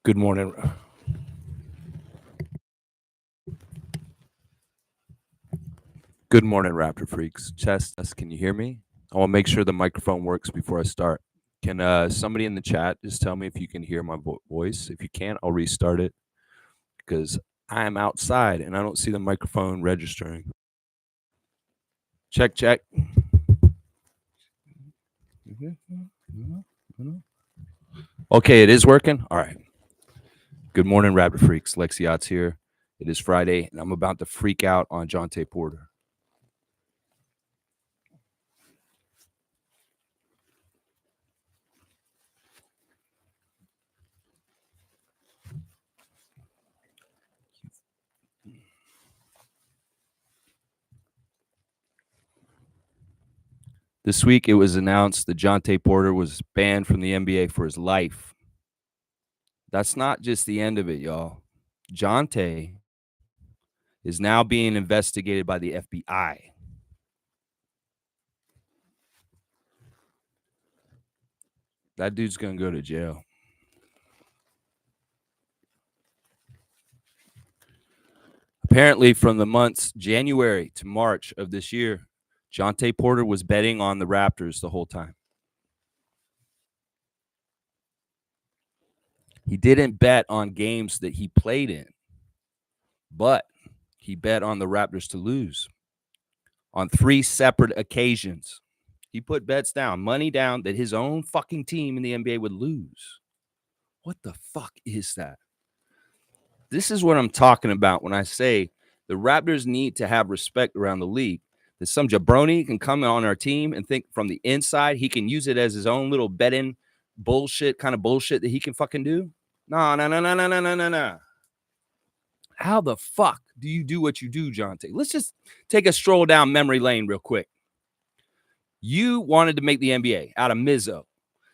Good morning. Good morning, Raptor Freaks. Chest, can you hear me? I want to make sure the microphone works before I start. Can somebody in the chat just tell me if you can hear my voice? If you can't, I'll restart it because I am outside and I don't see the microphone registering. Check, check. Okay, it is working. All right. Good morning, Raptor Freaks. Lexiot's here. It is Friday, and I'm about to freak out on Jontay Porter. This week, it was announced that Jontay Porter was banned from the NBA for his life. That's not just the end of it, y'all. Jontay is now being investigated by the FBI. That dude's going to go to jail. Apparently, from the months January to March of this year, Jontay Porter was betting on the Raptors the whole time. He didn't bet on games that he played in, but he bet on the Raptors to lose on 3 separate occasions. He put bets down, money down, that his own fucking team in the NBA would lose. What the fuck is that? This is what I'm talking about when I say the Raptors need to have respect around the league. That some jabroni can come on our team and think from the inside he can use it as his own little betting bullshit kind of bullshit that he can fucking do. No. How the fuck do you do what you do, Jontay? Let's just take a stroll down memory lane real quick. You wanted to make the NBA out of Mizzo.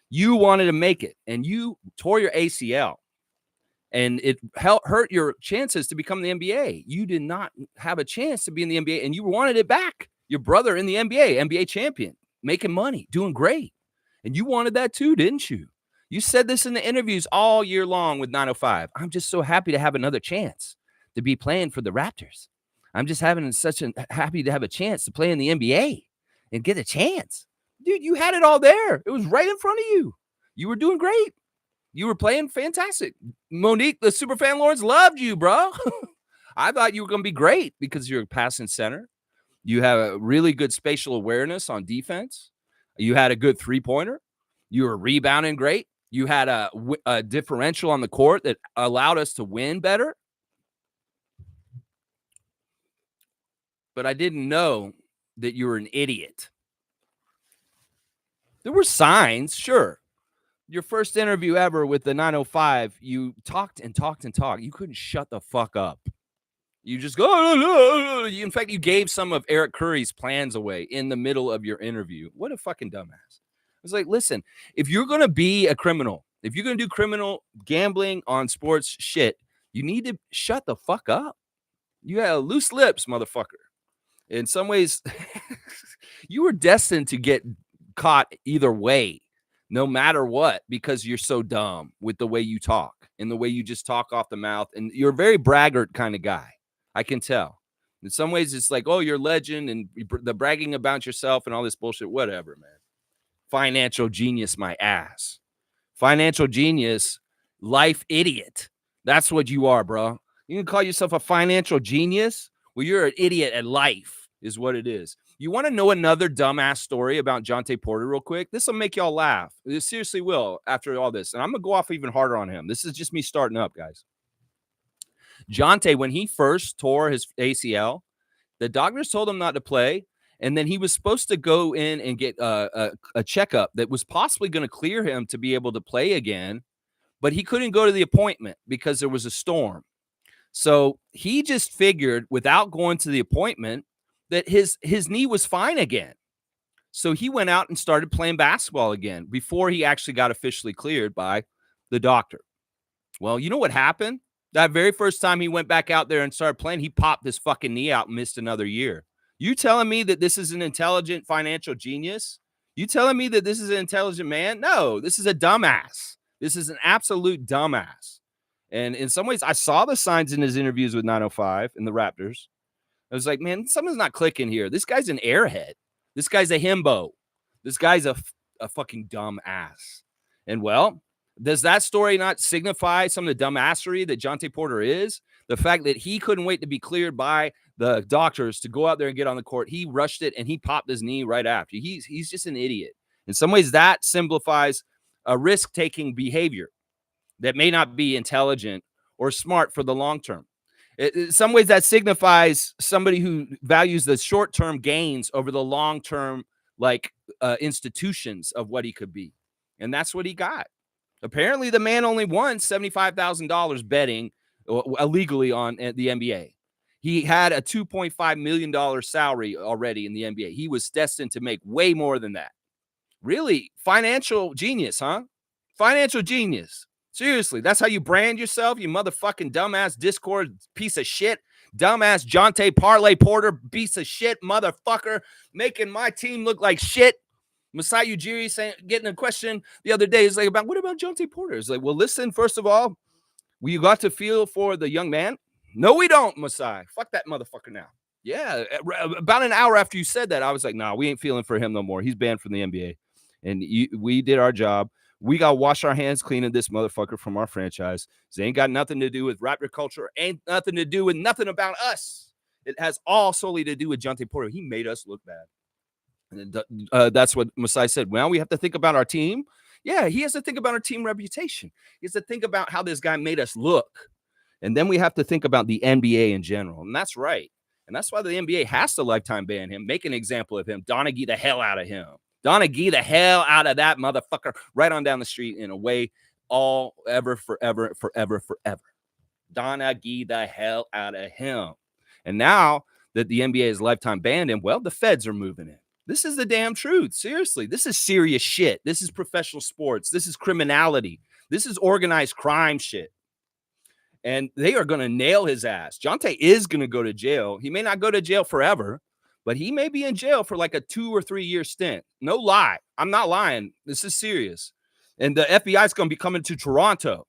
You wanted to make it, and you tore your ACL. And it hurt your chances to become the NBA. You did not have a chance to be in the NBA, and you wanted it back. Your brother in the NBA champion, making money, doing great. And you wanted that too, didn't you? You said this in the interviews all year long with 905. I'm just so happy to have another chance to be playing for the Raptors. I'm just happy to have a chance to play in the NBA and get a chance. Dude, you had it all there. It was right in front of you. You were doing great. You were playing fantastic. Monique, the super fan Lawrence, loved you, bro. I thought you were going to be great because you're a passing center. You have a really good spatial awareness on defense. You had a good three-pointer. You were rebounding great. You had a differential on the court that allowed us to win better. But I didn't know that you were an idiot. There were signs, sure. Your first interview ever with the 905, you talked and talked and talked. You couldn't shut the fuck up. You just go. In fact, you gave some of Eric Curry's plans away in the middle of your interview. What a fucking dumbass. I was like, listen, if you're going to be a criminal, if you're going to do criminal gambling on sports shit, you need to shut the fuck up. You have loose lips, motherfucker. In some ways, you were destined to get caught either way. No matter what, because you're so dumb with the way you talk and the way you just talk off the mouth. And you're a very braggart kind of guy. I can tell. In some ways, it's like, oh, you're a legend and the bragging about yourself and all this bullshit. Whatever, man. Financial genius, my ass. Financial genius, life idiot. That's what you are, bro. You can call yourself a financial genius? Well, you're an idiot at life, is what it is. You want to know another dumbass story about Jontay Porter real quick? This will make y'all laugh. It seriously will after all this. And I'm going to go off even harder on him. This is just me starting up, guys. Jontay, when he first tore his ACL, the doctors told him not to play. And then he was supposed to go in and get a checkup that was possibly going to clear him to be able to play again. But he couldn't go to the appointment because there was a storm. So he just figured without going to the appointment that his knee was fine again. So he went out and started playing basketball again before he actually got officially cleared by the doctor. Well, you know what happened? That very first time he went back out there and started playing, he popped his fucking knee out and missed another year. You telling me that this is an intelligent financial genius? You telling me that this is an intelligent man? No, this is a dumbass. This is an absolute dumbass. And in some ways, I saw the signs in his interviews with 905 and the Raptors. I was like, man, something's not clicking here. This guy's an airhead. This guy's a himbo. This guy's a fucking dumb ass. And well, does that story not signify some of the dumbassery that Jontay Porter is? The fact that he couldn't wait to be cleared by the doctors to go out there and get on the court. He rushed it and he popped his knee right after. He's just an idiot. In some ways, that simplifies a risk-taking behavior that may not be intelligent or smart for the long term. In some ways, that signifies somebody who values the short-term gains over the long-term, like institutions of what he could be. And that's what he got. Apparently, the man only won $75,000 betting illegally on the NBA. He had a $2.5 million salary already in the NBA. He was destined to make way more than that. Really, financial genius, huh? Financial genius. Seriously, that's how you brand yourself, you motherfucking dumbass Discord piece of shit. Dumbass Jontay Parlay Porter piece of shit, motherfucker, making my team look like shit. Masai Ujiri saying, getting a question the other day is like, what about Jontay Porter? It's like, well, listen, first of all, you got to feel for the young man. No, we don't, Masai. Fuck that motherfucker now. Yeah, about an hour after you said that, I was like, nah, we ain't feeling for him no more. He's banned from the NBA. And we did our job. We got to wash our hands clean of this motherfucker from our franchise. It ain't got nothing to do with Raptor culture. Ain't nothing to do with nothing about us. It has all solely to do with Jontay Porter. He made us look bad. And that's what Masai said. Well, we have to think about our team. Yeah, he has to think about our team reputation. He has to think about how this guy made us look. And then we have to think about the NBA in general. And that's right. And that's why the NBA has to lifetime ban him, make an example of him, Donaghy the hell out of him. Donaghy the hell out of that motherfucker right on down the street in a way all ever, forever, forever, forever. Donaghy the hell out of him. And now that the NBA has lifetime banned him, well, the feds are moving in. This is the damn truth. Seriously, this is serious shit. This is professional sports. This is criminality. This is organized crime shit. And they are going to nail his ass. Jontay is going to go to jail. He may not go to jail forever, but he may be in jail for like a 2 or 3 year stint. No lie. I'm not lying. This is serious. And the FBI is going to be coming to Toronto,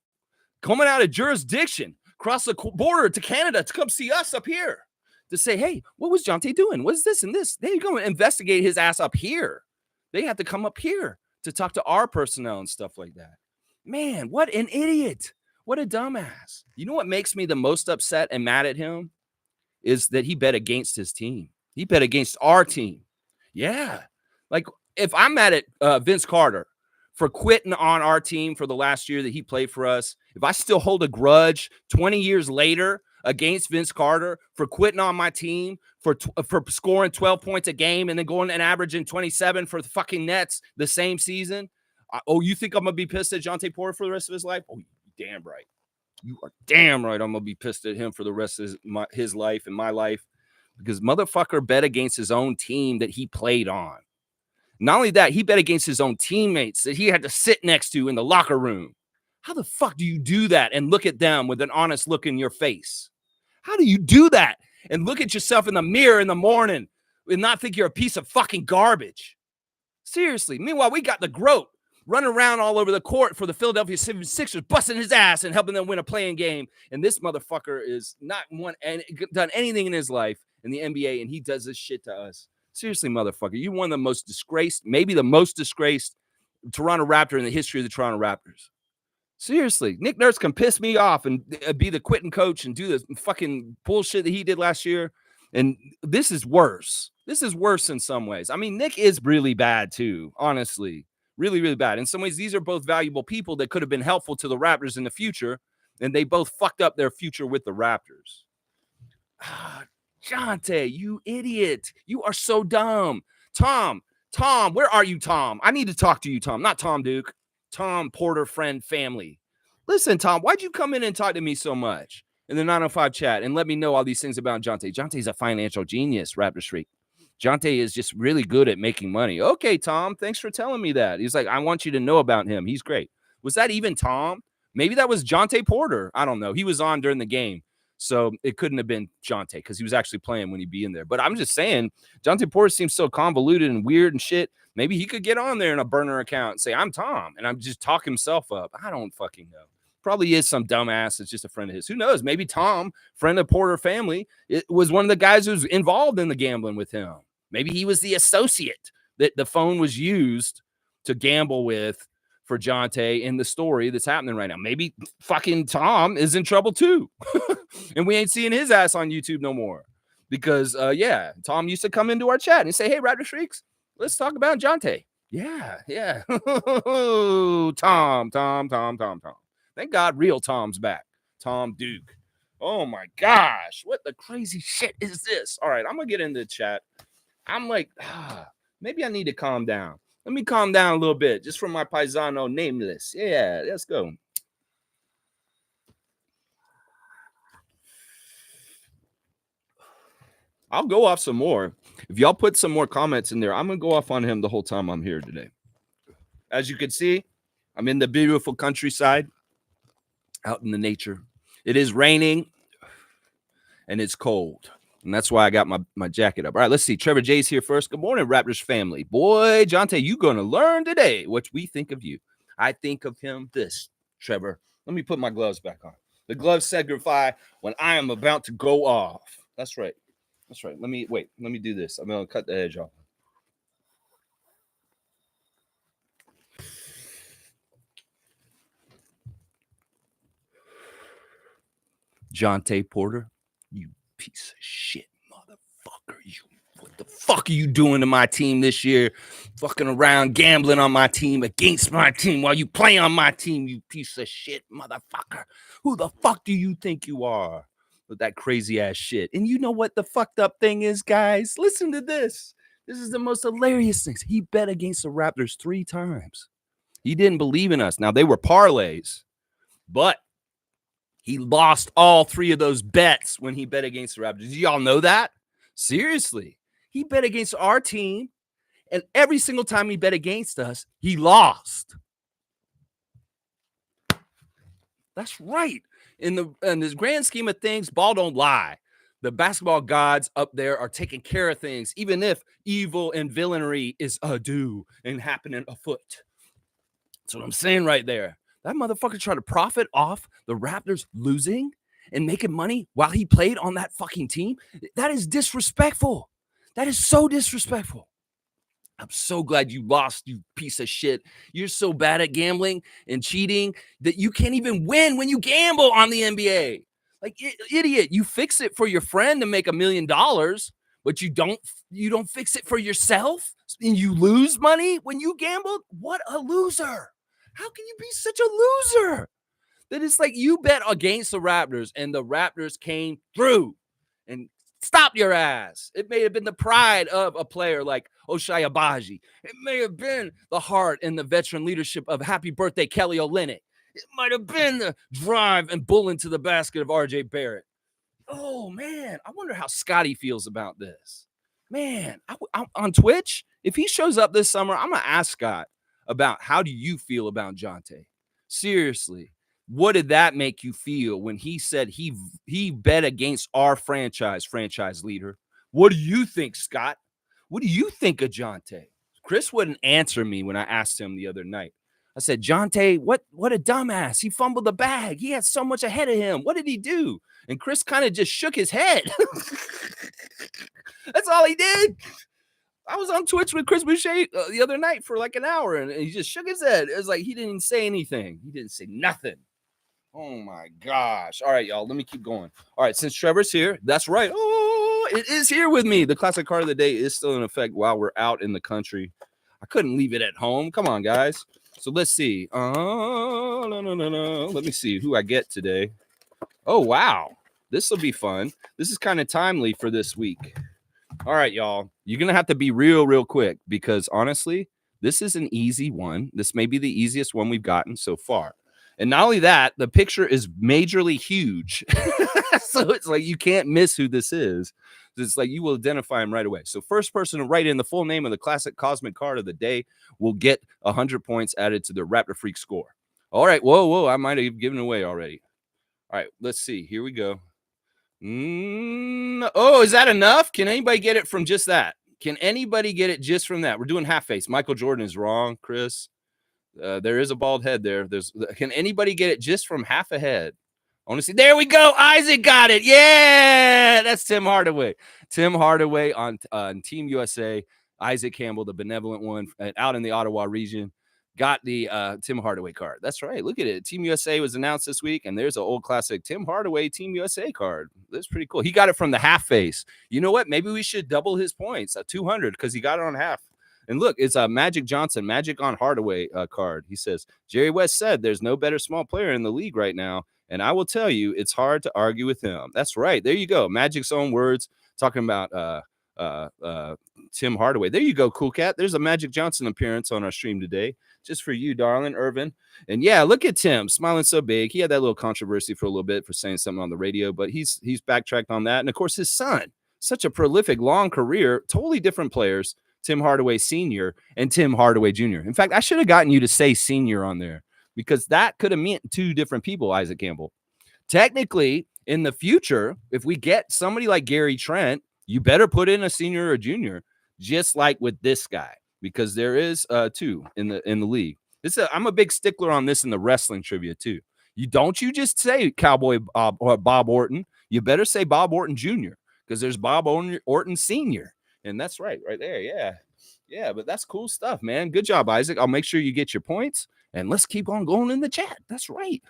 coming out of jurisdiction, across the border to Canada to come see us up here to say, hey, what was Jontay doing? What's this and this? They're going to investigate his ass up here. They have to come up here to talk to our personnel and stuff like that. Man, what an idiot. What a dumbass. You know what makes me the most upset and mad at him is that he bet against his team. He bet against our team. Yeah. Like if I'm mad at Vince Carter for quitting on our team for the last year that he played for us, if I still hold a grudge 20 years later against Vince Carter for quitting on my team, for scoring 12 points a game and then going and averaging 27 for the fucking Nets the same season. You think I'm going to be pissed at Jontay Porter for the rest of his life? Oh, you're damn right. You are damn right I'm going to be pissed at him for the rest of his life and my life because motherfucker bet against his own team that he played on. Not only that, he bet against his own teammates that he had to sit next to in the locker room. How the fuck do you do that and look at them with an honest look in your face? How do you do that and look at yourself in the mirror in the morning and not think you're a piece of fucking garbage? Seriously. Meanwhile, we got the GOAT running around all over the court for the Philadelphia 76ers, busting his ass and helping them win a playing game. And this motherfucker is not done anything in his life in the NBA, and he does this shit to us. Seriously, motherfucker, you one of the most disgraced, maybe the most disgraced Toronto Raptor in the history of the Toronto Raptors. Seriously, Nick Nurse can piss me off and be the quitting coach and do the fucking bullshit that he did last year. And this is worse. This is worse in some ways. I mean, Nick is really bad too, honestly. Really, really bad. In some ways, these are both valuable people that could have been helpful to the Raptors in the future, and they both fucked up their future with the Raptors. Jontay, you idiot. You are so dumb. Tom, where are you, Tom? I need to talk to you, Tom. Not Tom Duke. Tom Porter friend family. Listen, Tom, why'd you come in and talk to me so much in the 905 chat and let me know all these things about Jontay? Jontay's a financial genius, Raptor Street. Jontay is just really good at making money. Okay, Tom, thanks for telling me that. He's like, I want you to know about him. He's great. Was that even Tom? Maybe that was Jontay Porter. I don't know. He was on during the game, so it couldn't have been Jontay because he was actually playing when he'd be in there. But I'm just saying, Jontay Porter seems so convoluted and weird and shit. Maybe he could get on there in a burner account and say, I'm Tom, and I'm just talk himself up. I don't fucking know. Probably is some dumbass that's just a friend of his. Who knows? Maybe Tom, friend of Porter family, it was one of the guys who's involved in the gambling with him. Maybe he was the associate that the phone was used to gamble with for Jontay in the story that's happening right now. Maybe fucking Tom is in trouble too. And we ain't seeing his ass on YouTube no more. Because, Tom used to come into our chat and say, hey, Raptor Shrieks, let's talk about Jontay. Yeah. Tom. Thank God real Tom's back. Tom Duke. Oh, my gosh. What the crazy shit is this? All right, I'm going to get into the chat. I'm like, maybe I need to calm down. Let me calm down a little bit just from my paisano nameless. Yeah, let's go. I'll go off some more. If y'all put some more comments in there, I'm going to go off on him the whole time I'm here today. As you can see, I'm in the beautiful countryside, out in the nature. It is raining, and it's cold. And that's why I got my jacket up. All right, let's see. Trevor J's here first. Good morning, Raptors family. Boy, Jontay, you going to learn today what we think of you. I think of him this, Trevor. Let me put my gloves back on. The gloves signify when I am about to go off. That's right. Let me do this. I'm going to cut the edge off. Jontay Porter, you piece of shit, motherfucker. What the fuck are you doing to my team this year? Fucking around, gambling on my team, against my team while you play on my team, you piece of shit, motherfucker. Who the fuck do you think you are? With that crazy ass shit. And you know what the fucked up thing is, guys? Listen to this. This is the most hilarious thing. He bet against the Raptors 3 times. He didn't believe in us. Now, they were parlays, but he lost all 3 of those bets when he bet against the Raptors. Do y'all know that? Seriously. He bet against our team, and every single time he bet against us, he lost. That's right. In this grand scheme of things, ball don't lie. The basketball gods up there are taking care of things, even if evil and villainy is ado and happening afoot. That's what I'm saying right there. That motherfucker tried to profit off the Raptors losing and making money while he played on that fucking team. That is disrespectful. That is so disrespectful. I'm so glad you lost, you piece of shit. You're so bad at gambling and cheating that you can't even win when you gamble on the NBA. Like, idiot, you fix it for your friend to make $1 million, but you don't fix it for yourself and you lose money when you gambled? What a loser. How can you be such a loser? That it's like you bet against the Raptors and the Raptors came through and stop your ass. It may have been the pride of a player like Ochai Agbaji. It may have been the heart and the veteran leadership of Happy Birthday Kelly Olynyk. It might have been the drive and bull into the basket of RJ Barrett. Oh, man. I wonder how Scotty feels about this. Man, I'm on Twitch, if he shows up this summer, I'm going to ask Scott about how do you feel about Jontay? Seriously. What did that make you feel when he said he bet against our franchise leader? What do you think, Scott? What do you think of Jontay? Chris wouldn't answer me when I asked him the other night. I said, Jontay, what a dumbass. He fumbled the bag. He had so much ahead of him. What did he do? And Chris kind of just shook his head. That's all he did. I was on Twitch with Chris Boucher the other night for like an hour, and he just shook his head. It was like he didn't even say anything. He didn't say nothing. Oh, my gosh. All right, y'all, let me keep going. All right, since Trevor's here, that's right. Oh, it is here with me. The classic card of the day is still in effect while we're out in the country. I couldn't leave it at home. Come on, guys. So let's see. No. Let me see who I get today. Oh, wow. This will be fun. This is kind of timely for this week. All right, y'all. You're going to have to be real quick because, honestly, this is an easy one. This may be the easiest one we've gotten so far. And not only that, the picture is majorly huge. So it's like you can't miss who this is. It's like you will identify him right away. So first person to write in the full name of the classic cosmic card of the day will get 100 points added to the Raptor Freak score. All right. Whoa. I might have given away already. All right. Let's see. Here we go. Oh, is that enough? Can anybody get it from just that? Can anybody get it just from that? We're doing half face. Michael Jordan is wrong, Chris. There is a bald head there. Can anybody get it just from half a head? I want to see. There we go. Isaac got it. Yeah, that's Tim Hardaway. Tim Hardaway on Team USA. Isaac Campbell, the benevolent one out in the Ottawa region, got the Tim Hardaway card. That's right. Look at it. Team USA was announced this week, and there's an old classic Tim Hardaway Team USA card. That's pretty cool. He got it from the half face. You know what? Maybe we should double his points at 200 because he got it on half. And look, it's a Magic Johnson, Magic on Hardaway card. He says, Jerry West said there's no better small player in the league right now. And I will tell you, it's hard to argue with him. That's right. There you go. Magic's own words talking about Tim Hardaway. There you go, Cool Cat. There's a Magic Johnson appearance on our stream today. Just for you, darling, Irvin. And yeah, look at Tim smiling so big. He had that little controversy for a little bit for saying something on the radio, but he's backtracked on that. And of course, his son, such a prolific, long career, totally different players. Tim Hardaway Sr. and Tim Hardaway Jr. In fact, I should have gotten you to say senior on there because that could have meant two different people, Isaac Campbell. Technically, in the future, if we get somebody like Gary Trent, you better put in a senior or junior, just like with this guy, because there is two in the league. I'm a big stickler on this in the wrestling trivia too. You just say Cowboy Bob or Bob Orton. You better say Bob Orton Jr. because there's Bob Orton Sr. And that's right there. Yeah, but that's cool stuff, man. Good job, Isaac. I'll make sure you get your points, and let's keep on going in the chat. That's right.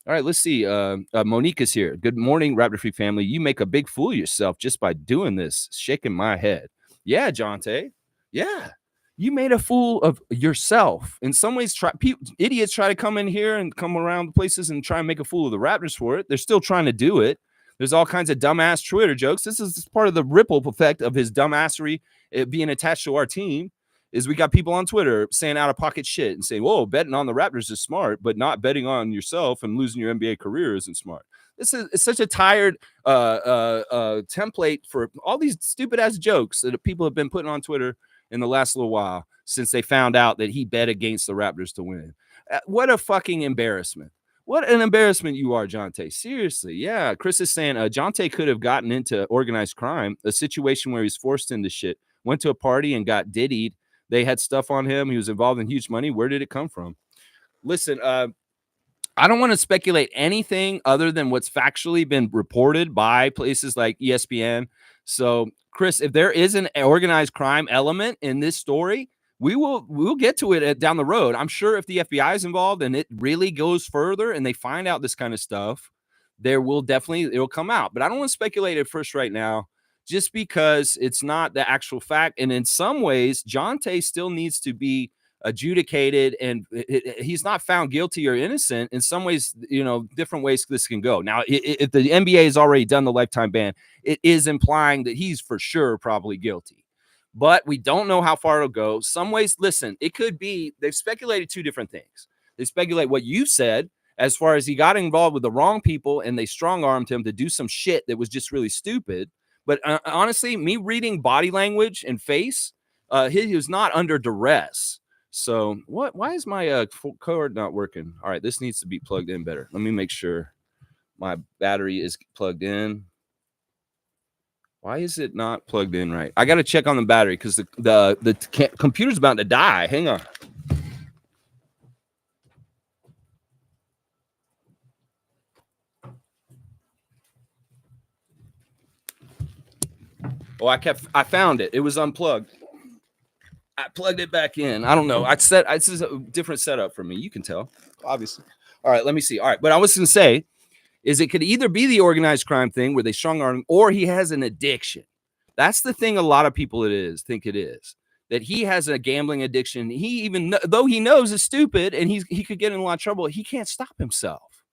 All right, let's see. Monique is here. Good morning, Raptor Free family. You make a big fool of yourself just by doing this, shaking my head. Yeah, Jontay. Yeah, you made a fool of yourself. In some ways, idiots try to come in here and come around places and try and make a fool of the Raptors for it. They're still trying to do it. There's all kinds of dumbass Twitter jokes. This is part of the ripple effect of his dumbassery being attached to our team. Is we got people on Twitter saying out of pocket shit and saying, "Whoa, betting on the Raptors is smart, but not betting on yourself and losing your NBA career isn't smart." It's such a tired template for all these stupid ass jokes that people have been putting on Twitter in the last little while since they found out that he bet against the Raptors to win. What a fucking embarrassment. What an embarrassment you are, Jontay. Seriously. Yeah. Chris is saying Jontay could have gotten into organized crime, a situation where he's forced into shit, went to a party and got diddied. They had stuff on him. He was involved in huge money. Where did it come from? Listen, I don't want to speculate anything other than what's factually been reported by places like ESPN. So, Chris, if there is an organized crime element in this story, we'll get to it down the road. I'm sure if the FBI is involved and it really goes further and they find out this kind of stuff, it'll come out. But I don't want to speculate at first right now, just because it's not the actual fact. And in some ways, Jontay still needs to be adjudicated, and he's not found guilty or innocent. In some ways, different ways this can go. Now, if the NBA has already done the lifetime ban, it is implying that he's for sure probably guilty. But we don't know how far it'll go. Some ways, listen, it could be, they've speculated two different things. They speculate what you said, as far as he got involved with the wrong people and they strong-armed him to do some shit that was just really stupid. But honestly, me reading body language and face, he was not under duress. So why is my cord not working? All right, this needs to be plugged in better. Let me make sure my battery is plugged in. Why is it not plugged in right? I got to check on the battery because the computer's about to die. Hang on. Oh, I found it. It was unplugged. I plugged it back in. I don't know. This is a different setup for me. You can tell, obviously. All right, let me see. All right, but I was going to say is it could either be the organized crime thing where they strong arm him, or he has an addiction. That's the thing a lot of people think it is, that he has a gambling addiction. He though he knows it's stupid and he could get in a lot of trouble, he can't stop himself.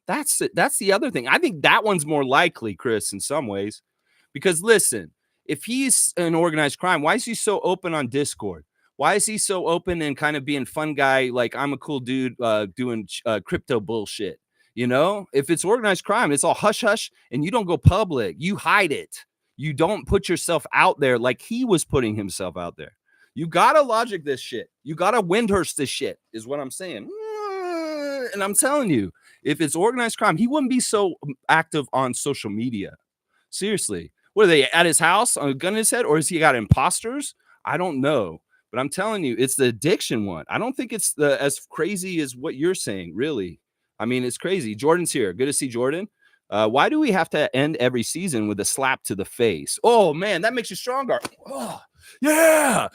That's the other thing. I think that one's more likely, Chris, in some ways, because listen, if he's an organized crime, why is he so open on Discord? Why is he so open and kind of being fun guy, like I'm a cool dude doing crypto bullshit? If it's organized crime, it's all hush hush, and you don't go public. You hide it. You don't put yourself out there like he was putting himself out there. You gotta logic this shit. You gotta Windhurst this shit, is what I'm saying. And I'm telling you, if it's organized crime, he wouldn't be so active on social media. Seriously. What are they at his house on a gun in his head? Or has he got imposters? I don't know. But I'm telling you, it's the addiction one. I don't think it's the as crazy as what you're saying, really. I mean, it's crazy. Jordan's here. Good to see Jordan. Why do we have to end every season with a slap to the face? Oh man, that makes you stronger. Oh, yeah.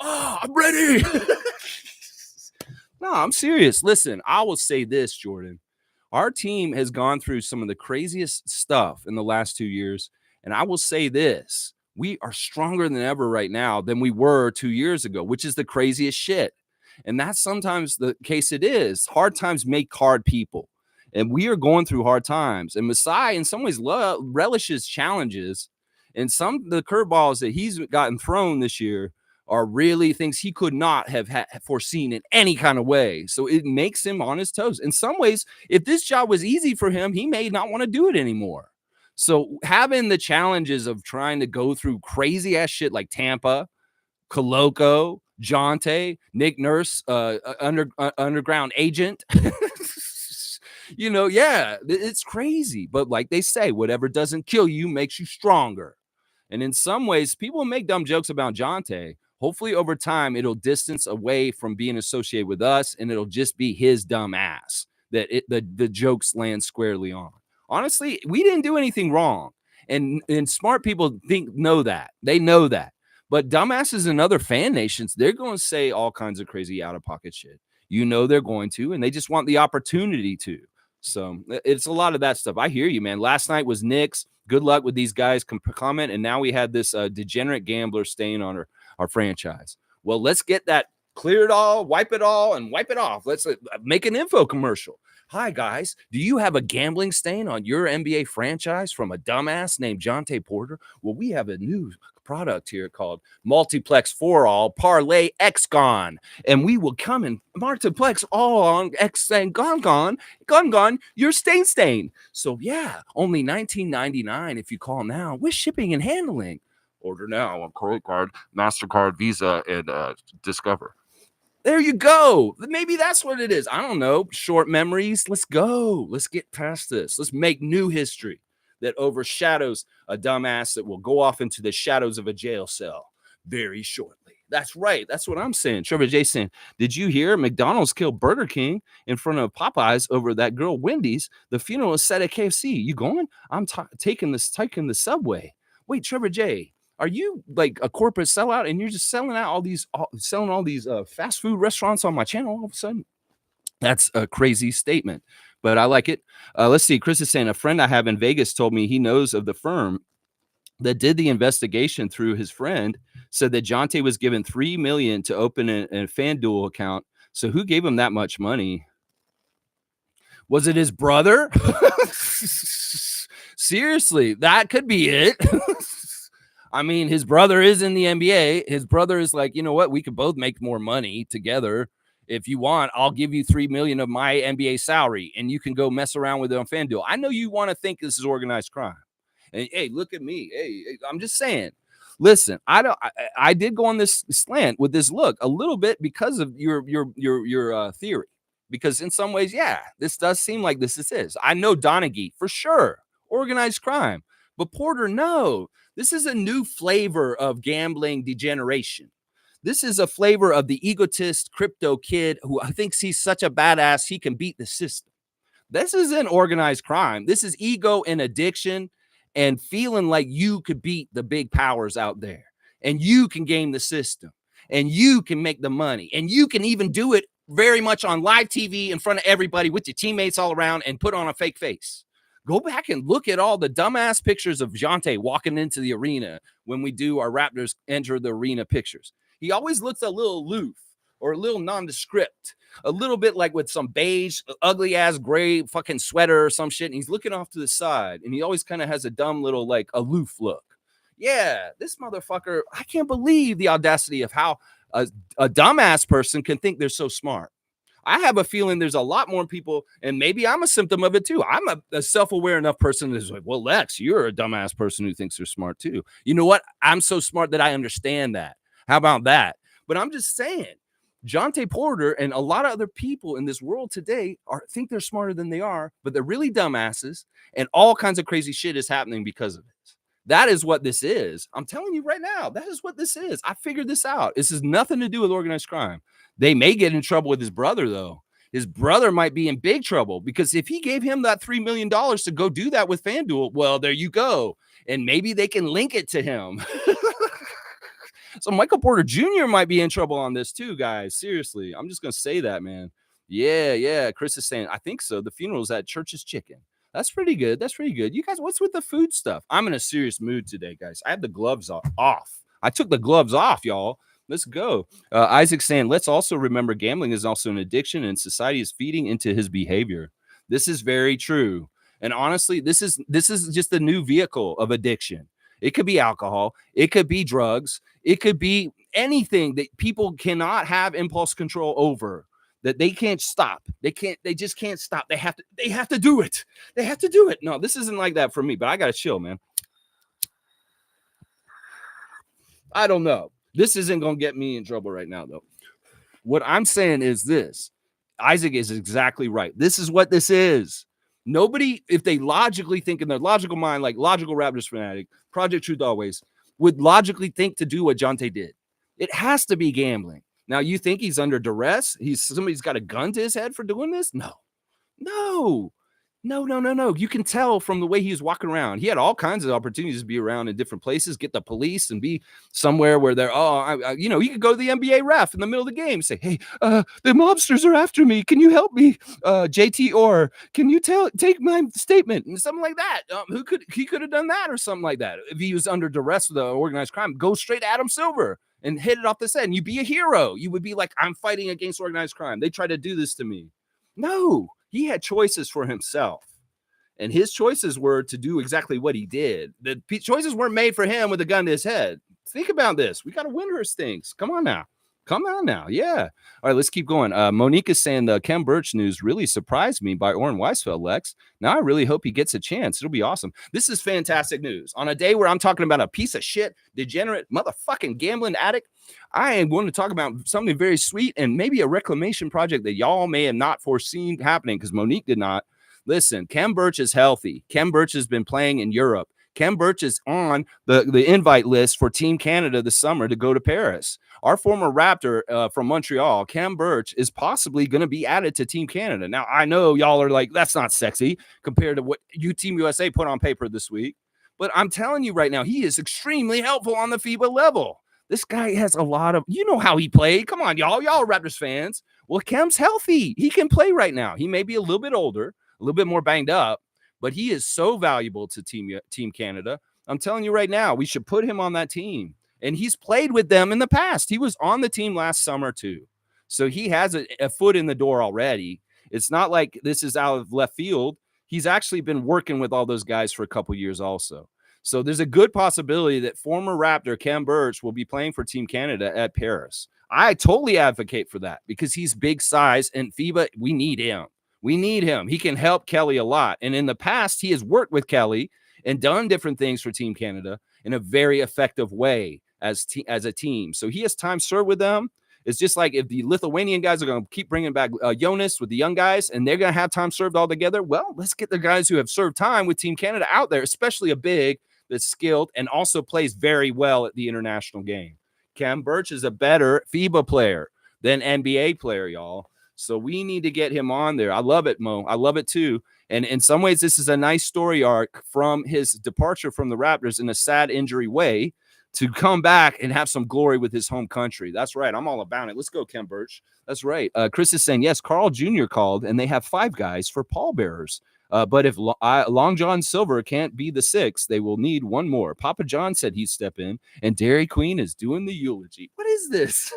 Oh, I'm ready. No, I'm serious. Listen, I will say this, Jordan. Our team has gone through some of the craziest stuff in the last 2 years, and I will say this, we are stronger than ever right now than we were 2 years ago, which is the craziest shit. And that's sometimes the case it is. Hard times make hard people. And we are going through hard times. And Masai, in some ways, relishes challenges. And some of the curveballs that he's gotten thrown this year are really things he could not have foreseen in any kind of way. So it makes him on his toes. In some ways, if this job was easy for him, he may not want to do it anymore. So having the challenges of trying to go through crazy ass shit like Tampa, Coloco, Jontay, Nick Nurse, underground agent. Yeah, it's crazy. But like they say, whatever doesn't kill you makes you stronger. And in some ways, people make dumb jokes about Jontay. Hopefully, over time, it'll distance away from being associated with us, and it'll just be his dumb ass that the jokes land squarely on. Honestly, we didn't do anything wrong, and smart people know that. They know that. But dumbasses in other fan nations, they're going to say all kinds of crazy out of pocket shit. They're going to, and they just want the opportunity to. So it's a lot of that stuff. I hear you, man. Last night was Knicks. Good luck with these guys. Comment. And now we had this degenerate gambler staying on our franchise. Well, let's get that cleared all, wipe it all, and wipe it off. Let's make an info commercial. Hi, guys. Do you have a gambling stain on your NBA franchise from a dumbass named Jontay Porter? Well, we have a new product here called Multiplex for All Parlay X-Gon. And we will come and multiplex all on X-Stain gone, your stain. So, yeah, only $19.99 if you call now with shipping and handling. Order now on credit card, MasterCard, Visa, and Discover. There you go. Maybe that's what it is. I don't know. Short memories. Let's go. Let's get past this. Let's make new history that overshadows a dumbass that will go off into the shadows of a jail cell very shortly. That's right. That's what I'm saying. Trevor J saying, did you hear McDonald's killed Burger King in front of Popeyes over that girl Wendy's? The funeral is set at KFC. You going? I'm taking the subway. Wait, Trevor J, are you like a corporate sellout and you're just selling all these fast food restaurants on my channel all of a sudden? That's a crazy statement, but I like it. Let's see. Chris is saying a friend I have in Vegas told me he knows of the firm that did the investigation through his friend, said that Jontay was given $3 million to open a FanDuel account. So who gave him that much money? Was it his brother? Seriously, that could be it. I mean, his brother is in the NBA. His brother is like, you know what? We could both make more money together. If you want, I'll give you $3 million of my NBA salary, and you can go mess around with it on FanDuel. I know you want to think this is organized crime. And hey, look at me. Hey, I'm just saying. Listen, I did go on this slant with this look a little bit because of your theory. Because in some ways, yeah, this does seem like this is. I know Donaghy for sure, organized crime, but Porter, no. This is a new flavor of gambling degeneration. This is a flavor of the egotist crypto kid who thinks he's such a badass he can beat the system. This isn't organized crime. This is ego and addiction and feeling like you could beat the big powers out there and you can game the system and you can make the money and you can even do it very much on live TV in front of everybody with your teammates all around and put on a fake face. Go back and look at all the dumbass pictures of Jontay walking into the arena when we do our Raptors enter the arena pictures. He always looks a little aloof or a little nondescript, a little bit like with some beige, ugly ass gray fucking sweater or some shit. And he's looking off to the side and he always kind of has a dumb little like aloof look. Yeah, this motherfucker, I can't believe the audacity of how a dumbass person can think they're so smart. I have a feeling there's a lot more people, and maybe I'm a symptom of it too. I'm a self-aware enough person that's like, well, Lex, you're a dumbass person who thinks they're smart too. You know what? I'm so smart that I understand that. How about that? But I'm just saying, Jontay Porter and a lot of other people in this world today think they're smarter than they are, but they're really dumbasses, and all kinds of crazy shit is happening because of it. That is what this is. I'm telling you right now, that is what this is. I figured this out. This has nothing to do with organized crime. They may get in trouble with his brother, though. His brother might be in big trouble because if he gave him that $3 million to go do that with FanDuel, well, there you go. And maybe they can link it to him. So Michael Porter Jr. might be in trouble on this too, guys. Seriously, I'm just going to say that, man. Yeah. Chris is saying, I think so. The funeral's at Church's Chicken. That's pretty good. That's pretty good. You guys, what's with the food stuff? I'm in a serious mood today, guys. I have the gloves off. I took the gloves off, y'all. Let's go. Isaac saying, let's also remember gambling is also an addiction and society is feeding into his behavior. This is very true. And honestly, this is just a new vehicle of addiction. It could be alcohol. It could be drugs. It could be anything that people cannot have impulse control over, that they can't stop. They just can't stop. They have to do it. They have to do it. No, this isn't like that for me, but I got to chill, man. I don't know. This isn't going to get me in trouble right now, though. What I'm saying is this. Isaac is exactly right. This is what this is. Nobody, if they logically think in their logical mind, like logical Raptors fanatic, Project Truth Always, would logically think to do what Jontay did. It has to be gambling. Now, you think he's under duress? Somebody's got a gun to his head for doing this? No. You can tell from the way he was walking around. He had all kinds of opportunities to be around in different places, get the police and be somewhere where they're, he could go to the NBA ref in the middle of the game and say, hey, the mobsters are after me. Can you help me? JT, or can you take my statement? And something like that. He could have done that or something like that. If he was under duress of the organized crime, go straight to Adam Silver and hit it off the set. And you'd be a hero. You would be like, I'm fighting against organized crime. They tried to do this to me. No. He had choices for himself, and his choices were to do exactly what he did. The choices weren't made for him with a gun to his head. Think about this. We got to Windhurst things. Come on now. Yeah. All right, let's keep going. Monique is saying the Kem Birch news really surprised me by Oren Weisfeld, Lex. Now I really hope he gets a chance. It'll be awesome. This is fantastic news. On a day where I'm talking about a piece of shit, degenerate, motherfucking gambling addict, I am going to talk about something very sweet and maybe a reclamation project that y'all may have not foreseen happening because Monique did not. Listen, Kem Birch is healthy. Kem Birch has been playing in Europe. Kem Birch is on the invite list for Team Canada this summer to go to Paris. Our former Raptor from Montreal, Kem Birch, is possibly going to be added to Team Canada. Now, I know y'all are like, that's not sexy compared to what Team USA put on paper this week. But I'm telling you right now, he is extremely helpful on the FIBA level. This guy has a lot of, you know how he played. Come on, y'all are Raptors fans. Well, Kem's healthy. He can play right now. He may be a little bit older, a little bit more banged up, but he is so valuable to Team Canada. I'm telling you right now, we should put him on that team. And he's played with them in the past. He was on the team last summer too. So he has a foot in the door already. It's not like this is out of left field. He's actually been working with all those guys for a couple years also. So there's a good possibility that former Raptor Kem Birch will be playing for Team Canada at Paris. I totally advocate for that because he's big size and FIBA, we need him. We need him. He can help Kelly a lot. And in the past, he has worked with Kelly and done different things for Team Canada in a very effective way as a team. So he has time served with them. It's just like if the Lithuanian guys are going to keep bringing back Jonas with the young guys and they're going to have time served all together. Well, let's get the guys who have served time with Team Canada out there, especially a big that's skilled and also plays very well at the international game. Kem Birch is a better FIBA player than NBA player, y'all. So we need to get him on there. I love it, Mo. I love it too. And in some ways, this is a nice story arc from his departure from the Raptors in a sad injury way to come back and have some glory with his home country. That's right. I'm all about it. Let's go, Kem Birch. That's right. Chris is saying, yes, Carl Jr. called, and they have 5 guys for pallbearers. But if Long John Silver can't be the 6th, they will need one more. Papa John said he'd step in, and Dairy Queen is doing the eulogy. What is this?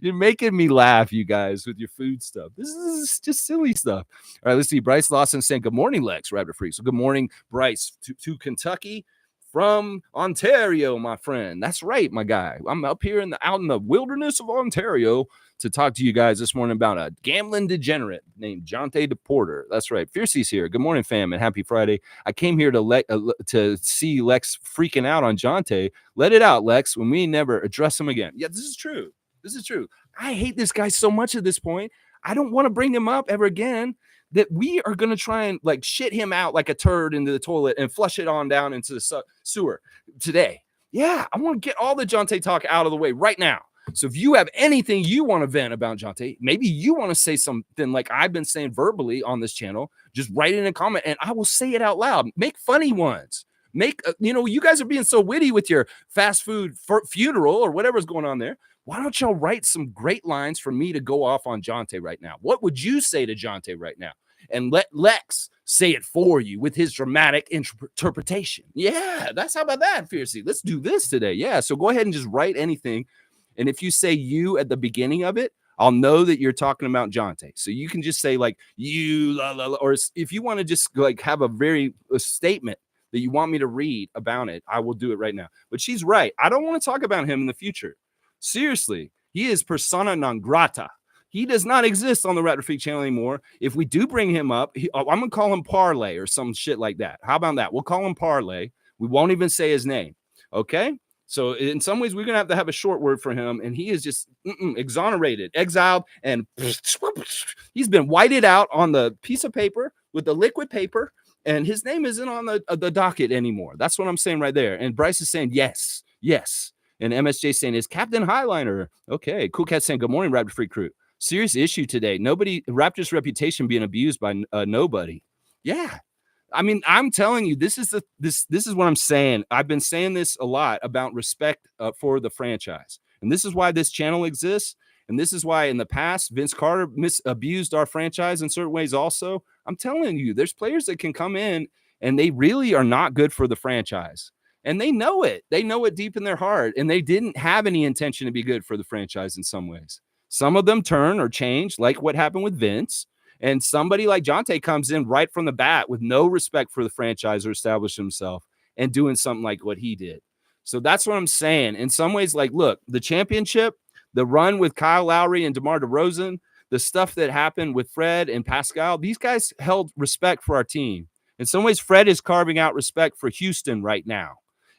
You're making me laugh, you guys, with your food stuff. This is just silly stuff. All right, let's see. Bryce Lawson saying, good morning, Lex, Raptor Freak. So good morning, Bryce, to Kentucky from Ontario, my friend. That's right, my guy. I'm up here out in the wilderness of Ontario to talk to you guys this morning about a gambling degenerate named Jontay DePorter. That's right. Fiercey's here. Good morning, fam, and happy Friday. I came here to see Lex freaking out on Jontay. Let it out, Lex, when we never address him again. Yeah, this is true. This is true. I hate this guy so much at this point. I don't want to bring him up ever again. that we are going to try and like shit him out like a turd into the toilet and flush it on down into the sewer today. Yeah, I want to get all the Jontay talk out of the way right now. So if you have anything you want to vent about Jontay, maybe you want to say something like I've been saying verbally on this channel, just write it in a comment and I will say it out loud. Make funny ones. Make, you guys are being so witty with your fast food funeral or whatever's going on there. Why don't y'all write some great lines for me to go off on Jontay right now? What would you say to Jontay right now? And let Lex say it for you with his dramatic interpretation. Yeah, how about that, Fiercey? Let's do this today. Yeah, so go ahead and just write anything. And if you say you at the beginning of it, I'll know that you're talking about Jontay. So you can just say like you, la, la, la, or if you want to just like have a statement that you want me to read about it, I will do it right now. But she's right. I don't want to talk about him in the future. Seriously, he is persona non grata. He does not exist on the Raptor Freak channel anymore. If we do bring him up, I'm going to call him Parlay or some shit like that. How about that? We'll call him Parlay. We won't even say his name. Okay? So in some ways, we're going to have a short word for him. And he is just exonerated, exiled, and he's been whited out on the piece of paper with the liquid paper. And his name isn't on the docket anymore. That's what I'm saying right there. And Bryce is saying, yes, yes. And MSJ saying, is Captain Highliner. Okay. Cool Cat saying, good morning, Raptor Freak crew. Serious issue today. Raptor's reputation being abused by nobody. Yeah. I mean, I'm telling you, this is what I'm saying. I've been saying this a lot about respect for the franchise. And this is why this channel exists. And this is why in the past, Vince Carter abused our franchise in certain ways also. I'm telling you, there's players that can come in and they really are not good for the franchise. And they know it. They know it deep in their heart. And they didn't have any intention to be good for the franchise in some ways. Some of them turn or change, like what happened with Vince. And somebody like Jontay comes in right from the bat with no respect for the franchise or establish himself and doing something like what he did. So that's what I'm saying. In some ways, like, look, the championship, the run with Kyle Lowry and DeMar DeRozan, the stuff that happened with Fred and Pascal, these guys held respect for our team. In some ways, Fred is carving out respect for Houston right now.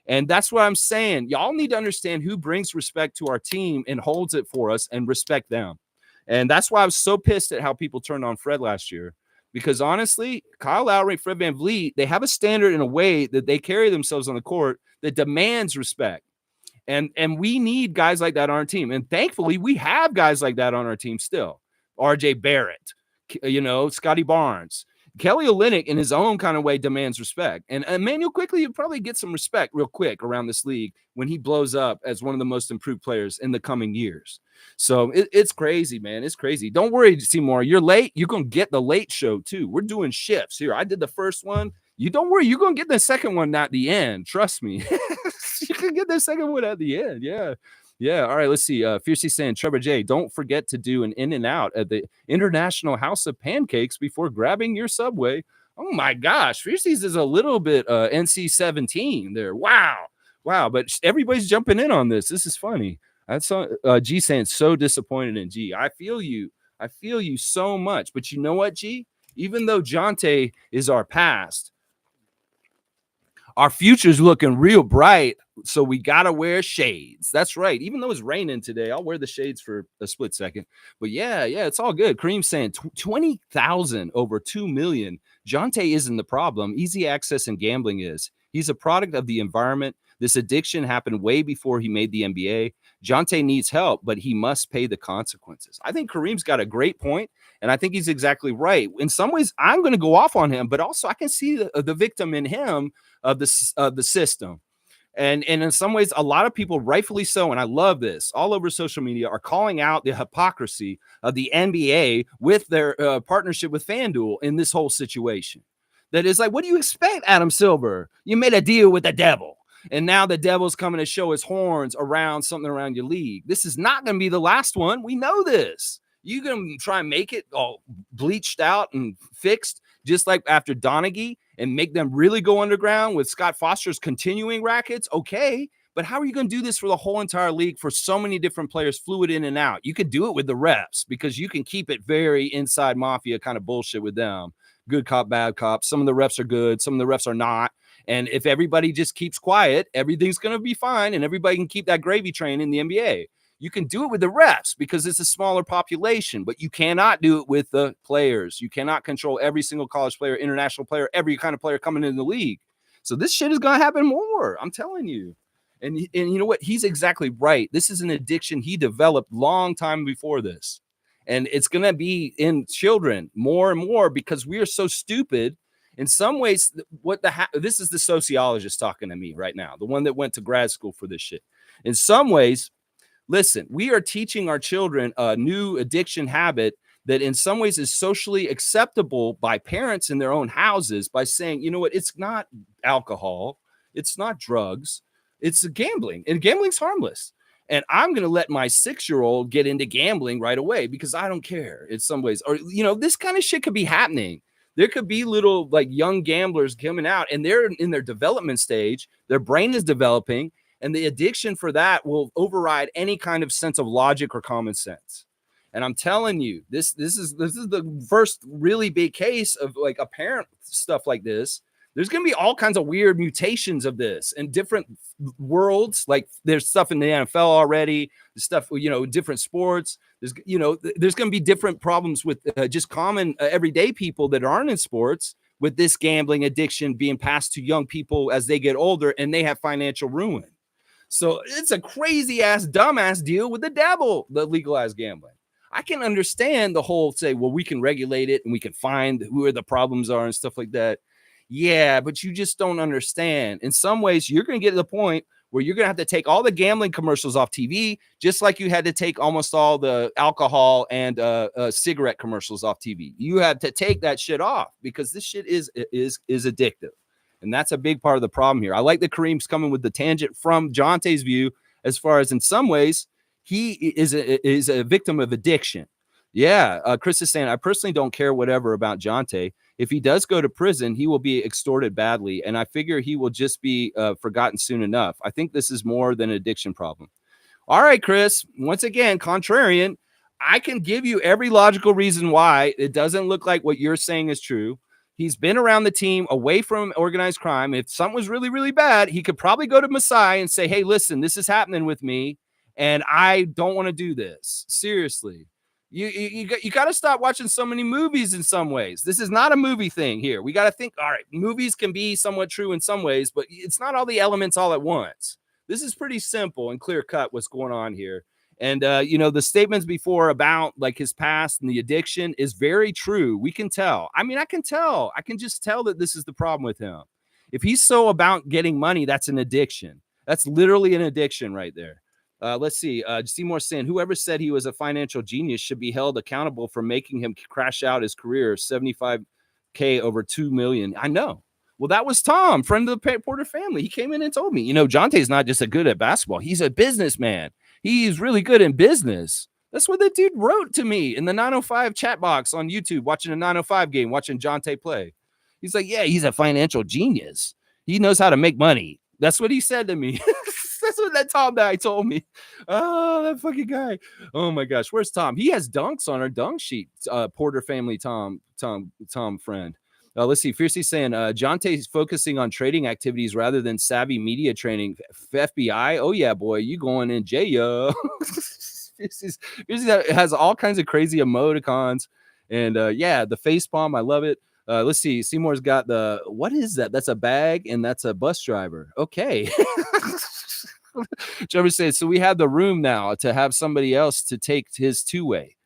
And that's what I'm saying. Y'all need to understand who brings respect to our team and holds it for us and respect them. And that's why I was so pissed at how people turned on Fred last year. Because honestly, Kyle Lowry, Fred VanVleet, they have a standard in a way that they carry themselves on the court that demands respect. And we need guys like that on our team. And thankfully, we have guys like that on our team still. RJ Barrett, Scotty Barnes. Kelly Olynyk in his own kind of way demands respect. And Emmanuel quickly, you probably get some respect real quick around this league when he blows up as one of the most improved players in the coming years. So it's crazy, man. It's crazy. Don't worry, Seymour. You're late. You're going to get the late show, too. We're doing shifts here. I did the first one. You don't worry. You're going to get the second one at the end. Trust me. You can get the second one at the end. Yeah. Yeah. All right. Let's see. Fiercey saying, Trevor J, don't forget to do an in and out at the International House of Pancakes before grabbing your Subway. Oh, my gosh. Fiercey's is a little bit NC-17 there. Wow. But everybody's jumping in on this. This is funny. That's G saying so disappointed in G. I feel you so much. But you know what, G? Even though Jontay is our past, our future's looking real bright, so we gotta wear shades. That's right. Even though it's raining today, I'll wear the shades for a split second. But yeah, it's all good. Kareem's saying 20,000 over 2 million. Jontay isn't the problem. Easy access and gambling is. He's a product of the environment. This addiction happened way before he made the NBA. Jontay needs help, but he must pay the consequences. I think Kareem's got a great point, and I think he's exactly right. In some ways, I'm going to go off on him, but also I can see the victim in him of the system. And in some ways, a lot of people, rightfully so, and I love this, all over social media are calling out the hypocrisy of the NBA with their partnership with FanDuel in this whole situation. That is like, what do you expect, Adam Silver? You made a deal with the devil. And now the devil's coming to show his horns around something around your league. This is not going to be the last one. We know this. You're going to try and make it all bleached out and fixed, just like after Donaghy, and make them really go underground with Scott Foster's continuing rackets. Okay, but how are you going to do this for the whole entire league for so many different players, fluid in and out? You could do it with the refs because you can keep it very inside mafia kind of bullshit with them. Good cop, bad cop. Some of the refs are good. Some of the refs are not. And if everybody just keeps quiet, everything's going to be fine and everybody can keep that gravy train in the NBA. You can do it with the refs because it's a smaller population, but you cannot do it with the players. You cannot control every single college player, international player, every kind of player coming into the league. So this shit is going to happen more. I'm telling you. And you know what? He's exactly right. This is an addiction he developed long time before this. And it's going to be in children more and more because we are so stupid. In some ways, this is the sociologist talking to me right now, the one that went to grad school for this shit. In some ways, listen, we are teaching our children a new addiction habit that in some ways is socially acceptable by parents in their own houses by saying, you know what, it's not alcohol, it's not drugs, it's gambling, and gambling's harmless. And I'm going to let my 6-year-old get into gambling right away because I don't care in some ways. Or, you know, this kind of shit could be happening. There could be little like young gamblers coming out and they're in their development stage. Their brain is developing and the addiction for that will override any kind of sense of logic or common sense. And I'm telling you, this is the first really big case of like apparent stuff like this. There's going to be all kinds of weird mutations of this in different worlds. Like there's stuff in the NFL already, stuff, you know, different sports. There's, you know, there's going to be different problems with just common everyday people that aren't in sports with this gambling addiction being passed to young people as they get older and they have financial ruin. So it's a crazy ass, dumbass deal with the devil, the legalized gambling. I can understand the whole say, well, we can regulate it and we can find who the problems are and stuff like that. Yeah, but you just don't understand. In some ways, you're going to get to the point where you're going to have to take all the gambling commercials off TV, just like you had to take almost all the alcohol and cigarette commercials off TV. You have to take that shit off because this shit is addictive. And that's a big part of the problem here. I like that Kareem's coming with the tangent from Jontay's view, as far as in some ways, he is a victim of addiction. Yeah, Chris is saying, I personally don't care whatever about Jontay. If he does go to prison, he will be extorted badly, and I figure he will just be forgotten soon enough. I think this is more than an addiction problem. All right, Chris, once again, contrarian, I can give you every logical reason why it doesn't look like what you're saying is true. He's been around the team, away from organized crime. If something was really, really bad, he could probably go to Masai and say, hey, listen, this is happening with me, and I don't want to do this. Seriously. You got to stop watching so many movies in some ways. This is not a movie thing here. We got to think, all right, movies can be somewhat true in some ways, but it's not all the elements all at once. This is pretty simple and clear cut what's going on here. And, you know, the statements before about like his past and the addiction is very true. We can tell. I mean, I can tell. I can just tell that this is the problem with him. If he's so about getting money, that's an addiction. That's literally an addiction right there. Let's see. Seymour saying, whoever said he was a financial genius should be held accountable for making him crash out his career, $75K over $2 million. I know. Well, that was Tom, friend of the Porter family. He came in and told me, you know, Jontay's not just a good at basketball. He's a businessman. He's really good in business. That's what the dude wrote to me in the 905 chat box on YouTube, watching a 905 game, watching Jontay play. He's like, yeah, he's a financial genius. He knows how to make money. That's what he said to me. That's what that Tom guy told me. Oh, that fucking guy. Oh my gosh. Where's Tom? He has dunks on our dunk sheet. Porter family Tom friend. Let's see. Fiercely saying Jontay's focusing on trading activities rather than savvy media training. FBI. Oh yeah, boy. You going in jail. Fiercely has all kinds of crazy emoticons. And yeah, the face palm. I love it. Let's see. Seymour's got the, what is that? That's a bag and that's a bus driver. Okay. Trevor says, so we have the room now to have somebody else to take his two-way.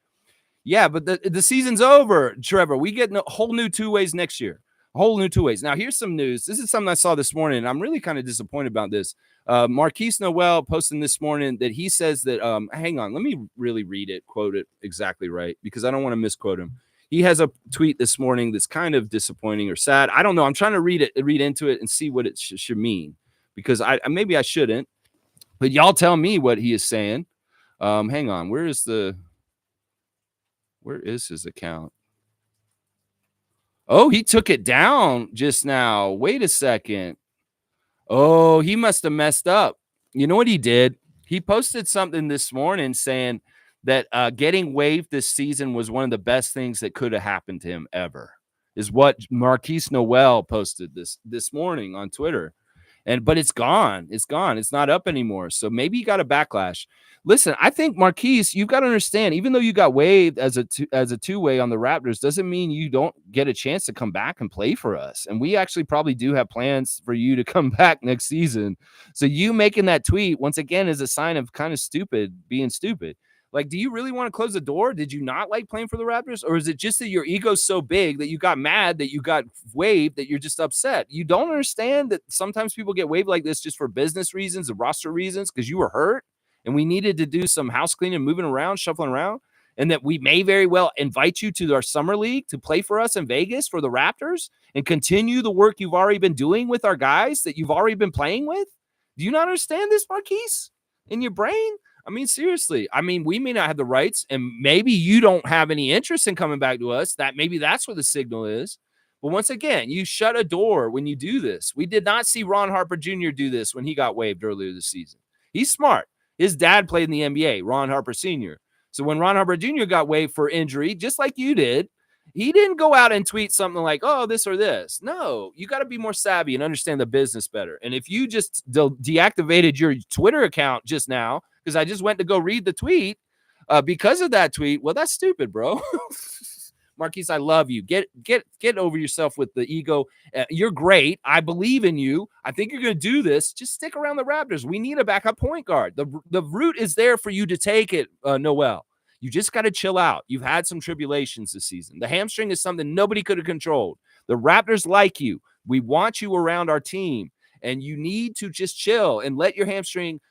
Yeah, but the season's over, Trevor. We get a whole new two-ways next year. A whole new two-ways. Now, here's some news. This is something I saw this morning, and I'm really kind of disappointed about this. Marquise Noel posting this morning that he says that, hang on, let me really read it, quote it exactly right, because I don't want to misquote him. He has a tweet this morning that's kind of disappointing or sad. I don't know. I'm trying to read into it and see what it should mean, because maybe I shouldn't. But y'all tell me what he is saying. Hang on. Where is his account? Oh, he took it down just now. Wait a second. Oh, he must have messed up. You know what he did? He posted something this morning saying that getting waived this season was one of the best things that could have happened to him ever, is what Marquise Noel posted this morning on Twitter. But it's gone. It's gone. It's not up anymore. So maybe you got a backlash. Listen, I think Marquise, you've got to understand, even though you got waived as a two-way on the Raptors, doesn't mean you don't get a chance to come back and play for us. And we actually probably do have plans for you to come back next season. So you making that tweet once again is a sign of kind of being stupid. Like, do you really want to close the door? Did you not like playing for the Raptors? Or is it just that your ego's so big that you got mad that you got waived, that you're just upset? You don't understand that sometimes people get waived like this just for business reasons and roster reasons because you were hurt and we needed to do some house cleaning, moving around, shuffling around, and that we may very well invite you to our summer league to play for us in Vegas for the Raptors and continue the work you've already been doing with our guys that you've already been playing with? Do you not understand this, Marquise, in your brain? I mean, seriously, we may not have the rights, and maybe you don't have any interest in coming back to us. Maybe that's what the signal is. But once again, you shut a door when you do this. We did not see Ron Harper Jr. do this when he got waived earlier this season. He's smart. His dad played in the NBA, Ron Harper Sr. So when Ron Harper Jr. got waived for injury, just like you did, he didn't go out and tweet something like, oh, this or this. No, you got to be more savvy and understand the business better. And if you just deactivated your Twitter account just now, because I just went to go read the tweet because of that tweet, well, that's stupid, bro. Marquise, I love you. Get over yourself with the ego. You're great. I believe in you. I think you're going to do this. Just stick around the Raptors. We need a backup point guard. The route is there for you to take it, Noel. You just got to chill out. You've had some tribulations this season. The hamstring is something nobody could have controlled. The Raptors like you. We want you around our team, and you need to just chill and let your hamstring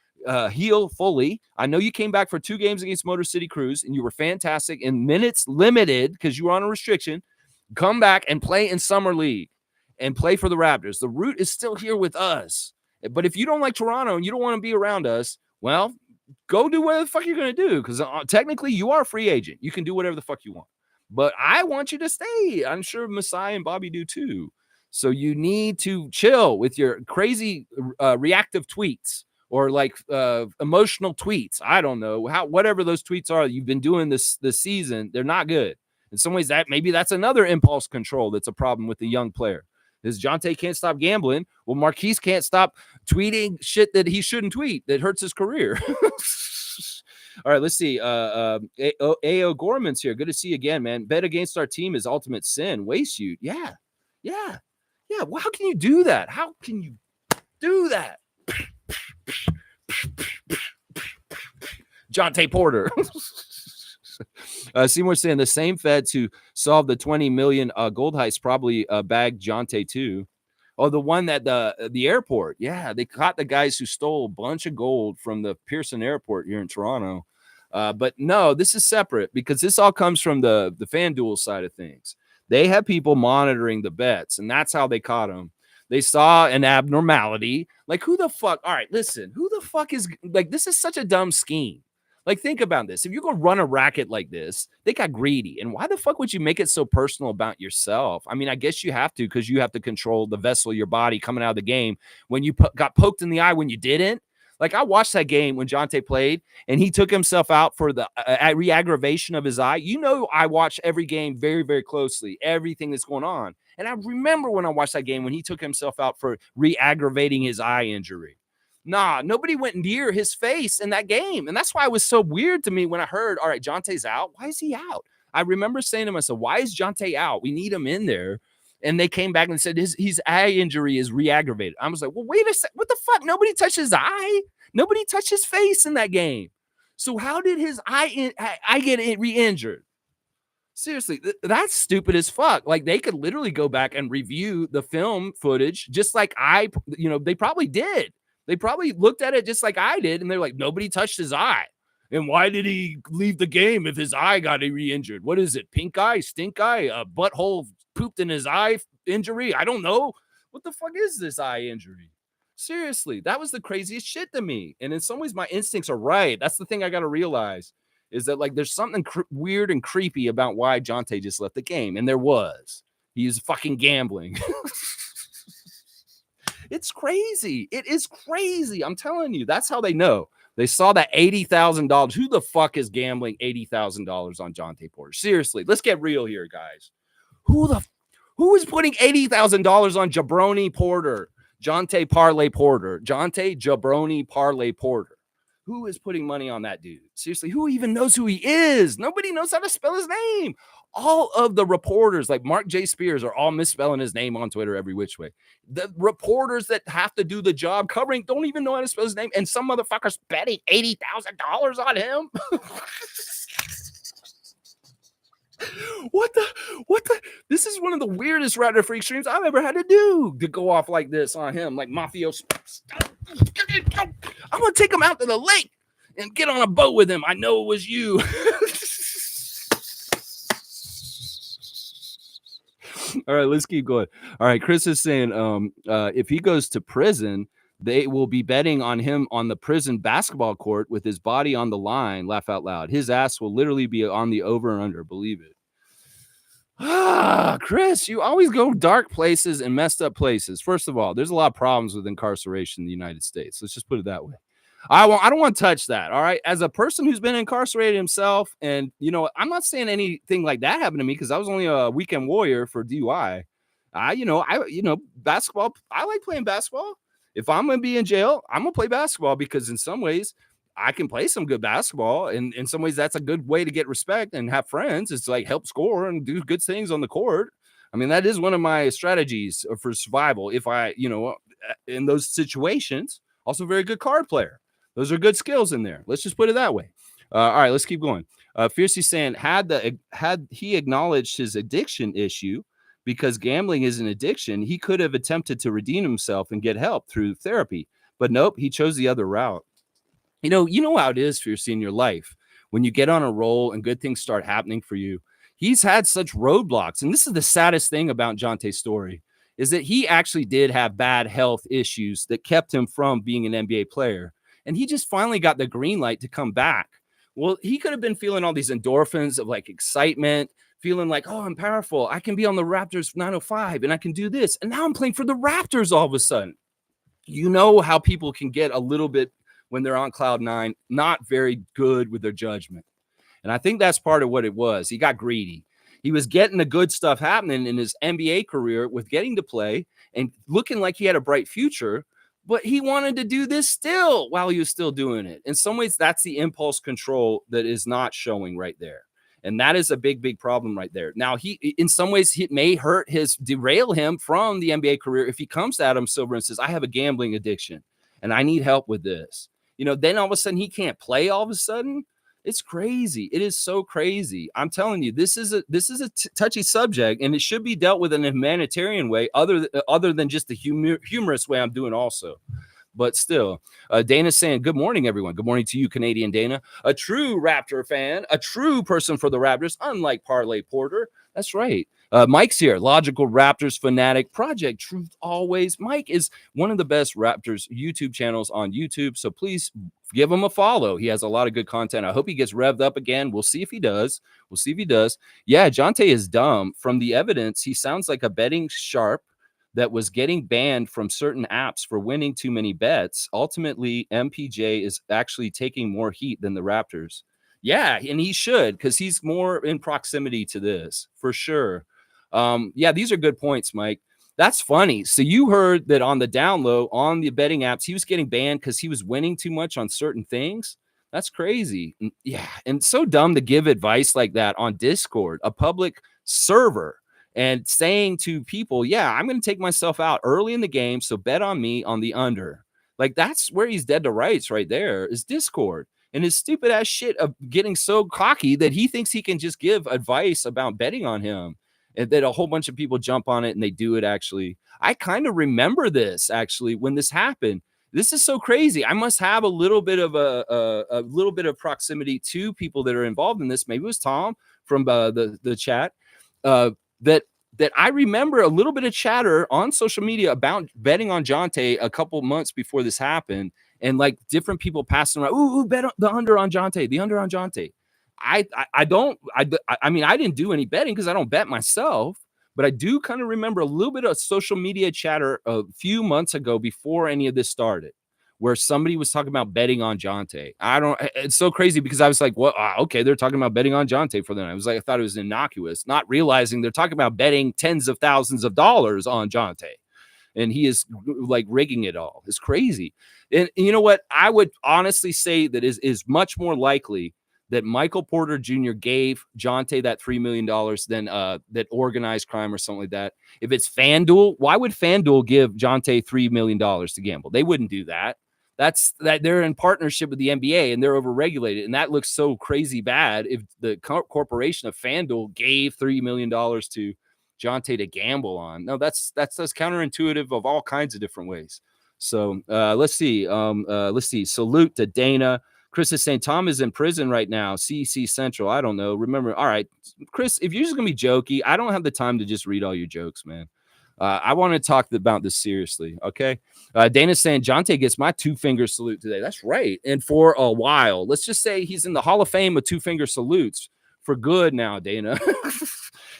heal fully. I know you came back for 2 games against Motor City Cruise, and you were fantastic in minutes limited because you were on a restriction. Come back and play in Summer League and play for the Raptors. The root is still here with us. But if you don't like Toronto and you don't want to be around us, well, go do whatever the fuck you're going to do, because technically you are a free agent. You can do whatever the fuck you want. But I want you to stay. I'm sure Masai and Bobby do too. So you need to chill with your crazy reactive tweets or like emotional tweets. I don't know whatever those tweets are you've been doing this season. They're not good. In some ways, maybe that's another impulse control that's a problem with the young player. Is Jontay can't stop gambling. Well, Marquise can't stop tweeting shit that he shouldn't tweet that hurts his career. All right, let's see. A.O. Gorman's here. Good to see you again, man. Bet against our team is ultimate sin. Waste you. Yeah. Well, how can you do that? How can you do that? Jontay Porter. Seymour saying the same feds who solved the 20 million gold heist probably bagged Jontay too. Oh, the one at the airport. Yeah, they caught the guys who stole a bunch of gold from the Pearson Airport here in Toronto. But no, this is separate because this all comes from the FanDuel side of things. They have people monitoring the bets, and that's how they caught them. They saw an abnormality. Like, who the fuck? All right, listen. Who the fuck is like? This is such a dumb scheme. Like, think about this. If you're going to run a racket like this, they got greedy. And why the fuck would you make it so personal about yourself? I mean, I guess you have to because you have to control the vessel of your body coming out of the game when you got poked in the eye when you didn't. Like, I watched that game when Jontay played, and he took himself out for the re-aggravation of his eye. You know, I watch every game very, very closely, everything that's going on. And I remember when I watched that game when he took himself out for re-aggravating his eye injury. Nah, nobody went near his face in that game. And that's why it was so weird to me when I heard, all right, Jontay's out. Why is he out? I remember saying to myself, why is Jontay out? We need him in there. And they came back and said his eye injury is re-aggravated. I was like, well, wait a sec. What the fuck? Nobody touched his eye. Nobody touched his face in that game. So how did his eye get re-injured? Seriously, that's stupid as fuck. Like, they could literally go back and review the film footage just like they probably did. They probably looked at it just like I did, and they're like, nobody touched his eye. And why did he leave the game if his eye got re-injured? What is it? Pink eye? Stink eye? A butthole pooped in his eye injury? I don't know. What the fuck is this eye injury? Seriously, that was the craziest shit to me. And in some ways, my instincts are right. That's the thing I got to realize is that, like, there's something weird and creepy about why Jontay just left the game. And there was. He's fucking gambling. It's crazy. It is crazy. I'm telling you, that's how they know. They saw that $80,000. Who the fuck is gambling $80,000 on Jontay Porter? Seriously, let's get real here, guys. Who is putting $80,000 on Jabroni Porter? Jontay Parlay Porter. Jontay Jabroni Parlay Porter. Who is putting money on that dude? Seriously, who even knows who he is? Nobody knows how to spell his name. All of the reporters, like Mark J. Spears, are all misspelling his name on Twitter every which way. The reporters that have to do the job covering don't even know how to spell his name. And some motherfuckers betting $80,000 on him. What the? This is one of the weirdest Raptor Freak streams I've ever had to do, to go off like this on him, like mafioso. I'm gonna take him out to the lake and get on a boat with him. I know it was you. All right, let's keep going. All right, Chris is saying if he goes to prison, they will be betting on him on the prison basketball court with his body on the line. Laugh out loud. His ass will literally be on the over and under. Believe it. Chris, you always go dark places and messed up places. First of all, there's a lot of problems with incarceration in the United States. Let's just put it that way. I don't want to touch that. All right. As a person who's been incarcerated himself, and I'm not saying anything like that happened to me because I was only a weekend warrior for DUI. Basketball. I like playing basketball. If I'm gonna be in jail, I'm gonna play basketball because in some ways I can play some good basketball. And in some ways, that's a good way to get respect and have friends. It's like help score and do good things on the court. I mean, that is one of my strategies for survival. If I, in those situations, also very good card player. Those are good skills in there. Let's just put it that way. All right, let's keep going. Fiercey saying, had he acknowledged his addiction issue, because gambling is an addiction, he could have attempted to redeem himself and get help through therapy. But nope, he chose the other route. You know how it is, Fiercey, in your life. When you get on a roll and good things start happening for you, he's had such roadblocks. And this is the saddest thing about Jontay's story, is that he actually did have bad health issues that kept him from being an NBA player. And he just finally got the green light to come back. Well, he could have been feeling all these endorphins of like excitement, feeling like, oh, I'm powerful. I can be on the Raptors 905 and I can do this. And now I'm playing for the Raptors all of a sudden. You know how people can get a little bit, when they're on cloud nine, not very good with their judgment. And I think that's part of what it was. He got greedy. He was getting the good stuff happening in his NBA career with getting to play and looking like he had a bright future, but he wanted to do this still while he was still doing it. In some ways, that's the impulse control that is not showing right there. And that is a big, big problem right there. Now, in some ways, it may derail him from the NBA career if he comes to Adam Silver and says, I have a gambling addiction and I need help with this. Then all of a sudden he can't play all of a sudden. It's crazy. It is so crazy. I'm telling you, this is a touchy subject, and it should be dealt with in a humanitarian way, other than just the humorous way I'm doing also. But still, Dana's saying, good morning, everyone. Good morning to you, Canadian Dana. A true Raptor fan, a true person for the Raptors, unlike Parlay Porter. That's right. Mike's here, logical Raptors fanatic, Project Truth always. Mike is one of the best Raptors YouTube channels on YouTube, so please give him a follow. He has a lot of good content. I hope he gets revved up again. We'll see if he does. Yeah, Jontay is dumb. From the evidence, he sounds like a betting sharp that was getting banned from certain apps for winning too many bets. Ultimately, MPJ is actually taking more heat than the Raptors. Yeah, and he should, because he's more in proximity to this, for sure. Yeah, these are good points, Mike. That's funny. So you heard that on the down low, on the betting apps, he was getting banned because he was winning too much on certain things. That's crazy. Yeah, and so dumb to give advice like that on Discord, a public server, and saying to people, yeah, I'm going to take myself out early in the game, so bet on me on the under. Like, that's where he's dead to rights right there, is Discord. And his stupid ass shit of getting so cocky that he thinks he can just give advice about betting on him. And that a whole bunch of people jump on it and they do it. Actually, I kind of remember this actually when this happened. This is so crazy. I must have a little bit of a little bit of proximity to people that are involved in this. Maybe it was Tom from the chat. That I remember a little bit of chatter on social media about betting on Jontay a couple months before this happened, and like different people passing around, ooh, bet the under on Jontay, the under on Jontay. I mean, I didn't do any betting because I don't bet myself, but I do kind of remember a little bit of social media chatter a few months ago before any of this started, where somebody was talking about betting on Jontay. It's so crazy because I was like, well, okay, they're talking about betting on Jontay for them. I thought it was innocuous, not realizing they're talking about betting tens of thousands of dollars on Jontay. and he is like rigging it all. It's crazy. And you know what? I would honestly say that is much more likely that Michael Porter Jr. gave Jontay that $3 million than that organized crime or something like that. If it's FanDuel, why would FanDuel give Jontay $3 million to gamble? They wouldn't do that. That's that they're in partnership with the NBA and they're overregulated. And that looks so crazy bad if the corporation of FanDuel gave $3 million to Jontay to gamble on. No, that's counterintuitive of all kinds of different ways. So let's see. Let's see. Salute to Dana. Chris is saying Tom is in prison right now. CC Central. I don't know. Remember. All right, Chris, if you're just gonna be jokey, I don't have the time to just read all your jokes, man. I want to talk about this seriously. Okay. Dana's saying Jontay gets my 2-finger salute today. That's right. And for a while, let's just say he's in the Hall of Fame of 2-finger salutes for good now, Dana.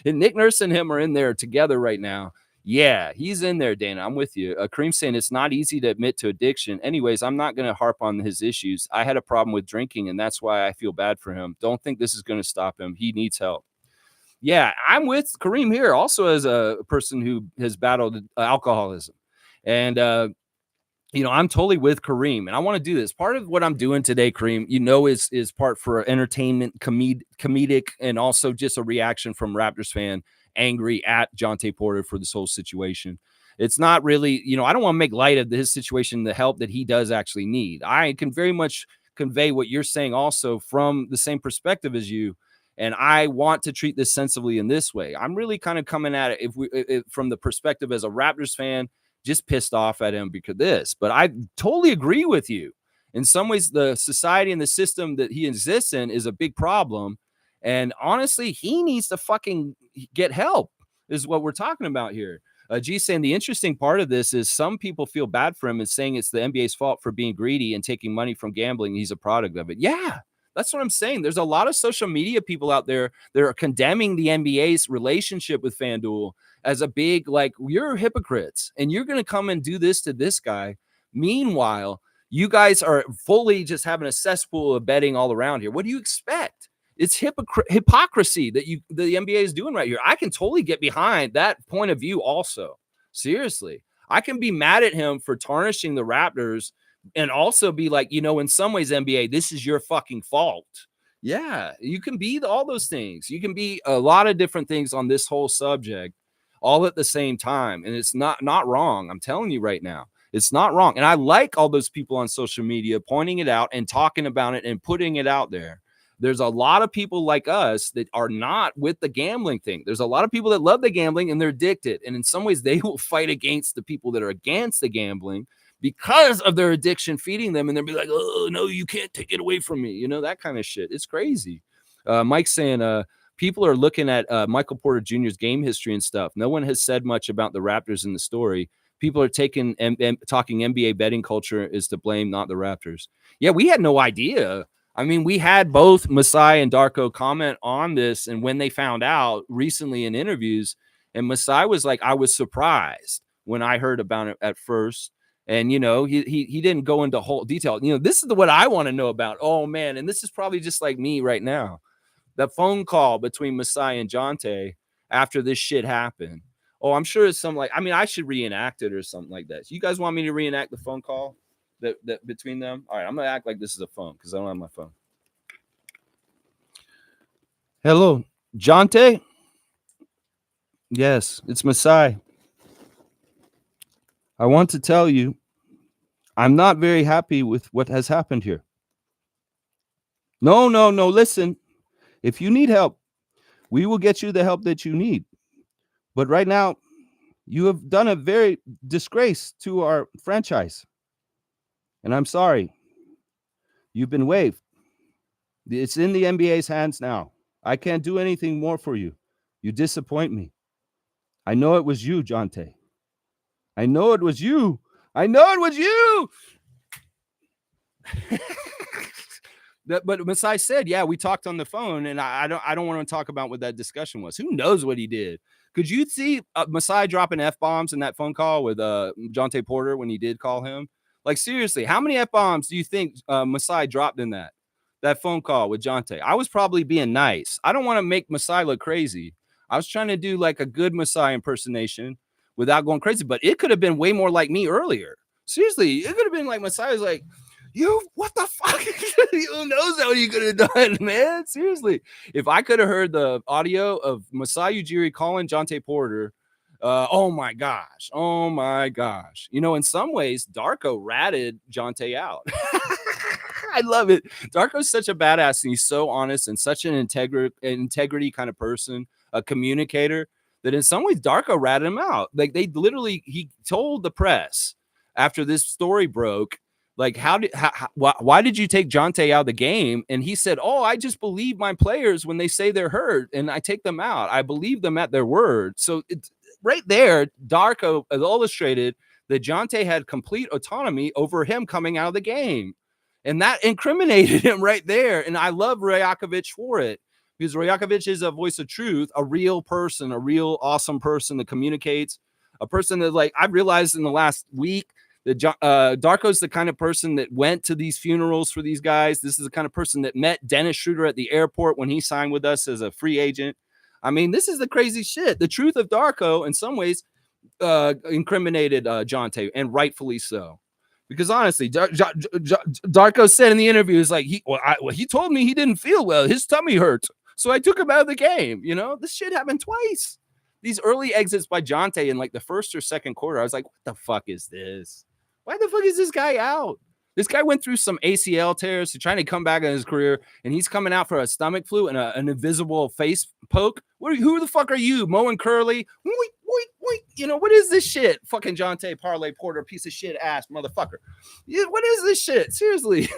And Nick Nurse and him are in there together right now. Yeah, he's in there, Dana. I'm with you. Kareem saying it's not easy to admit to addiction. Anyways, I'm not going to harp on his issues. I had a problem with drinking, and that's why I feel bad for him. Don't think this is going to stop him. He needs help. Yeah, I'm with Kareem here, also as a person who has battled alcoholism. And, I'm totally with Kareem, and I want to do this. Part of what I'm doing today, Kareem, is part for entertainment, comedic, and also just a reaction from Raptors fan angry at Jontay Porter for this whole situation. It's not really, I don't want to make light of his situation, the help that he does actually need. I can very much convey what you're saying also from the same perspective as you. And I want to treat this sensibly in this way. I'm really kind of coming at it if from the perspective as a Raptors fan, just pissed off at him because of this. But I totally agree with you. In some ways, the society and the system that he exists in is a big problem. And honestly, he needs to fucking get help, is what we're talking about here. G saying the interesting part of this is some people feel bad for him and saying it's the NBA's fault for being greedy and taking money from gambling. He's a product of it. Yeah, that's what I'm saying. There's a lot of social media people out there that are condemning the NBA's relationship with FanDuel as a big, like, you're hypocrites and you're going to come and do this to this guy. Meanwhile, you guys are fully just having a cesspool of betting all around here. What do you expect? It's hypocrisy that the NBA is doing right here. I can totally get behind that point of view also. Seriously. I can be mad at him for tarnishing the Raptors and also be like, in some ways, NBA, this is your fucking fault. Yeah, you can be all those things. You can be a lot of different things on this whole subject all at the same time. And it's not wrong. I'm telling you right now. It's not wrong. And I like all those people on social media pointing it out and talking about it and putting it out there. There's a lot of people like us that are not with the gambling thing. There's a lot of people that love the gambling and they're addicted. And in some ways, they will fight against the people that are against the gambling because of their addiction feeding them. And they'll be like, oh, no, you can't take it away from me. That kind of shit. It's crazy. Mike's saying people are looking at Michael Porter Jr.'s game history and stuff. No one has said much about the Raptors in the story. People are talking NBA betting culture is to blame, not the Raptors. Yeah, we had no idea. I mean, we had both Masai and Darko comment on this, and when they found out recently in interviews, and Masai was like, I was surprised when I heard about it at first. And, he didn't go into whole detail. This is what I want to know about. Oh, man. And this is probably just like me right now. That phone call between Masai and Jontay after this shit happened. Oh, I'm sure it's I should reenact it or something like that. So you guys want me to reenact the phone call that between them? All right, I'm going to act like this is a phone because I don't have my phone. Hello, Jontay? Yes, it's Masai. I want to tell you, I'm not very happy with what has happened here. No. Listen, if you need help, we will get you the help that you need. But right now, you have done a very disgrace to our franchise. And I'm sorry. You've been waived. It's in the NBA's hands now. I can't do anything more for you. You disappoint me. I know it was you, Jontay. I know it was you. But Masai said, yeah, we talked on the phone, and I don't want to talk about what that discussion was. Who knows what he did? Could you see Masai dropping F-bombs in that phone call with Jontay Porter when he did call him? Like, seriously, how many F-bombs do you think Masai dropped in that phone call with Jontay? I was probably being nice. I don't want to make Masai look crazy. I was trying to do like a good Masai impersonation without going crazy. But it could have been way more like me earlier. Seriously, it could have been like Messiah's like, you, what the fuck? Who knows how you could have done, man? Seriously. If I could have heard the audio of Masai Ujiri calling Jontay Porter, oh my gosh. Oh my gosh. You know, in some ways, Darko ratted Jontay out. I love it. Darko's such a badass, and he's so honest and such an integrity kind of person, a communicator, that in some ways Darko ratted him out. Like he told the press after this story broke, like, why did you take Jontay out of the game? And he said, oh, I just believe my players when they say they're hurt, and I take them out. I believe them at their word. So it's right there. Darko illustrated that Jontay had complete autonomy over him coming out of the game. And that incriminated him right there. And I love Rajakovic for it, because Rajakovic is a voice of truth, a real person, a real awesome person that communicates, a person that, like, I've realized in the last week that Darko's the kind of person that went to these funerals for these guys. This is the kind of person that met Dennis Schroeder at the airport when he signed with us as a free agent. I mean, this is the crazy shit. The truth of Darko, in some ways, incriminated Jontay, and rightfully so. Because honestly, Darko said in the interview, is like, he told me he didn't feel well. His tummy hurt. So I took him out of the game. You know, this shit happened twice. These early exits by Jontay in like the first or second quarter, I was like, what the fuck is this? Why the fuck is this guy out? This guy went through some ACL tears to trying to come back in his career, and he's coming out for a stomach flu and an invisible face poke. Who the fuck are you, Mo and Curly? Wait, you know, what is this shit? Fucking Jontay Parlay Porter, piece of shit ass motherfucker. Yeah, what is this shit? Seriously.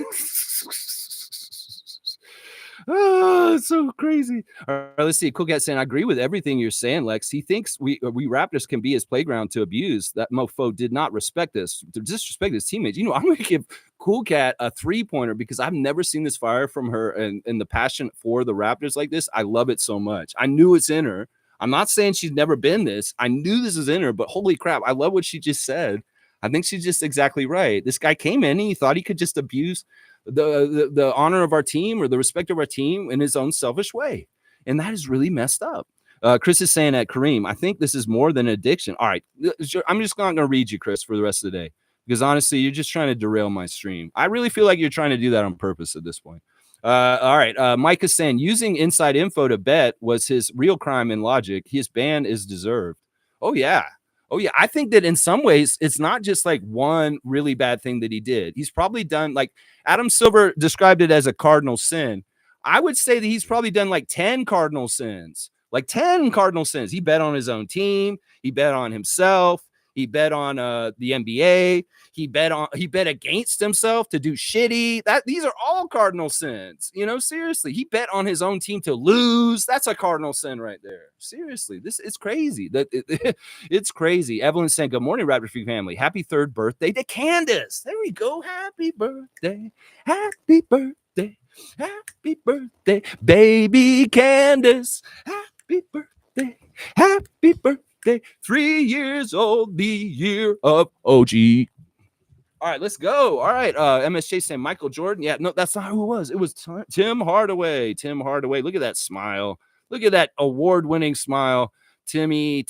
Oh, it's so crazy. All right, let's see. Cool Cat saying, I agree with everything you're saying, Lex. He thinks we Raptors can be his playground to abuse. That mofo did not respect us, to disrespect his teammates. You know, I'm going to give Cool Cat a 3-pointer because I've never seen this fire from her and the passion for the Raptors like this. I love it so much. I knew it's in her. I'm not saying she's never been this. I knew this was in her, but holy crap, I love what she just said. I think she's just exactly right. This guy came in and he thought he could just abuse the honor of our team or the respect of our team in his own selfish way. And that is really messed up. Chris is saying at Kareem, I think this is more than addiction. All right. I'm just not going to read you, Chris, for the rest of the day, because honestly, you're just trying to derail my stream. I really feel like you're trying to do that on purpose at this point. All right. Mike is saying using inside info to bet was his real crime in Logic. His ban is deserved. Oh, yeah. Oh, yeah. I think that in some ways, it's not just like one really bad thing that he did. He's probably done, like Adam Silver described it as a cardinal sin. I would say that he's probably done like 10 cardinal sins, like 10 cardinal sins. He bet on his own team. He bet on himself. He bet on the NBA. He bet against himself to do shitty. These are all cardinal sins. You know, seriously, he bet on his own team to lose. That's a cardinal sin right there. Seriously, this is crazy. It's crazy. Evelyn saying, "Good morning, Raptor Freak family. Happy 3rd birthday to Candace." There we go. Happy birthday. Happy birthday. Happy birthday, baby Candace. Happy birthday. Happy birthday. 3 years old, the year of OG. All right, let's go. All right, MSJ saying Michael Jordan. Yeah, no, that's not who it was. It was Tim Hardaway. Tim Hardaway. Look at that smile. Look at that award-winning smile. Timmy.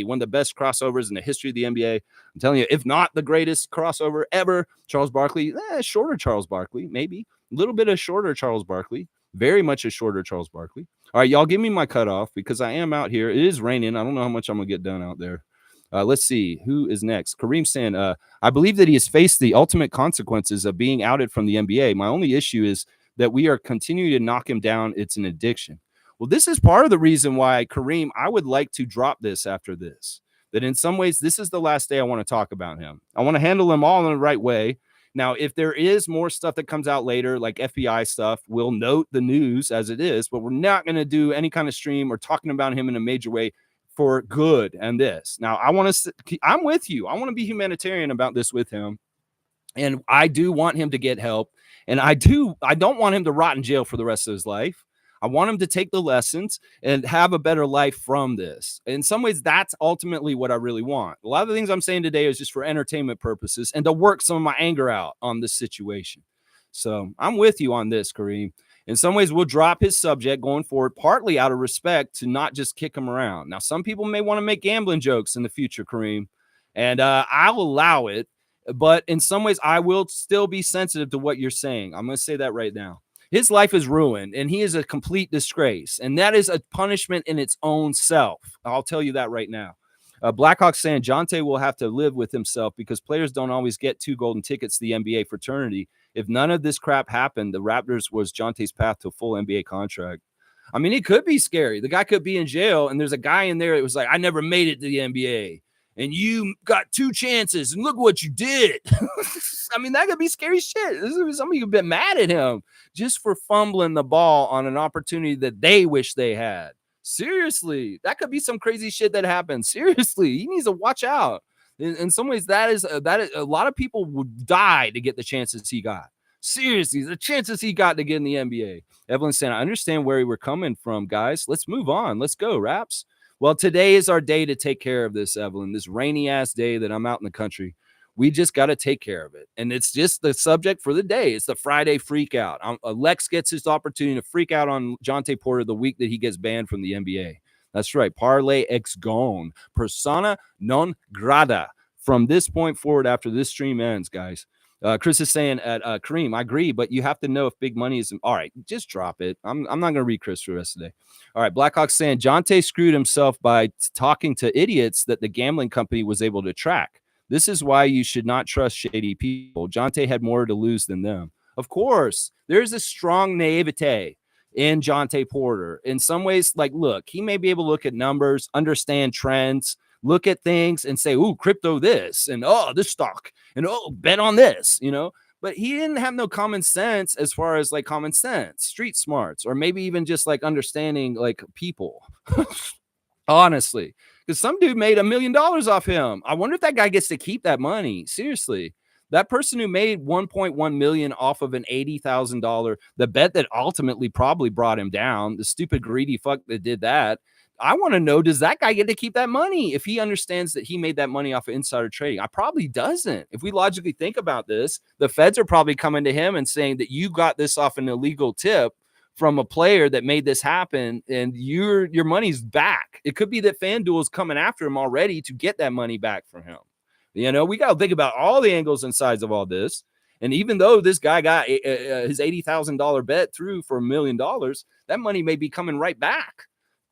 One of the best crossovers in the history of the NBA. I'm telling you, if not the greatest crossover ever. Charles Barkley, shorter Charles Barkley, maybe. A little bit of shorter Charles Barkley. Very much a shorter Charles Barkley. All right, y'all give me my cutoff because I am out here. It is raining. I don't know how much I'm going to get done out there. Let's see. Who is next? Kareem saying, I believe that he has faced the ultimate consequences of being outed from the NBA. My only issue is that we are continuing to knock him down. It's an addiction. Well, this is part of the reason why, Kareem, I would like to drop this after this. That in some ways, this is the last day I want to talk about him. I want to handle him all in the right way. Now, if there is more stuff that comes out later, like FBI stuff, we'll note the news as it is, but we're not going to do any kind of stream or talking about him in a major way for good and this. Now, I'm with you. I want to be humanitarian about this with him. And I do want him to get help. And I don't want him to rot in jail for the rest of his life. I want him to take the lessons and have a better life from this. In some ways, that's ultimately what I really want. A lot of the things I'm saying today is just for entertainment purposes and to work some of my anger out on this situation. So I'm with you on this, Kareem. In some ways, we'll drop his subject going forward, partly out of respect to not just kick him around. Now, some people may want to make gambling jokes in the future, Kareem, and I'll allow it. But in some ways, I will still be sensitive to what you're saying. I'm going to say that right now. His life is ruined, and he is a complete disgrace. And that is a punishment in its own self. I'll tell you that right now. Blackhawks saying Jontay will have to live with himself because players don't always get 2 golden tickets to the NBA fraternity. If none of this crap happened, the Raptors was Jontay's path to a full NBA contract. I mean, it could be scary. The guy could be in jail, and there's a guy in there that was like, I never made it to the NBA. And you got 2 chances, and look what you did. I mean, that could be scary shit. Somebody could be mad at him just for fumbling the ball on an opportunity that they wish they had. Seriously, that could be some crazy shit that happens. Seriously, he needs to watch out. In some ways, that is a lot of people would die to get the chances he got. Seriously, the chances he got to get in the NBA. Evelyn saying, I understand where we're coming from, guys. Let's move on. Let's go, Raps. Well, today is our day to take care of this, Evelyn. This rainy ass day that I'm out in the country. We just got to take care of it. And it's just the subject for the day. It's the Friday freak out. Lex gets his opportunity to freak out on Jontay Porter the week that he gets banned from the NBA. That's right. Parlay ex gone. Persona non grata. From this point forward, after this stream ends, guys. Chris is saying at Kareem, I agree, but you have to know if big money is. All right, just drop it. I'm not going to read Chris for the rest of the day. All right, Blackhawk saying Jontay screwed himself by talking to idiots that the gambling company was able to track. This is why you should not trust shady people. Jontay had more to lose than them. Of course, there's a strong naivete in Jontay Porter. In some ways, like, look, he may be able to look at numbers, understand trends, look at things and say, ooh, crypto this, and oh, this stock, and oh, bet on this, you know. But he didn't have no common sense as far as like common sense, street smarts, or maybe even just like understanding like people. Honestly, because some dude made $1 million off him. I wonder if that guy gets to keep that money. Seriously, that person who made 1.1 million off of an $80,000, the bet that ultimately probably brought him down, the stupid greedy fuck that did that. I want to know, does that guy get to keep that money if he understands that he made that money off of insider trading? I probably doesn't. If we logically think about this, the feds are probably coming to him and saying that you got this off an illegal tip from a player that made this happen, and your money's back. It could be that FanDuel is coming after him already to get that money back from him. You know, we got to think about all the angles and sides of all this. And even though this guy got his $80,000 bet through for $1 million, that money may be coming right back.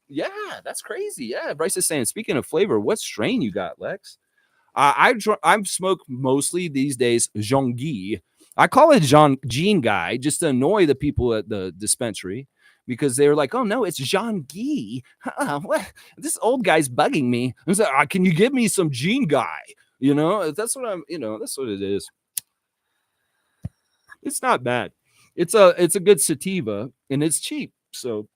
Yeah, that's crazy. Yeah, Bryce is saying, speaking of flavor, what strain you got, Lex? I smoke mostly these days Jean-Guy. I call it Jean Guy just to annoy the people at the dispensary because they were like, oh, no, it's Jean-Guy. What? This old guy's bugging me. I was like, can you give me some Jean Guy? You know, that's what that's what it is. It's not bad. It's a good sativa and it's cheap. So,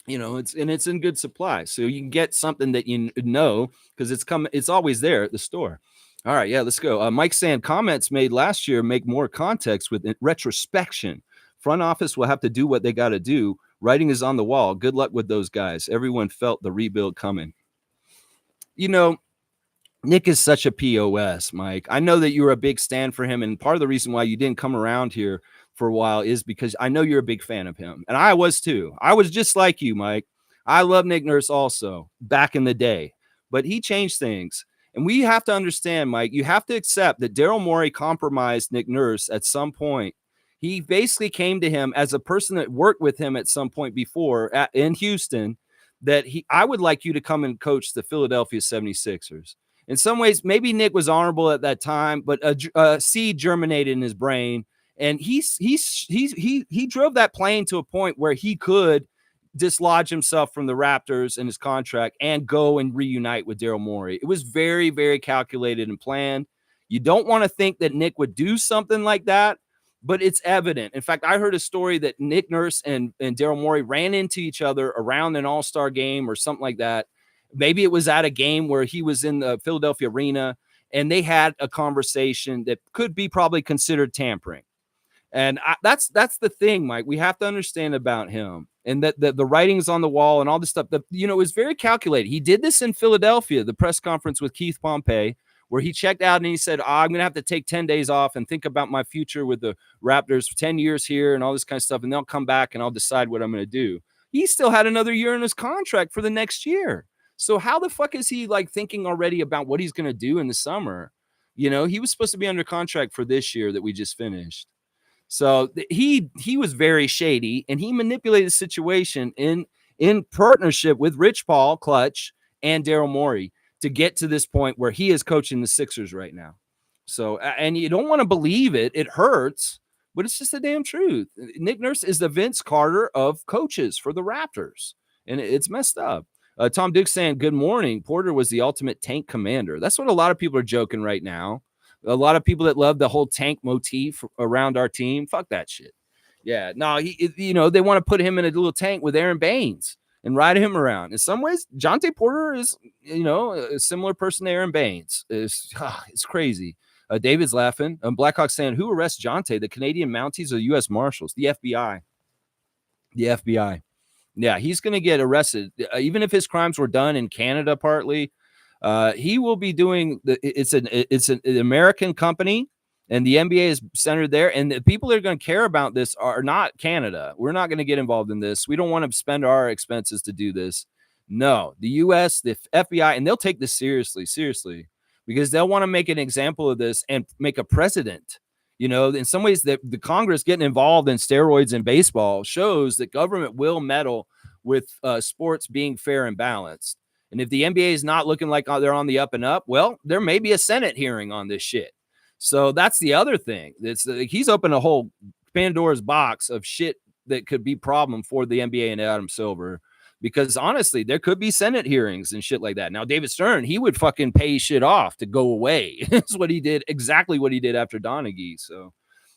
you know, it's in good supply. So you can get something that you know because it's always there at the store. All right, yeah, let's go. Mike saying comments made last year make more context with retrospection. Front office will have to do what they got to do. Writing is on the wall. Good luck with those guys. Everyone felt the rebuild coming. You know, Nick is such a POS, Mike. I know that you were a big stand for him, and part of the reason why you didn't come around here for a while is because I know you're a big fan of him, and I was too. I was just like you, Mike. I love Nick Nurse also back in the day, but he changed things. And we have to understand, Mike, you have to accept that Daryl Morey compromised Nick Nurse at some point. He basically came to him as a person that worked with him at some point before in Houston that I would like you to come and coach the Philadelphia 76ers. In some ways, maybe Nick was honorable at that time, but a seed germinated in his brain. And he drove that plane to a point where he could dislodge himself from the Raptors and his contract and go and reunite with Daryl Morey. It was very, very calculated and planned. You don't want to think that Nick would do something like that, but it's evident. In fact, I heard a story that Nick Nurse and Daryl Morey ran into each other around an all-star game or something like that. Maybe it was at a game where he was in the Philadelphia arena and they had a conversation that could be probably considered tampering. And that's the thing, Mike. We have to understand about him and that the writings on the wall and all this stuff, it was very calculated. He did this in Philadelphia, the press conference with Keith Pompey, where he checked out and he said, I'm going to have to take 10 days off and think about my future with the Raptors for 10 years here and all this kind of stuff. And they'll come back and I'll decide what I'm going to do. He still had another year in his contract for the next year. So how the fuck is he like thinking already about what he's going to do in the summer? You know, he was supposed to be under contract for this year that we just finished. So he was very shady, and he manipulated the situation in partnership with Rich Paul, Clutch, and Daryl Morey to get to this point where he is coaching the Sixers right now. So, and you don't want to believe it. It hurts, but it's just the damn truth. Nick Nurse is the Vince Carter of coaches for the Raptors, and it's messed up. Tom Duke saying, good morning. Porter was the ultimate tank commander. That's what a lot of people are joking right now. A lot of people that love the whole tank motif around our team. Fuck that shit. Yeah, no, they want to put him in a little tank with Aaron Baines and ride him around. In some ways, Jontay Porter is, a similar person to Aaron Baines. It's crazy. David's laughing. Blackhawk saying, who arrests Jontay? The Canadian Mounties or the U.S. Marshals? The FBI. The FBI. Yeah, he's going to get arrested. Even if his crimes were done in Canada partly, he will be doing it's an American company, and the NBA is centered there. And the people that are going to care about this are not Canada. We're not going to get involved in this. We don't want to spend our expenses to do this. No, the U.S., the FBI, and they'll take this seriously, because they'll want to make an example of this and make a precedent. In some ways, that the Congress getting involved in steroids in baseball shows that government will meddle with sports being fair and balanced. And if the NBA is not looking like they're on the up and up, well, there may be a Senate hearing on this shit. So that's the other thing. He's opened a whole Pandora's box of shit that could be problem for the NBA and Adam Silver, because honestly, there could be Senate hearings and shit like that. Now, David Stern, he would fucking pay shit off to go away. That's what he did, exactly what he did after Donaghy. So,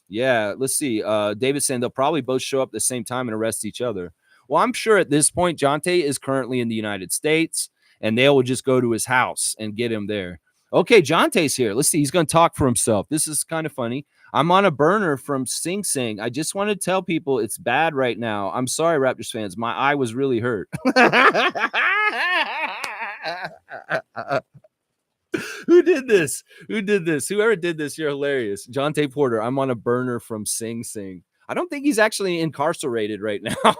yeah, let's see. David's saying they'll probably both show up at the same time and arrest each other. Well, I'm sure at this point, Jontay is currently in the United States, and they will just go to his house and get him there. Okay, Jontay's here. Let's see. He's going to talk for himself. This is kind of funny. I'm on a burner from Sing Sing. I just want to tell people it's bad right now. I'm sorry, Raptors fans. My eye was really hurt. Who did this? Whoever did this, you're hilarious. Jontay Porter, I'm on a burner from Sing Sing. I don't think he's actually incarcerated right now.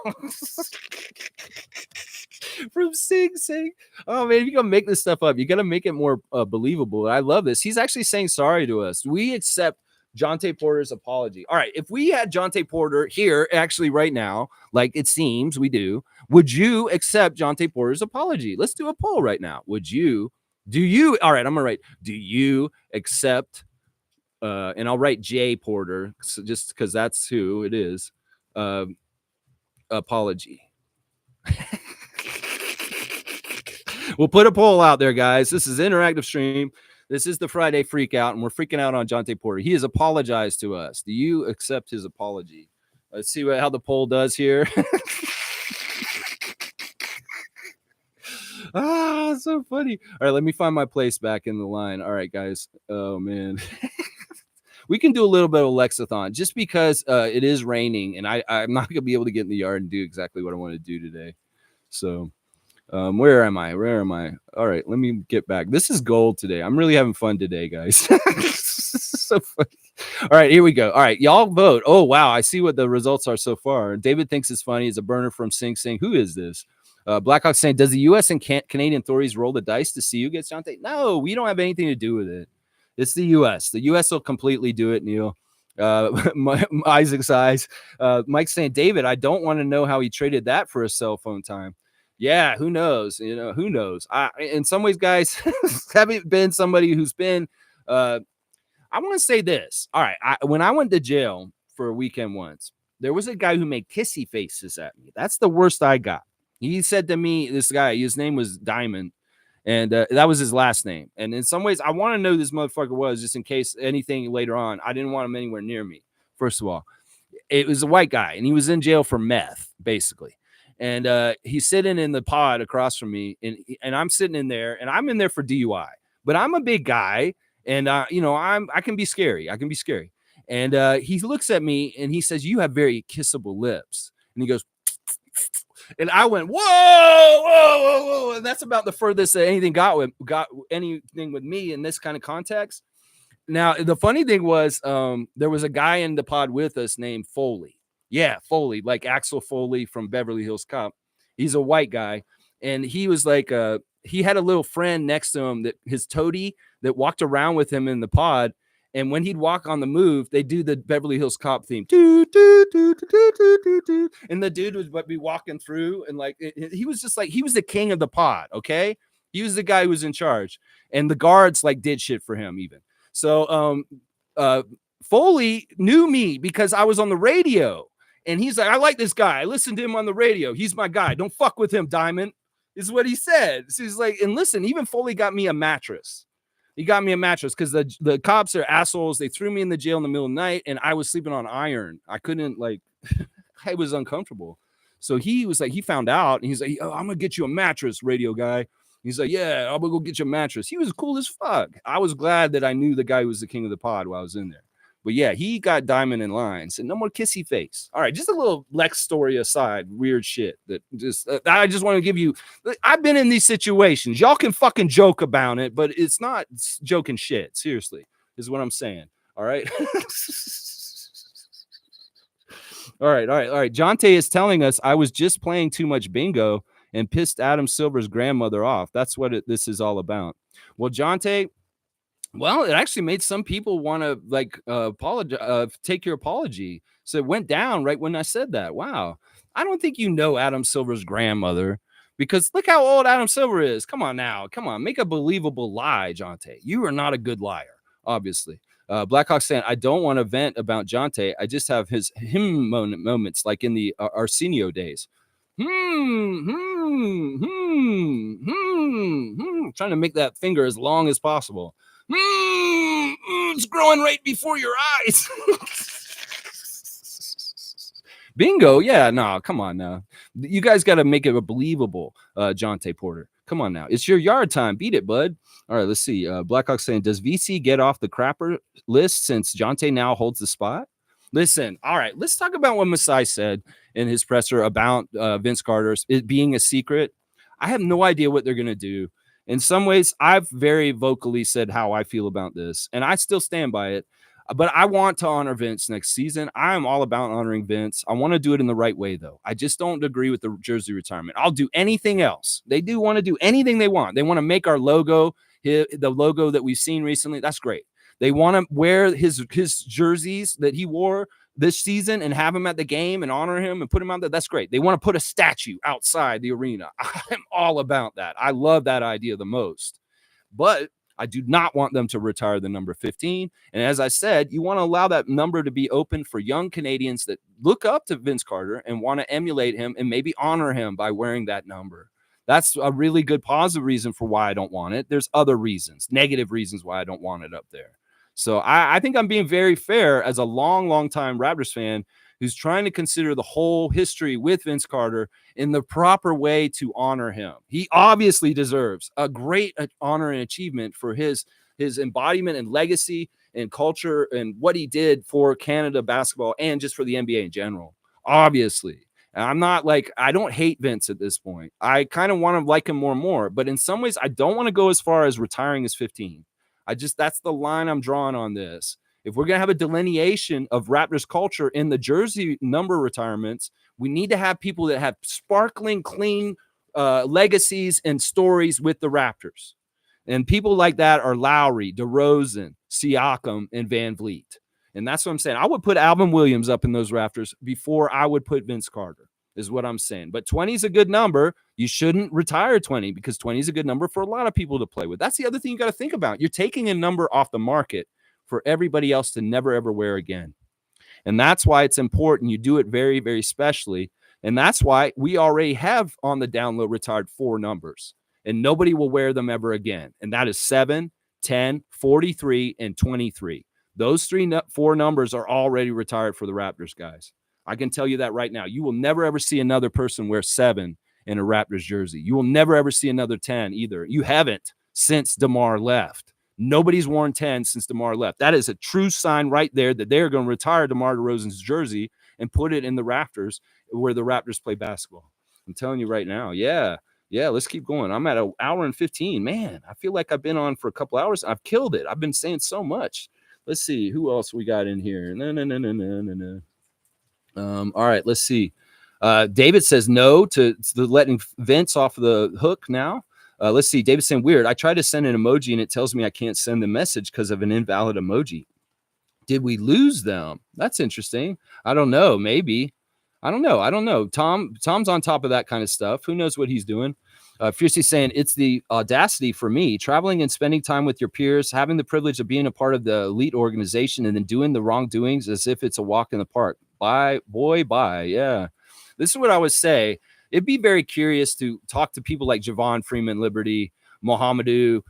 From Sing Sing. Oh man, if you're gonna make this stuff up, you gotta make it more believable. I love this. He's actually saying sorry to us. We accept Jontay Porter's apology. All right, if we had Jontay Porter here actually right now, like it seems we do, would you accept Jontay Porter's apology? Let's do a poll right now. All right, I'm gonna write, do you accept and I'll write J Porter, so just because that's who it is. Apology. We'll put a poll out there, guys. This is interactive stream. This is the Friday Freakout, and we're freaking out on Jontay Porter. He has apologized to us. Do you accept his apology? Let's see how the poll does here. So funny. All right, let me find my place back in the line. All right, guys. Oh, man. We can do a little bit of Alexathon just because it is raining, and I'm not going to be able to get in the yard and do exactly what I want to do today. So... where am I? All right, let me get back. This is gold today. I'm really having fun today, guys. So funny. All right, here we go. All right, y'all vote. Oh, wow. I see what the results are so far. David thinks it's funny. It's a burner from Sing Sing. Who is this? Blackhawk saying, does the U.S. and Canadian authorities roll the dice to see who gets Jontay? No, we don't have anything to do with it. It's the U.S. The U.S. will completely do it, Neil. Isaac's eyes. Mike's saying, David, I don't want to know how he traded that for a cell phone time. Yeah, who knows? Who knows? In some ways, guys, haven't been somebody who's been. I want to say this. All right, when I went to jail for a weekend once, there was a guy who made kissy faces at me. That's the worst I got. He said to me, this guy, his name was Diamond, and that was his last name. And in some ways, I want to know who this motherfucker was, just in case anything later on. I didn't want him anywhere near me. First of all, it was a white guy, and he was in jail for meth, basically. And he's sitting in the pod across from me, and I'm sitting in there, and I'm in there for DUI. But I'm a big guy, and I can be scary. And he looks at me, and he says, "You have very kissable lips." And he goes, And I went, whoa, whoa, whoa, whoa. And that's about the furthest that anything got anything with me in this kind of context. Now, the funny thing was, there was a guy in the pod with us named Foley. Yeah, Foley, like Axel Foley from Beverly Hills Cop. He's a white guy. And he was like, he had a little friend next to him, that his toady, that walked around with him in the pod. And when he'd walk on the move, they do the Beverly Hills Cop theme. And the dude would be walking through, and like he was just like, he was the king of the pod. Okay. He was the guy who was in charge. And the guards like did shit for him even. So Foley knew me because I was on the radio. And he's like, I like this guy. I listened to him on the radio. He's my guy. Don't fuck with him, Diamond, is what he said. So he's like, and listen, even Foley got me a mattress. He got me a mattress because the cops are assholes. They threw me in the jail in the middle of the night, and I was sleeping on iron. I couldn't, like, I was uncomfortable. So he was like, he found out, and he's like, oh, I'm going to get you a mattress, radio guy. He's like, yeah, I'm going to go get you a mattress. He was cool as fuck. I was glad that I knew the guy who was the king of the pod while I was in there. But yeah, he got Diamond in line. Said, no more kissy face. All right, just a little Lex story aside, weird shit that just I just want to give you. I've been in these situations. Y'all can fucking joke about it, but it's not joking shit. Seriously, is what I'm saying. All right. All right. Jontay is telling us I was just playing too much bingo and pissed Adam Silver's grandmother off. That's what this is all about. Well, Jontay. Well, it actually made some people want to like apologize, take your apology. So it went down right when I said that. Wow. I don't think you know Adam Silver's grandmother, because look how old Adam Silver is. Come on now. Come on. Make a believable lie, Jontay. You are not a good liar, obviously. Blackhawk saying, I don't want to vent about Jontay. I just have him moments like in the Arsenio days. Trying to make that finger as long as possible. It's growing right before your eyes. Bingo. Yeah, no, come on now. You guys got to make it believable, Jontay Porter. Come on now. It's your yard time. Beat it, bud. All right, let's see. Blackhawk saying, does VC get off the crapper list since Jontay now holds the spot? Listen, all right, let's talk about what Masai said in his presser about Vince Carter's it being a secret. I have no idea what they're going to do. In some ways, I've very vocally said how I feel about this, and I still stand by it. But I want to honor Vince next season. I am all about honoring Vince. I want to do it in the right way, though. I just don't agree with the jersey retirement. I'll do anything else. They do want to do anything they want. They want to make our logo, the logo that we've seen recently. That's great. They want to wear his jerseys that he wore this season and have him at the game and honor him and put him out there. That's great. They want to put a statue outside the arena. I'm all about that. I love that idea the most. But I do not want them to retire the number 15. And as I said, you want to allow that number to be open for young Canadians that look up to Vince Carter and want to emulate him and maybe honor him by wearing that number. That's a really good positive reason for why I don't want it. There's other reasons, negative reasons why I don't want it up there. So I think I'm being very fair as a long time Raptors fan who's trying to consider the whole history with Vince Carter in the proper way to honor him. He obviously deserves a great honor and achievement for his embodiment and legacy and culture and what he did for Canada basketball and just for the NBA in general, obviously. And I'm not like, I don't hate Vince at this point. I kind of want to like him more and more, but in some ways I don't want to go as far as retiring as 15. That's the line I'm drawing on this. If we're going to have a delineation of Raptors culture in the jersey number retirements, we need to have people that have sparkling, clean legacies and stories with the Raptors. And people like that are Lowry, DeRozan, Siakam, and Van Vliet. And that's what I'm saying. I would put Alvin Williams up in those Raptors before I would put Vince Carter, is what I'm saying. But 20 is a good number. You shouldn't retire 20 because 20 is a good number for a lot of people to play with. That's the other thing you got to think about. You're taking a number off the market for everybody else to never, ever wear again. And that's why it's important. You do it very, very specially. And that's why we already have on the download retired 4 numbers. And nobody will wear them ever again. And that is 7, 10, 43, and 23. Those 4 numbers are already retired for the Raptors, guys. I can tell you that right now. You will never, ever see another person wear 7 in a Raptors jersey. You will never, ever see another 10 either. You haven't since DeMar left. Nobody's worn 10 since DeMar left. That is a true sign right there that they're going to retire DeMar DeRozan's jersey and put it in the rafters where the Raptors play basketball. I'm telling you right now. Yeah. Yeah, let's keep going. I'm at an hour and 15. Man, I feel like I've been on for a couple hours. I've killed it. I've been saying so much. Let's see who else we got in here. No. All right, let's see. David says no to letting Vince off the hook now. Let's see. David saying weird. I tried to send an emoji and it tells me I can't send the message because of an invalid emoji. Did we lose them? That's interesting. I don't know. Maybe. I don't know. Tom's on top of that kind of stuff. Who knows what he's doing? Fiercely saying it's the audacity for me, traveling and spending time with your peers, having the privilege of being a part of the elite organization, and then doing the wrongdoings as if it's a walk in the park. Bye. Yeah. This is what I would say. It'd be very curious to talk to people like Javon Freeman Liberty, Mohamedou,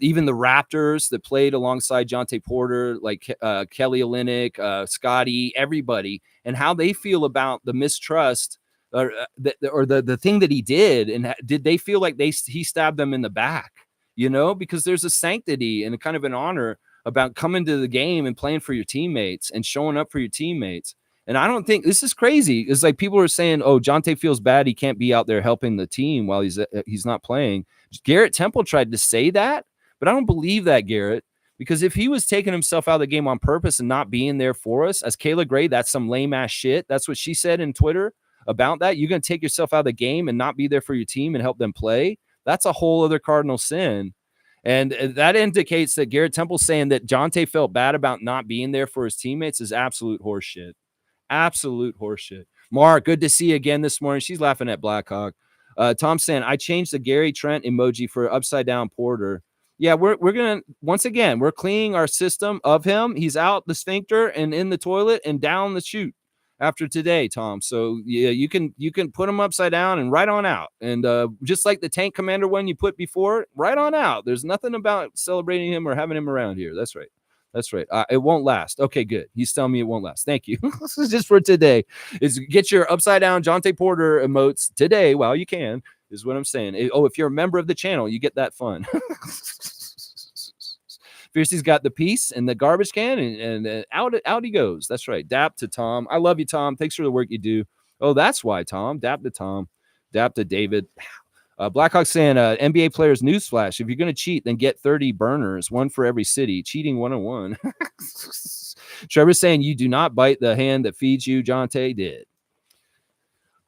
even the Raptors that played alongside Jontay Porter, like Kelly Olynyk, Scotty, everybody, and how they feel about the mistrust or the thing that he did, and did they feel like he stabbed them in the back? Because there's a sanctity and a kind of an honor about coming to the game and playing for your teammates and showing up for your teammates. And I don't think this is crazy. It's like people are saying, "Oh, Jontay feels bad. He can't be out there helping the team while he's not playing." Garrett Temple tried to say that, but I don't believe that, Garrett, because if he was taking himself out of the game on purpose and not being there for us, as Kayla Gray, that's some lame ass shit. That's what she said in Twitter about that. You're going to take yourself out of the game and not be there for your team and help them play. That's a whole other cardinal sin. And that indicates that Garrett Temple saying that Jontay felt bad about not being there for his teammates is absolute horseshit. Absolute horseshit. Mark, good to see you again this morning. She's laughing at Blackhawk. Tom saying, I changed the Gary Trent emoji for upside down Porter. Yeah, we're going to, once again, we're cleaning our system of him. He's out the sphincter and in the toilet and down the chute after today, Tom. So yeah, you can put him upside down and right on out. And just like the Tank Commander one you put before, right on out. There's nothing about celebrating him or having him around here. That's right. That's right. It won't last. Okay, good. He's telling me it won't last. Thank you. This is just for today. Is get your upside down Jontay Porter emotes today while you can, is what I'm saying. If you're a member of the channel, you get that fun. Fiercey's got the piece and the garbage can, and out he goes. That's right. Dap to Tom. I love you, Tom. Thanks for the work you do. Oh, that's why, Tom. Dap to Tom. Dap to David. Blackhawk saying, NBA players newsflash. If you're going to cheat, then get 30 burners, one for every city. Cheating 101. Trevor's saying, you do not bite the hand that feeds you. Jontay did.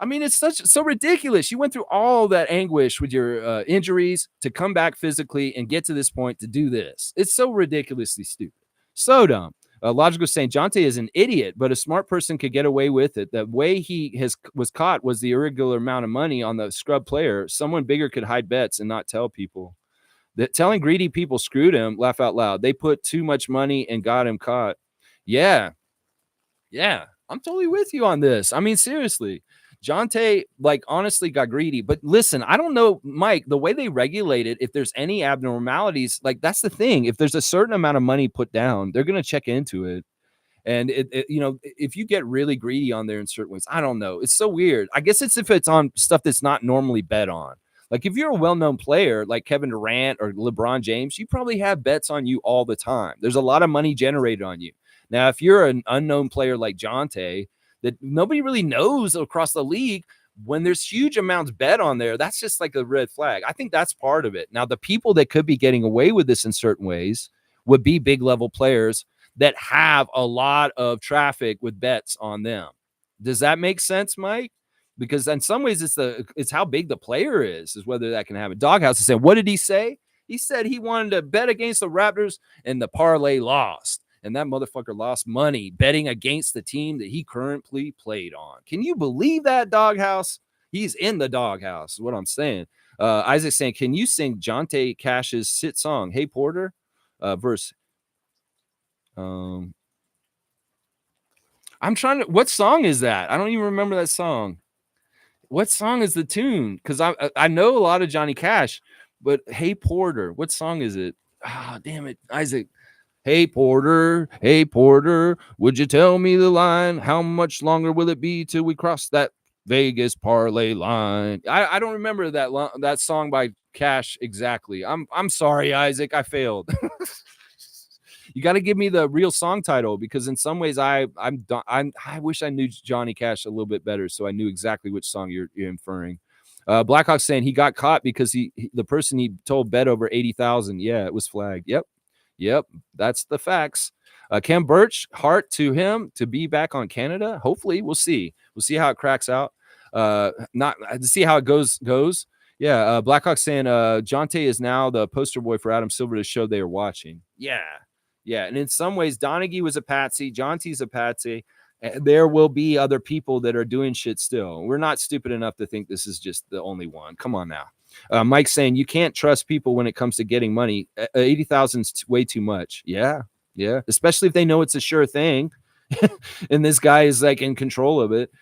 I mean, it's so ridiculous. You went through all that anguish with your injuries to come back physically and get to this point to do this. It's so ridiculously stupid. So dumb. Logical saying Jontay is an idiot, but a smart person could get away with it. The way he was caught was the irregular amount of money on the scrub player. Someone bigger could hide bets and not tell people. That telling greedy people screwed him. Laugh out loud. They put too much money and got him caught. Yeah, I'm totally with you on this. I mean, seriously. Jontay, honestly got greedy. But listen, I don't know, Mike, the way they regulate it, if there's any abnormalities, that's the thing. If there's a certain amount of money put down, they're going to check into it. And, if you get really greedy on there in certain ways, I don't know. It's so weird. I guess it's if it's on stuff that's not normally bet on. Like if you're a well-known player like Kevin Durant or LeBron James, you probably have bets on you all the time. There's a lot of money generated on you. Now, if you're an unknown player like Jontay, that nobody really knows across the league, when there's huge amounts bet on there, that's just like a red flag. I think that's part of it. Now, the people that could be getting away with this in certain ways would be big level players that have a lot of traffic with bets on them. Does that make sense, Mike? Because in some ways it's how big the player is whether that can happen. Doghouse is saying, what did he say? He said he wanted to bet against the Raptors and the parlay lost. And that motherfucker lost money betting against the team that he currently played on. Can you believe that, Doghouse? He's in the doghouse, is what I'm saying. Isaac saying, can you sing Jontay Cash's sit song, Hey Porter? Verse. I'm trying to, what song is that? I don't even remember that song. What song is the tune? Because I know a lot of Johnny Cash, but Hey Porter, what song is it? Ah, damn it, Isaac. Hey Porter, would you tell me the line? How much longer will it be till we cross that Vegas parlay line? I don't remember that song by Cash exactly. I'm sorry, Isaac, I failed. You got to give me the real song title, because in some ways I wish I knew Johnny Cash a little bit better, so I knew exactly which song you're inferring. Blackhawk saying he got caught because the person he told bet over 80,000. Yeah, it was flagged. Yep, that's the facts. Cam Birch, heart to him to be back on Canada. Hopefully, we'll see. We'll see how it cracks out. Not to see how it goes. Yeah, Blackhawk saying Jontay is now the poster boy for Adam Silver to show they are watching. Yeah. And in some ways, Donaghy was a patsy. Jontay's a patsy. There will be other people that are doing shit still. We're not stupid enough to think this is just the only one. Come on now. Mike's saying you can't trust people when it comes to getting money. 80,000 is way too much. Yeah. Especially if they know it's a sure thing. And this guy is like in control of it.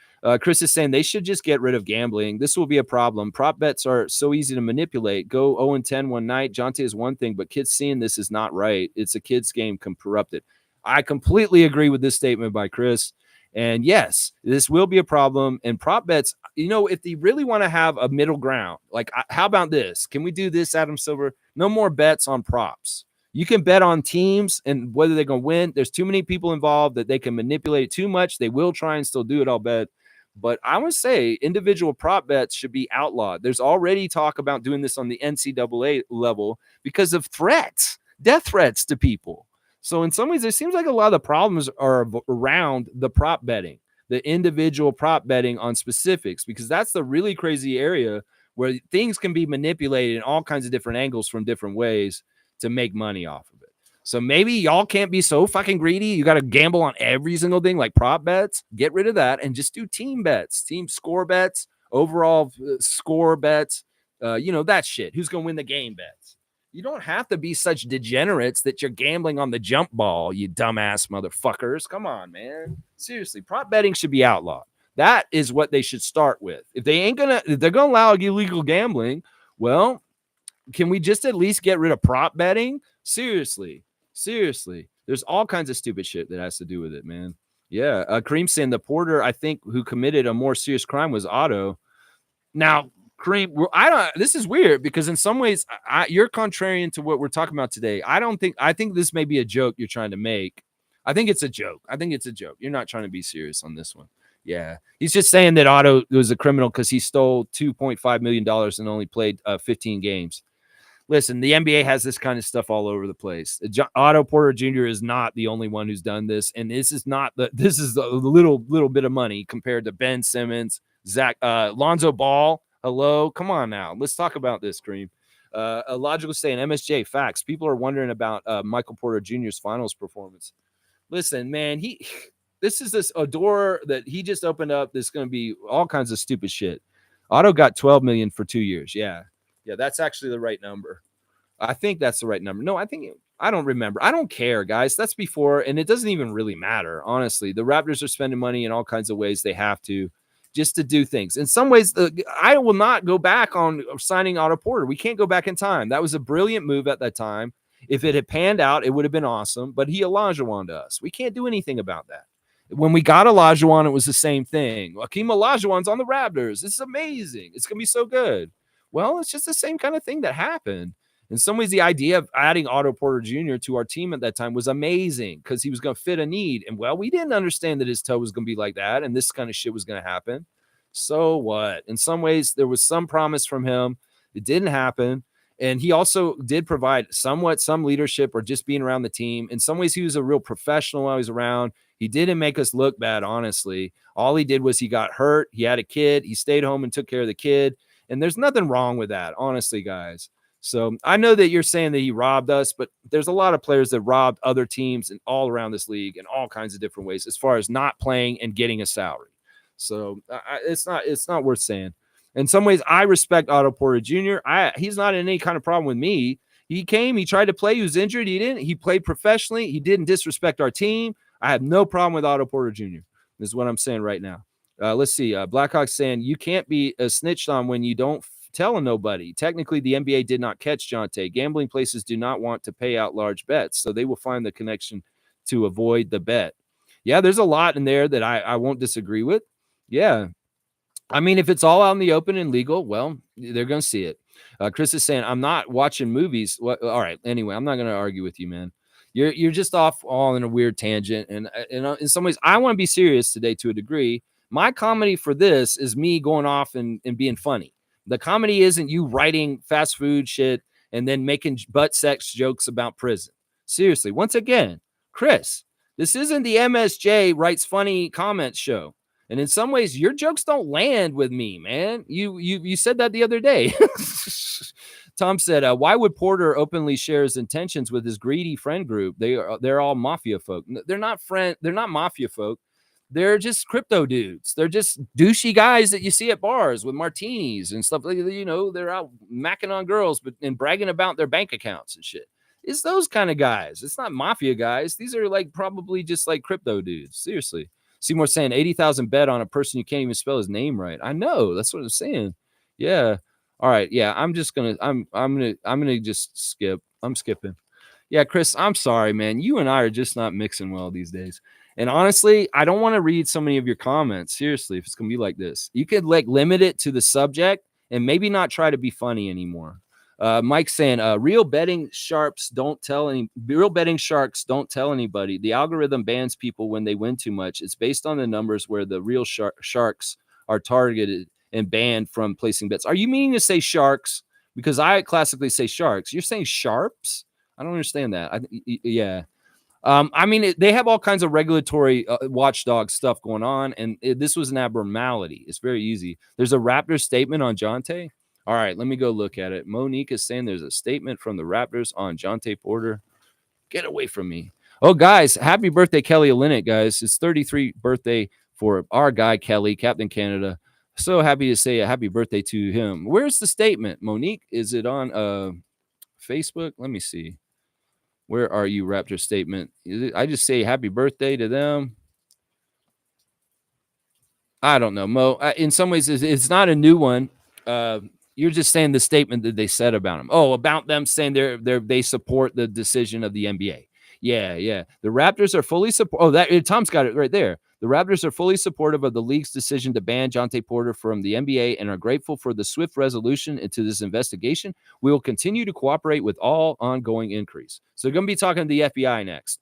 Chris is saying they should just get rid of gambling. This will be a problem. Prop bets are so easy to manipulate. Go 0-10 one night. Jontay is one thing, but kids seeing this is not right. It's a kid's game corrupted. I completely agree with this statement by Chris. And yes, this will be a problem. And prop bets, if they really want to have a middle ground, like how about this? Can we do this, Adam Silver? No more bets on props. You can bet on teams and whether they're going to win. There's too many people involved that they can manipulate it too much. They will try and still do it, I'll bet. But I would say individual prop bets should be outlawed. There's already talk about doing this on the NCAA level because of threats, death threats to people. So in some ways, it seems like a lot of the problems are around the prop betting, the individual prop betting on specifics, because that's the really crazy area where things can be manipulated in all kinds of different angles from different ways to make money off of it. So maybe y'all can't be so fucking greedy. You got to gamble on every single thing like prop bets. Get rid of that and just do team bets, team score bets, overall score bets. That shit. Who's going to win the game bets? You don't have to be such degenerates that you're gambling on the jump ball, you dumbass motherfuckers. Come on, man. Seriously, prop betting should be outlawed. That is what they should start with. If they're going to allow illegal gambling, well, can we just at least get rid of prop betting? Seriously. There's all kinds of stupid shit that has to do with it, man. Yeah. Kareem saying the porter, I think, who committed a more serious crime was Otto. Now, Kareem, this is weird because in some ways you're contrarian to what we're talking about today. I think this may be a joke you're trying to make. I think it's a joke. You're not trying to be serious on this one. Yeah. He's just saying that Otto was a criminal because he stole $2.5 million and only played 15 games. Listen, the NBA has this kind of stuff all over the place. Otto Porter Jr. is not the only one who's done this, and this is a little bit of money compared to Ben Simmons, Lonzo Ball. Hello, come on now. Let's talk about this, Kareem. A logical saying, MSJ facts. People are wondering about Michael Porter Jr.'s finals performance. Listen, man, this is this door that he just opened up. There's going to be all kinds of stupid shit. Otto got $12 million for 2 years. Yeah, that's actually the right number. I think that's the right number. No, I don't remember. I don't care, guys. That's before, and it doesn't even really matter, honestly. The Raptors are spending money in all kinds of ways. They have to just to do things. In some ways, I will not go back on signing Otto Porter. We can't go back in time. That was a brilliant move at that time. If it had panned out, it would have been awesome, but he Olajuwon'd us. We can't do anything about that. When we got Olajuwon, it was the same thing. Hakeem Olajuwon's on the Raptors. This is amazing. It's going to be so good. Well, it's just the same kind of thing that happened. In some ways, the idea of adding Otto Porter Jr. to our team at that time was amazing because he was going to fit a need. And, well, we didn't understand that his toe was going to be like that and this kind of shit was going to happen. So what? In some ways, there was some promise from him. It didn't happen. And he also did provide some leadership or just being around the team. In some ways, he was a real professional while he was around. He didn't make us look bad, honestly. All he did was he got hurt. He had a kid. He stayed home and took care of the kid. And there's nothing wrong with that, honestly, guys. So I know that you're saying that he robbed us, but there's a lot of players that robbed other teams and all around this league in all kinds of different ways as far as not playing and getting a salary. So it's not worth saying. In some ways, I respect Otto Porter Jr. He's not in any kind of problem with me. He came, he tried to play, he was injured, he didn't. He played professionally, he didn't disrespect our team. I have no problem with Otto Porter Jr. This is what I'm saying right now. Let's see. Blackhawk saying you can't be snitched on when you don't tell nobody. Technically, the NBA did not catch Jontay. Gambling places do not want to pay out large bets, so they will find the connection to avoid the bet. Yeah, there's a lot in there that I won't disagree with. Yeah. I mean, if it's all out in the open and legal, well, they're going to see it. Chris is saying, I'm not watching movies. All right. Anyway, I'm not going to argue with you, man. You're just off all in a weird tangent. And in some ways, I want to be serious today to a degree. My comedy for this is me going off and being funny. The comedy isn't you writing fast food shit and then making butt sex jokes about prison. Seriously, once again, Chris, this isn't the MSJ writes funny comments show. And in some ways, your jokes don't land with me, man. You said that the other day. Tom said, "Why would Porter openly share his intentions with his greedy friend group? They're all mafia folk. They're not friend. They're not mafia folk. They're just crypto dudes. They're just douchey guys that you see at bars with martinis and stuff. They're out macking on girls, and bragging about their bank accounts and shit. It's those kind of guys. It's not mafia guys. These are like probably just like crypto dudes. Seriously." Seymour saying 80,000 bet on a person you can't even spell his name right. I know. That's what I'm saying. Yeah. All right. Yeah. I'm gonna just skip. I'm skipping. Yeah, Chris, I'm sorry, man. You and I are just not mixing well these days. And honestly, I don't want to read so many of your comments. Seriously, if it's gonna be like this, you could like limit it to the subject and maybe not try to be funny anymore. Mike saying, real betting sharks don't tell anybody. The algorithm bans people when they win too much. It's based on the numbers where the real sharks are targeted and banned from placing bets. Are you meaning to say sharks? Because I classically say sharks. You're saying sharps? I don't understand that. Yeah. I mean, they have all kinds of regulatory watchdog stuff going on, and this was an abnormality. It's very easy. There's a Raptors statement on Jontay. All right, let me go look at it. Monique is saying there's a statement from the Raptors on Jontay Porter. Get away from me. Oh, guys, happy birthday, Kelly Olynyk, guys. It's 33th birthday for our guy, Kelly, Captain Canada. So happy to say a happy birthday to him. Where's the statement, Monique? Is it on Facebook? Let me see. Where are you, Raptor statement? I just say happy birthday to them. I don't know, Mo. In some ways, it's not a new one. You're just saying the statement that they said about him. Oh, about them saying they support the decision of the NBA. Yeah. The Raptors are fully support. Oh, Tom's got it right there. The Raptors are fully supportive of the league's decision to ban Jontay Porter from the NBA and are grateful for the swift resolution into this investigation. We will continue to cooperate with all ongoing inquiries. So they're going to be talking to the FBI next.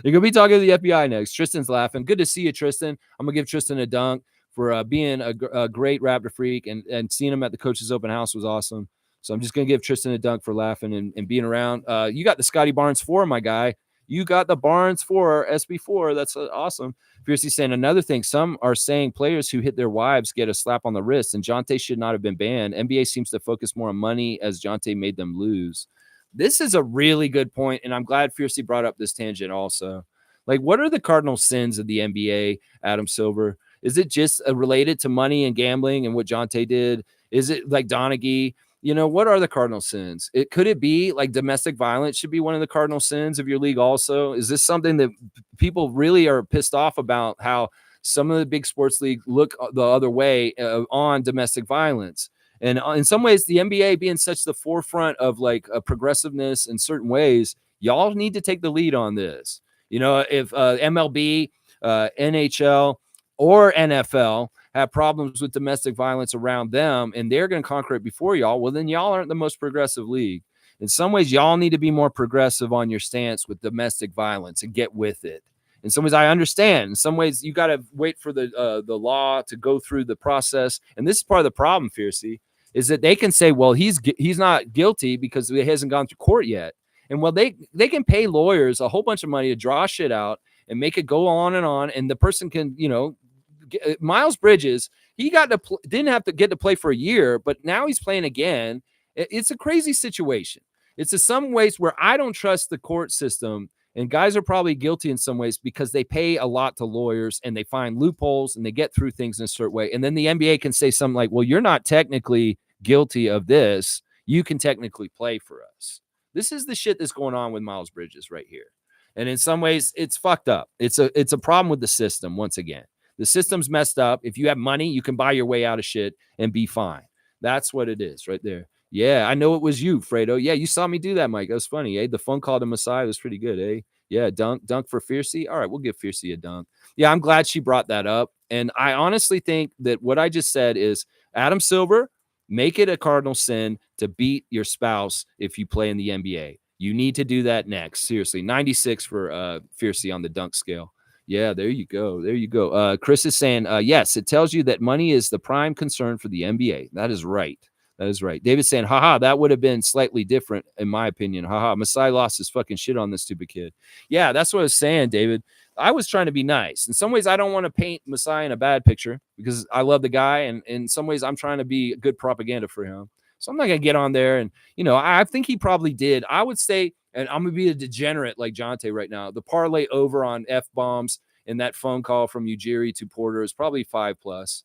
They're going to be talking to the FBI next. Tristan's laughing. Good to see you, Tristan. I'm going to give Tristan a dunk for being a great Raptor freak, and seeing him at the Coach's Open House was awesome. So I'm just going to give Tristan a dunk for laughing and being around. You got the Scotty Barnes 4, my guy. You got the Barnes 4, SB4. That's awesome. Fiercely saying another thing. Some are saying players who hit their wives get a slap on the wrist, and Jontay should not have been banned. NBA seems to focus more on money as Jontay made them lose. This is a really good point, and I'm glad Fiercely brought up this tangent also. Like, what are the cardinal sins of the NBA, Adam Silver? Is it just related to money and gambling and what Jontay did? Is it like Donaghy? What are the cardinal sins? Could it be like domestic violence should be one of the cardinal sins of your league also? Is this something that people really are pissed off about, how some of the big sports leagues look the other way on domestic violence? And in some ways, the NBA being such the forefront of like a progressiveness in certain ways, y'all need to take the lead on this. If MLB, NHL, or NFL have problems with domestic violence around them and they're going to conquer it before y'all, well, then y'all aren't the most progressive league. In some ways, y'all need to be more progressive on your stance with domestic violence and get with it. In some ways, I understand. In some ways, you got to wait for the law to go through the process. And this is part of the problem, Fiercey, is that they can say, well, he's not guilty because he hasn't gone through court yet. And well, they can pay lawyers a whole bunch of money to draw shit out and make it go on, and the person can, Miles Bridges, he didn't have to get to play for a year, but now he's playing again. It's a crazy situation. It's in some ways where I don't trust the court system, and guys are probably guilty in some ways because they pay a lot to lawyers and they find loopholes and they get through things in a certain way. And then the NBA can say something like, well, you're not technically guilty of this. You can technically play for us. This is the shit that's going on with Miles Bridges right here. And in some ways, it's fucked up. It's a problem with the system once again. The system's messed up. If you have money, you can buy your way out of shit and be fine. That's what it is right there. Yeah, I know it was you, Fredo. Yeah, you saw me do that, Mike. That was funny, eh? The phone call to Messiah was pretty good, eh? Yeah, dunk for Fiercey. All right, we'll give Fiercey a dunk. Yeah, I'm glad she brought that up. And I honestly think that what I just said is, Adam Silver, make it a cardinal sin to beat your spouse if you play in the NBA. You need to do that next. Seriously. 96 for Fiercey on the dunk scale. Yeah, there you go. There you go. Chris is saying, yes, it tells you that money is the prime concern for the NBA. That is right. That is right. David's saying, haha, that would have been slightly different, in my opinion. Haha, Masai lost his fucking shit on this stupid kid. Yeah, that's what I was saying, David. I was trying to be nice. In some ways, I don't want to paint Masai in a bad picture because I love the guy. And in some ways, I'm trying to be good propaganda for him. So I'm not going to get on there. And, I think he probably did. I would say, and I'm going to be a degenerate like Jontay right now, the parlay over on F-bombs in that phone call from Ujiri to Porter is probably 5+.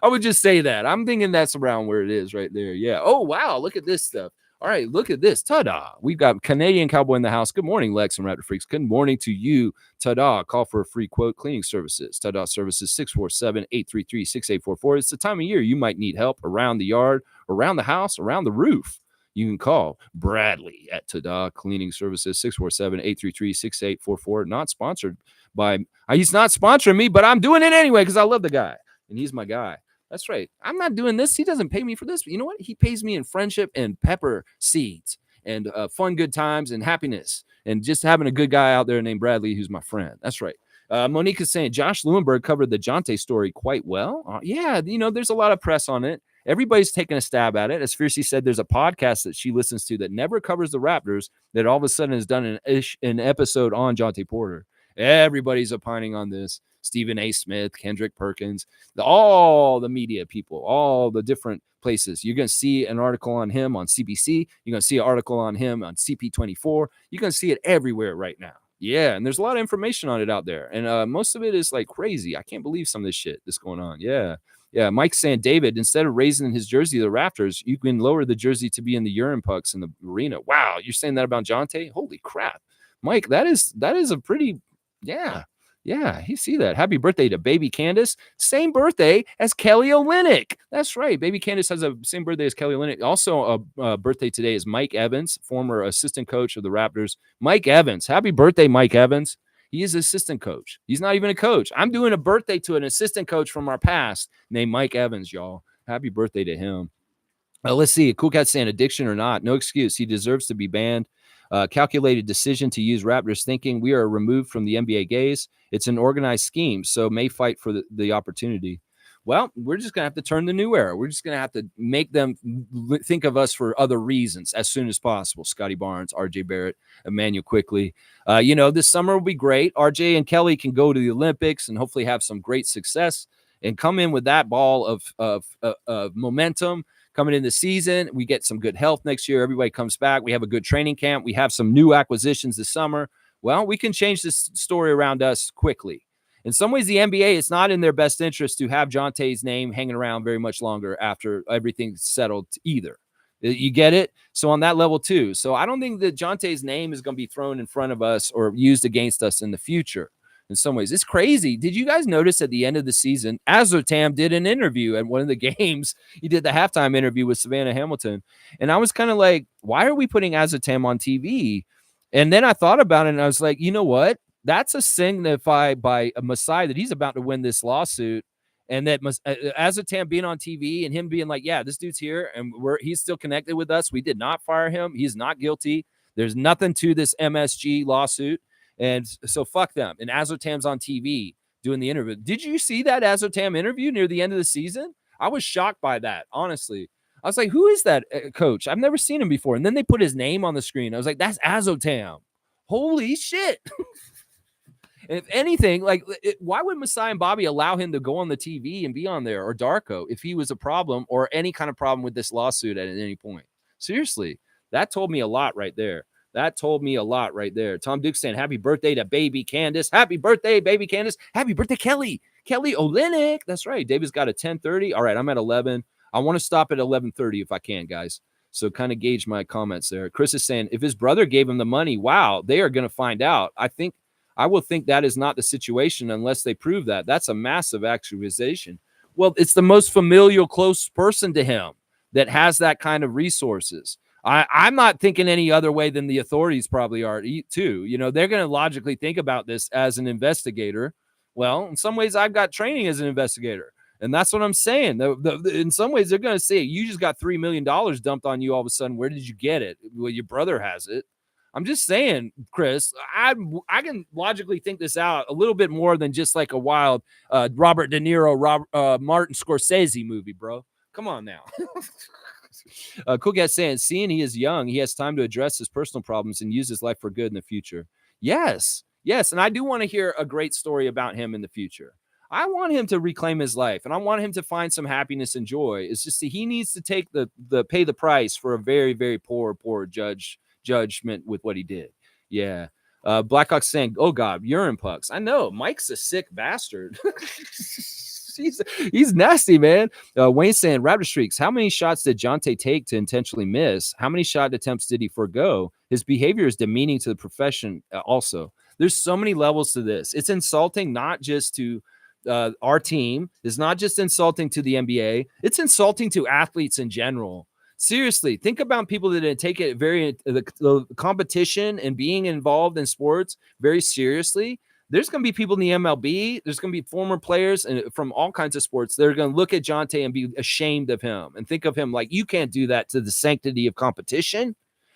I would just say that. I'm thinking that's around where it is right there. Yeah. Oh, wow. Look at this stuff. All right, look at this. Ta-da. We've got Canadian Cowboy in the house. Good morning, Lex and Raptor Freaks. Good morning to you. Ta-da. Call for a free quote. Cleaning services. Ta-da services 647-833-6844. It's the time of year you might need help around the yard, around the house, around the roof. You can call Bradley at Ta-da Cleaning Services 647-833-6844. Not sponsored by, he's not sponsoring me, but I'm doing it anyway because I love the guy and he's my guy. That's right. I'm not doing this. He doesn't pay me for this. But you know what? He pays me in friendship and pepper seeds and fun, good times and happiness and just having a good guy out there named Bradley, who's my friend. That's right. Monique is saying Josh Lewenberg covered the Jontay story quite well. Yeah, there's a lot of press on it. Everybody's taking a stab at it. As Fiercey said, there's a podcast that she listens to that never covers the Raptors that all of a sudden has done an episode on Jontay Porter. Everybody's opining on this. Stephen A. Smith, Kendrick Perkins, all the media people, all the different places. You're going to see an article on him on CBC. You're going to see an article on him on CP24. You're going to see it everywhere right now. Yeah, and there's a lot of information on it out there. And most of it is like crazy. I can't believe some of this shit that's going on. Yeah. Yeah, Mike's saying, David, instead of raising his jersey to the Raptors, you can lower the jersey to be in the urine pucks in the arena. Wow, you're saying that about Jontay? Holy crap. Mike, that is a pretty, yeah, you see that. Happy birthday to baby Candace. Same birthday as Kelly Olynyk. That's right. Baby Candace has the same birthday as Kelly Olynyk. Also, a birthday today is Mike Evans, former assistant coach of the Raptors. Mike Evans. Happy birthday, Mike Evans. He is assistant coach. He's not even a coach. I'm doing a birthday to an assistant coach from our past named Mike Evans, y'all. Happy birthday to him. Let's see. Cool Cat saying addiction or not. No excuse. He deserves to be banned. Calculated decision to use Raptors thinking we are removed from the NBA gaze. It's an organized scheme, so may fight for the opportunity. Well, we're just going to have to turn the new era. We're just going to have to make them think of us for other reasons as soon as possible. Scotty Barnes, RJ Barrett, Emmanuel Quickly. This summer will be great. RJ and Kelly can go to the Olympics and hopefully have some great success and come in with that ball of momentum. Coming in the season, we get some good health next year. Everybody comes back. We have a good training camp. We have some new acquisitions this summer. Well, we can change this story around us quickly. In some ways, the NBA, it's not in their best interest to have Jontay's name hanging around very much longer after everything's settled either. You get it? So on that level too. So I don't think that Jontay's name is going to be thrown in front of us or used against us in the future. In some ways, it's crazy. Did you guys notice at the end of the season, Azotam did an interview at one of the games? He did the halftime interview with Savannah Hamilton. And I was kind of like, why are we putting Azotam on TV? And then I thought about it and I was like, you know what? That's a signify by a Masai that he's about to win this lawsuit. And that Azotam being on TV and him being like, yeah, this dude's here and he's still connected with us. We did not fire him. He's not guilty. There's nothing to this MSG lawsuit. And so fuck them. And Azotam's on TV doing the interview. Did you see that Azotam interview near the end of the season? I was shocked by that, honestly. I was like, who is that coach? I've never seen him before. And then they put his name on the screen. I was like, that's Azotam. Holy shit. And if anything, why would Masai and Bobby allow him to go on the TV and be on there, or Darko, if he was a problem or any kind of problem with this lawsuit at any point? Seriously, that told me a lot right there. Tom Duke saying, happy birthday to baby Candace. Happy birthday, baby Candace. Happy birthday, Kelly Olynyk. That's right. David's got a 10:30. All right, I'm at 11. I want to stop at 11:30 if I can, guys. So kind of gauge my comments there. Chris is saying, if his brother gave him the money, wow, they are going to find out. I will think that is not the situation unless they prove that. That's a massive accusation. Well, it's the most familial, close person to him that has that kind of resources. I'm not thinking any other way than the authorities probably are too. They're going to logically think about this as an investigator. Well, in some ways, I've got training as an investigator. And that's what I'm saying. In some ways, they're going to say, you just got $3 million dumped on you all of a sudden. Where did you get it? Well, your brother has it. I'm just saying, Chris, I can logically think this out a little bit more than just like a wild Robert De Niro, Martin Scorsese movie, bro. Come on now. Cool Cat saying, seeing he is young, he has time to address his personal problems and use his life for good in the future. Yes. And I do want to hear a great story about him in the future. I want him to reclaim his life, and I want him to find some happiness and joy. It's just that he needs to take the pay the price for a very, very poor judgment with what he did. Yeah. Blackhawk saying, oh God, urine pucks. I know Mike's a sick bastard. He's nasty, man. Wayne saying, Raptor Streaks, how many shots did Jontay take to intentionally miss? How many shot attempts did he forego? His behavior is demeaning to the profession also. There's so many levels to this. It's insulting not just to our team. It's not just insulting to the NBA. It's insulting to athletes in general. Seriously, think about people that take it the competition and being involved in sports very seriously. There's going to be people in the MLB. There's going to be former players and from all kinds of sports. They're going to look at Jontay and be ashamed of him and think of him like, you can't do that to the sanctity of competition.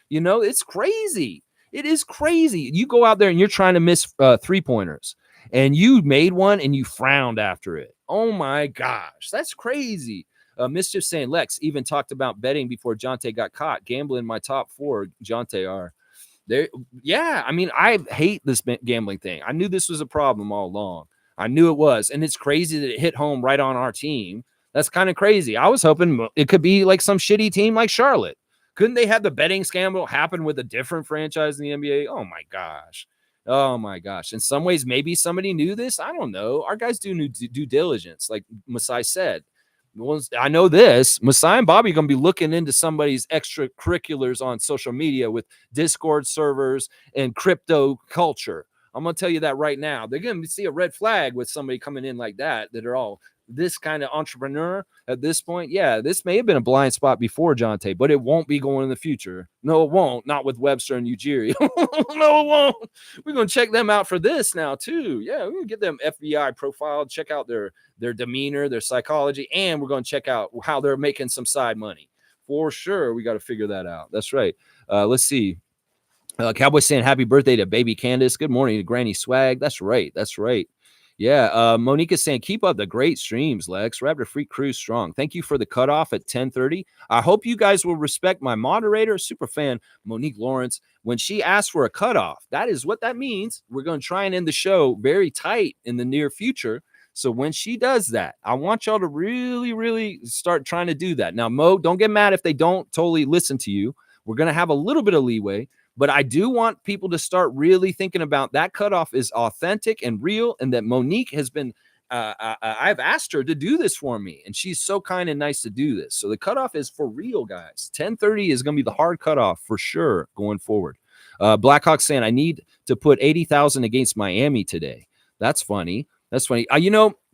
You know, it's crazy. It is crazy. You go out there and you're trying to miss 3-pointers and you made one and you frowned after it. Oh my gosh, that's crazy. Mischief saying, Lex even talked about betting before Jontay got caught. Gambling my top 4, Jontay are. There, yeah, I mean, I hate this gambling thing. I knew this was a problem all along. I knew it was, and it's crazy that it hit home right on our team. That's kind of crazy. I was hoping it could be like some shitty team like Charlotte. Couldn't they have the betting scandal happen with a different franchise in the NBA? Oh my gosh. Oh my gosh. In some ways, maybe somebody knew this. I don't know. Our guys do due diligence, like Masai said. I know this. Masai and Bobby are going to be looking into somebody's extracurriculars on social media with Discord servers and crypto culture. I'm going to tell you that right now. They're going to see a red flag with somebody coming in like that are all this kind of entrepreneur at this point. Yeah, this may have been a blind spot before Jontay, but it won't be going in the future. No, it won't. Not with Webster and Ujiri. No, it won't. We're going to check them out for this now too. Yeah, we're going to get them FBI profile, check out their demeanor, their psychology, and we're going to check out how they're making some side money. For sure, we got to figure that out. That's right. Let's see. Cowboy saying happy birthday to baby Candace. Good morning to Granny Swag. That's right. Yeah, Monique is saying, keep up the great streams, Lex. Raptor Freak Crew strong. Thank you for the cutoff at 10:30. I hope you guys will respect my moderator, super fan, Monique Lawrence. When she asked for a cutoff, that is what that means. We're going to try and end the show very tight in the near future. So when she does that, I want y'all to really, really start trying to do that. Now, Mo, don't get mad if they don't totally listen to you. We're going to have a little bit of leeway. But I do want people to start really thinking about that cutoff is authentic and real, and that Monique has been, I've asked her to do this for me, and she's so kind and nice to do this. So the cutoff is for real, guys. 10:30 is going to be the hard cutoff for sure going forward. Blackhawk saying, I need to put 80,000 against Miami today. That's funny.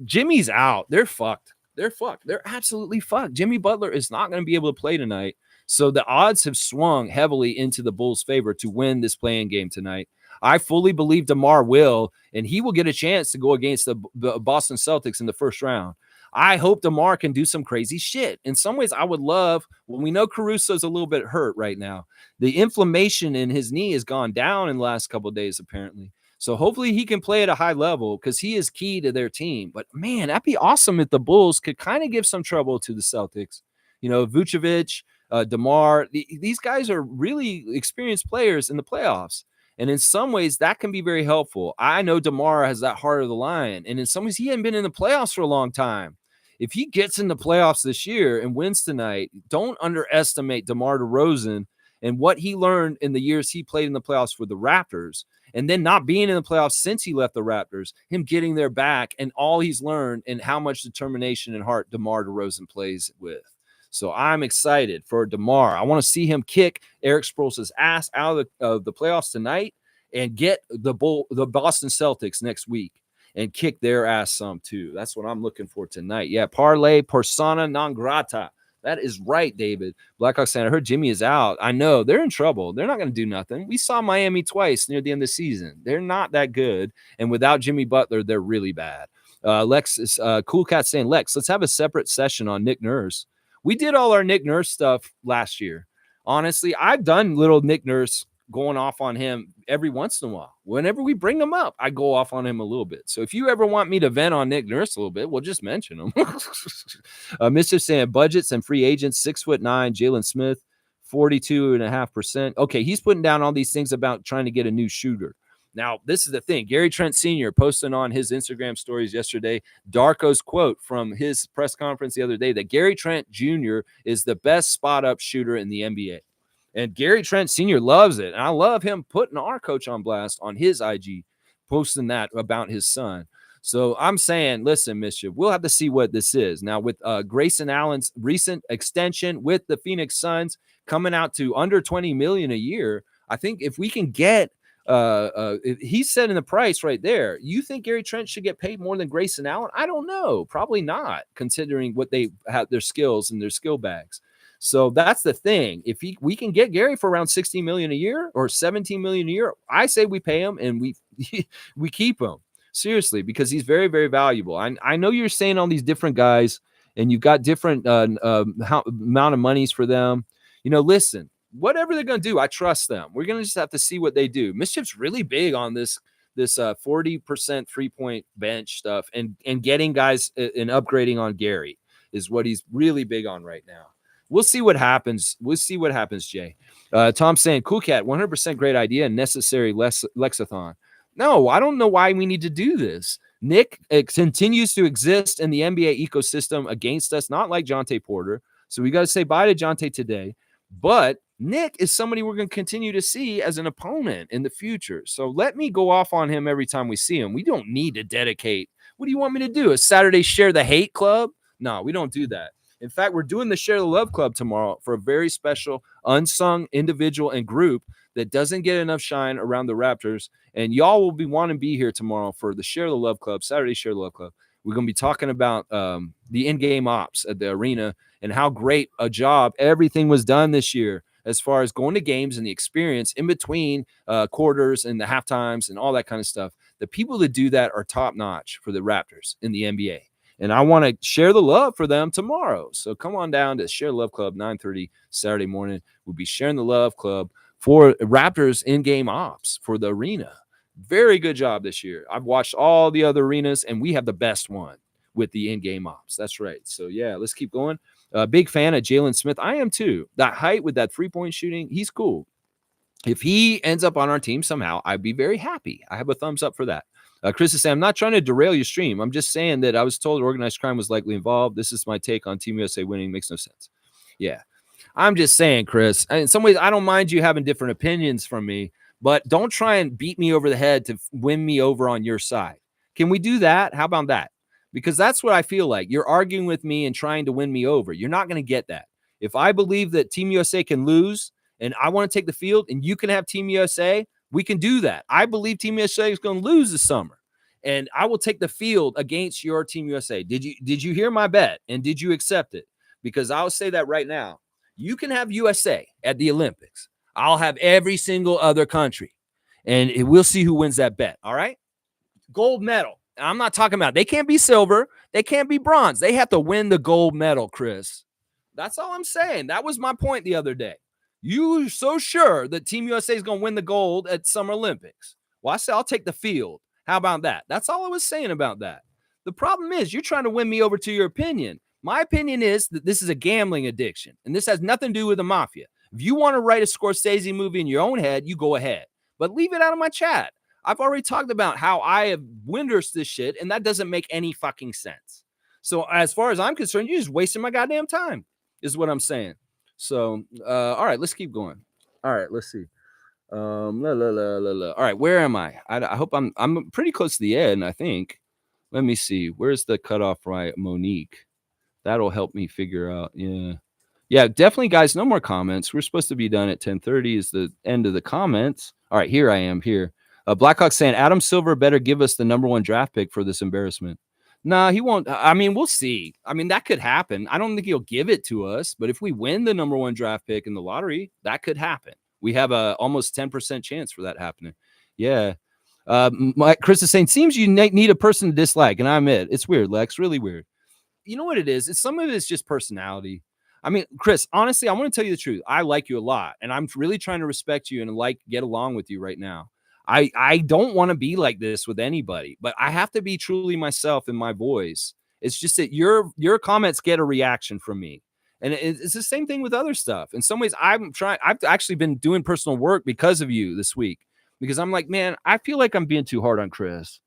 Jimmy's out. They're fucked. They're absolutely fucked. Jimmy Butler is not going to be able to play tonight. So the odds have swung heavily into the Bulls' favor to win this play-in game tonight. I fully believe DeMar will, and he will get a chance to go against the Boston Celtics in the first round. I hope DeMar can do some crazy shit. In some ways, I would love, when we know Caruso's a little bit hurt right now, the inflammation in his knee has gone down in the last couple of days, apparently. So hopefully he can play at a high level because he is key to their team. But, man, that'd be awesome if the Bulls could kind of give some trouble to the Celtics. You know, Vucevic, DeMar, these guys are really experienced players in the playoffs. And in some ways, that can be very helpful. I know DeMar has that heart of the lion. And in some ways, he hadn't been in the playoffs for a long time. If he gets in the playoffs this year and wins tonight, don't underestimate DeMar DeRozan and what he learned in the years he played in the playoffs for the Raptors. And then not being in the playoffs since he left the Raptors, him getting there back and all he's learned and how much determination and heart DeMar DeRozan plays with. So I'm excited for DeMar. I want to see him kick Eric Spoels's ass out of the playoffs tonight and get the Boston Celtics next week and kick their ass some too. That's what I'm looking for tonight. Yeah, parlay persona non grata. That is right, David. Blackhawk saying, I heard Jimmy is out. I know. They're in trouble. They're not going to do nothing. We saw Miami twice near the end of the season. They're not that good. And without Jimmy Butler, they're really bad. Lex is Cool Cat saying, Lex, let's have a separate session on Nick Nurse. We did all our Nick Nurse stuff last year. Honestly, I've done little Nick Nurse going off on him every once in a while. Whenever we bring him up, I go off on him a little bit. So if you ever want me to vent on Nick Nurse a little bit, we'll just mention him. Mischief saying budgets and free agents, 6'9", Jalen Smith, 42.5%. Okay, he's putting down all these things about trying to get a new shooter. Now, this is the thing. Gary Trent Sr. posting on his Instagram stories yesterday, Darko's quote from his press conference the other day that Gary Trent Jr. is the best spot-up shooter in the NBA. And Gary Trent Sr. loves it. And I love him putting our coach on blast on his IG, posting that about his son. So I'm saying, listen, Mischief, we'll have to see what this is. Now, with Grayson Allen's recent extension with the Phoenix Suns coming out to under $20 million a year, I think if we can get he's setting the price right there. You think Gary Trent should get paid more than Grayson Allen? I don't know. Probably not, considering what they have, their skills and their skill bags. So that's the thing. If we can get Gary for around $16 million a year or $17 million a year, I say we pay him and we keep him. Seriously, because he's very, very valuable. I know you're saying all these different guys and you've got different amount of monies for them. Listen, whatever they're going to do, I trust them. We're going to just have to see what they do. Mischief's really big on this 40% 3-point bench stuff and getting guys and upgrading on Gary is what he's really big on right now. We'll see what happens. Jay. Tom saying, Cool Cat, 100% great idea and necessary Lexathon. No, I don't know why we need to do this. Nick continues to exist in the NBA ecosystem against us, not like Jontay Porter. So we got to say bye to Jontay today. But Nick is somebody we're going to continue to see as an opponent in the future. So let me go off on him every time we see him. We don't need to dedicate. What do you want me to do? A Saturday Share the Hate Club? No, we don't do that. In fact, we're doing the Share the Love Club tomorrow for a very special unsung individual and group that doesn't get enough shine around the Raptors. And y'all will be wanting to be here tomorrow for the Share the Love Club, Saturday Share the Love Club. We're going to be talking about the in-game ops at the arena and how great a job everything was done this year as far as going to games and the experience in between quarters and the halftimes and all that kind of stuff. The people that do that are top-notch for the Raptors in the NBA. And I want to share the love for them tomorrow. So come on down to Share Love Club, 9:30 Saturday morning. We'll be sharing the Love Club for Raptors in-game ops for the arena. Very good job this year. I've watched all the other arenas, and we have the best one with the in-game ops. That's right. So, yeah, let's keep going. Big fan of Jalen Smith. I am too. That height with that three-point shooting, he's cool. If he ends up on our team somehow, I'd be very happy. I have a thumbs up for that. Chris is saying, I'm not trying to derail your stream. I'm just saying that I was told organized crime was likely involved. This is my take on Team USA winning. Makes no sense. Yeah. I'm just saying, Chris, in some ways, I don't mind you having different opinions from me, but don't try and beat me over the head to win me over on your side. Can we do that? How about that? Because that's what I feel like. You're arguing with me and trying to win me over. You're not going to get that. If I believe that Team USA can lose and I want to take the field and you can have Team USA, we can do that. I believe Team USA is going to lose this summer, and I will take the field against your Team USA. Did you hear my bet, and did you accept it? Because I'll say that right now. You can have USA at the Olympics. I'll have every single other country, and we'll see who wins that bet, all right? Gold medal. I'm not talking about they can't be silver. They can't be bronze. They have to win the gold medal, Chris. That's all I'm saying. That was my point the other day. You're so sure that Team USA is going to win the gold at Summer Olympics. Well, I say I'll take the field. How about that? That's all I was saying about that. The problem is you're trying to win me over to your opinion. My opinion is that this is a gambling addiction, and this has nothing to do with the mafia. If you want to write a Scorsese movie in your own head, you go ahead. But leave it out of my chat. I've already talked about how I have windowed this shit, and that doesn't make any fucking sense. So as far as I'm concerned, you're just wasting my goddamn time, is what I'm saying. So, all right, let's keep going. All right, let's see. All right, where am I? I hope I'm pretty close to the end, I think. Let me see. Where's the cutoff right? Monique. That'll help me figure out. Yeah, definitely, guys, no more comments. We're supposed to be done at 10:30 is the end of the comments. All right, here I am here. Blackhawk saying, Adam Silver better give us the #1 draft pick for this embarrassment. Nah, he won't. I mean, we'll see. I mean, that could happen. I don't think he'll give it to us, but if we win the #1 draft pick in the lottery, that could happen. We have a almost 10% chance for that happening. Yeah. Chris is saying, seems you need a person to dislike, and I admit it's weird, Lex, really weird. You know what it is? It's some of it is just personality. I mean, Chris, honestly, I want to tell you the truth. I like you a lot, and I'm really trying to respect you and get along with you right now. I don't want to be like this with anybody, but I have to be truly myself in my voice. It's just that your comments get a reaction from me. And it's the same thing with other stuff. In some ways, I've actually been doing personal work because of you this week, because I'm like, man, I feel like I'm being too hard on Chris.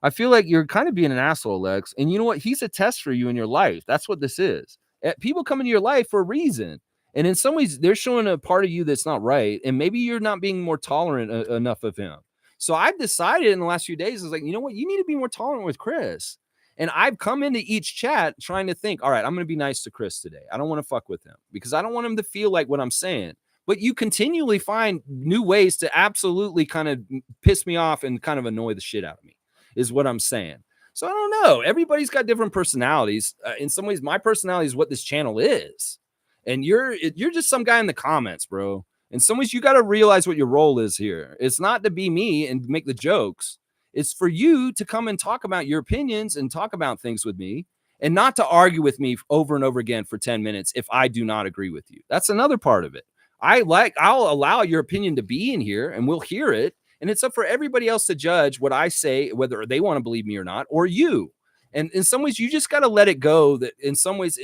I feel like you're kind of being an asshole, Lex. And you know what? He's a test for you in your life. That's what this is. People come into your life for a reason. And in some ways, they're showing a part of you that's not right. And maybe you're not being more tolerant enough of him. So I've decided in the last few days, is like, you know what? You need to be more tolerant with Chris. And I've come into each chat trying to think, all right, I'm going to be nice to Chris today. I don't want to fuck with him because I don't want him to feel like what I'm saying. But you continually find new ways to absolutely kind of piss me off and kind of annoy the shit out of me, is what I'm saying. So I don't know. Everybody's got different personalities. In some ways, my personality is what this channel is. And you're just some guy in the comments, bro. In some ways, you got to realize what your role is here. It's not to be me and make the jokes. It's for you to come and talk about your opinions and talk about things with me, and not to argue with me over and over again for 10 minutes if I do not agree with you. That's another part of it. I'll allow your opinion to be in here and we'll hear it. And it's up for everybody else to judge what I say, whether they want to believe me or not, or you. And in some ways, you just got to let it go. That in some ways,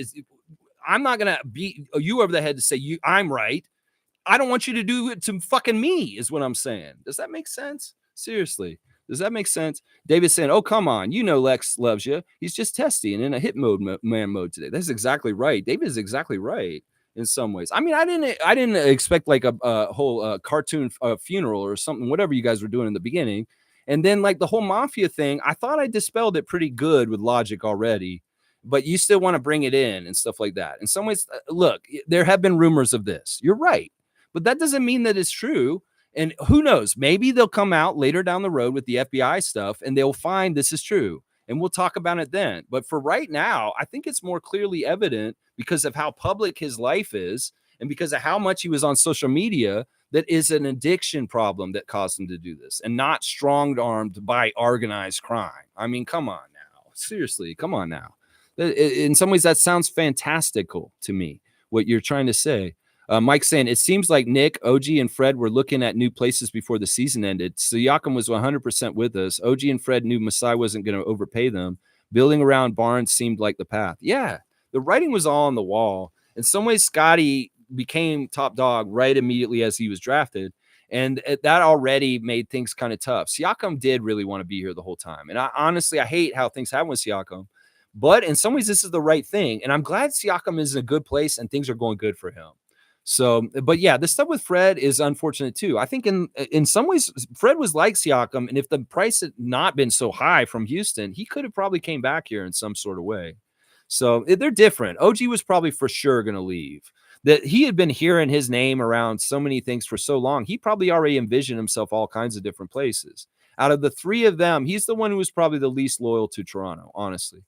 I'm not going to beat you over the head to say I'm right. I don't want you to do it to fucking me, is what I'm saying. Does that make sense? Seriously. Does that make sense? David's saying, oh, come on. You know Lex loves you. He's just testy and in a hit man mode today. That's exactly right. David is exactly right in some ways. I mean, I didn't expect like a whole cartoon funeral or something, whatever you guys were doing in the beginning. And then like the whole mafia thing, I thought I dispelled it pretty good with logic already. But you still want to bring it in and stuff like that. In some ways, look, there have been rumors of this. You're right. But that doesn't mean that it's true. And who knows? Maybe they'll come out later down the road with the FBI stuff and they'll find this is true. And we'll talk about it then. But for right now, I think it's more clearly evident because of how public his life is and because of how much he was on social media that is an addiction problem that caused him to do this and not strong-armed by organized crime. I mean, come on now. Seriously, come on now. In some ways, that sounds fantastical to me, what you're trying to say. Mike's saying, it seems like Nick, OG, and Fred were looking at new places before the season ended. Siakam was 100% with us. OG and Fred knew Masai wasn't going to overpay them. Building around Barnes seemed like the path. Yeah, the writing was all on the wall. In some ways, Scotty became top dog right immediately as he was drafted. And that already made things kind of tough. Siakam did really want to be here the whole time. And honestly, I hate how things happen with Siakam. But in some ways, this is the right thing. And I'm glad Siakam is in a good place and things are going good for him. So, but yeah, the stuff with Fred is unfortunate too. I think in some ways, Fred was like Siakam, and if the price had not been so high from Houston, he could have probably came back here in some sort of way. So they're different. OG was probably for sure going to leave. That he had been hearing his name around so many things for so long, he probably already envisioned himself all kinds of different places. Out of the three of them, he's the one who was probably the least loyal to Toronto, honestly.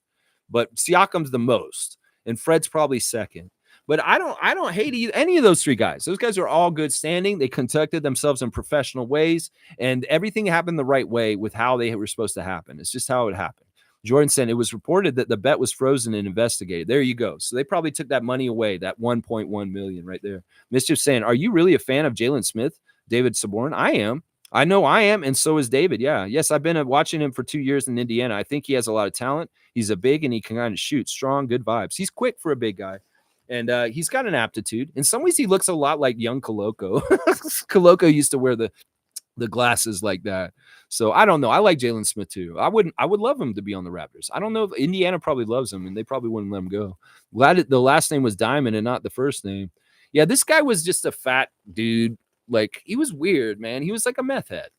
But Siakam's the most, and Fred's probably second. But I don't hate any of those three guys. Those guys are all good standing. They conducted themselves in professional ways, and everything happened the right way with how they were supposed to happen. It's just how it happened. Jordan said it was reported that the bet was frozen and investigated. There you go. So they probably took that money away, that 1.1 million right there. Mischief saying, are you really a fan of Jalen Smith, David Saborn? I am. I know I am, and so is David. Yeah. Yes, I've been watching him for 2 years in Indiana. I think he has a lot of talent. He's a big, and he can kind of shoot. Strong, good vibes. He's quick for a big guy. And he's got an aptitude. In some ways, he looks a lot like young Koloko. Koloko used to wear the glasses like that. So I don't know. I like Jalen Smith too. I would love him to be on the Raptors. I don't know if Indiana probably loves him, and they probably wouldn't let him go. Glad the last name was Diamond and not the first name. Yeah, this guy was just a fat dude. Like, he was weird, man. He was like a meth head,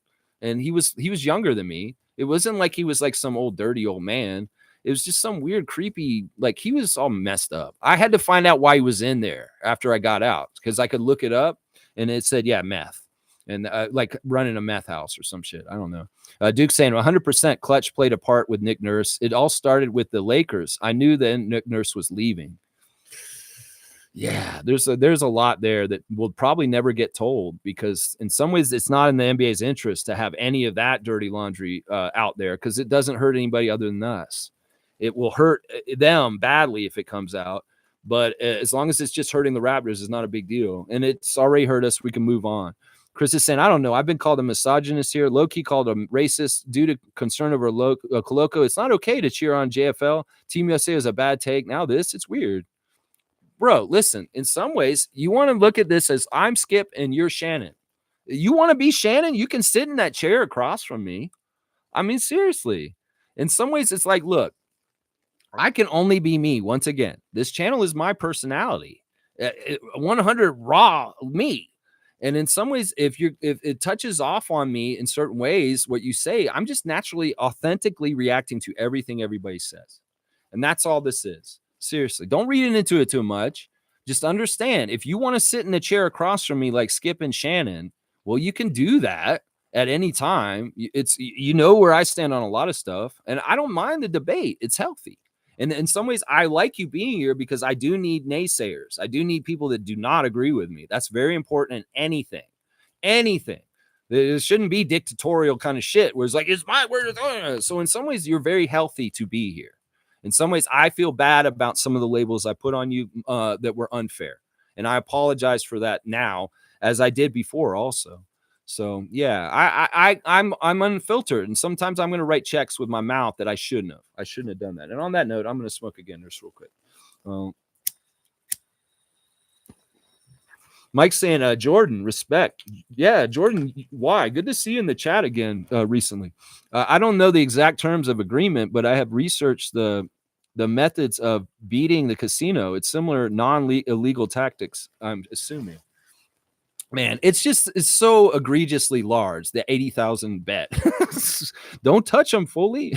and he was younger than me. It wasn't like he was like some old dirty old man. It was just some weird, creepy, like he was all messed up. I had to find out why he was in there after I got out because I could look it up and it said, yeah, meth. And like running a meth house or some shit. I don't know. Duke saying 100% Clutch played a part with Nick Nurse. It all started with the Lakers. I knew then Nick Nurse was leaving. Yeah, there's a lot there that will probably never get told because in some ways it's not in the NBA's interest to have any of that dirty laundry out there because it doesn't hurt anybody other than us. It will hurt them badly if it comes out, but as long as it's just hurting the Raptors, it's not a big deal. And it's already hurt us. We can move on. Chris is saying, I don't know. I've been called a misogynist here. Low-key called a racist due to concern over Coloco. It's not okay to cheer on JFL. Team USA is a bad take. Now this, it's weird. Bro, listen, in some ways, you want to look at this as I'm Skip and you're Shannon. You want to be Shannon? You can sit in that chair across from me. I mean, seriously. In some ways, it's like, look, I can only be me. Once again, this channel is my personality, 100 raw me. And in some ways, if it touches off on me in certain ways, what you say, I'm just naturally, authentically reacting to everything everybody says. And that's all this is. Seriously, don't read into it too much. Just understand if you want to sit in the chair across from me like Skip and Shannon, well, you can do that at any time. It's where I stand on a lot of stuff, and I don't mind the debate. It's healthy. And in some ways, I like you being here because I do need naysayers. I do need people that do not agree with me. That's very important in anything. Anything. There shouldn't be dictatorial kind of shit where it's like, it's my word. So in some ways, you're very healthy to be here. In some ways, I feel bad about some of the labels I put on you that were unfair. And I apologize for that now, as I did before also. So, yeah, I'm unfiltered. And sometimes I'm going to write checks with my mouth that I shouldn't have. I shouldn't have done that. And on that note, I'm going to smoke again just real quick. Mike's saying, Jordan, respect. Yeah, Jordan, why? Good to see you in the chat again recently. I don't know the exact terms of agreement, but I have researched the methods of beating the casino. It's similar non-illegal tactics, I'm assuming. Man, it's so egregiously large, the 80,000 bet. Don't touch them fully.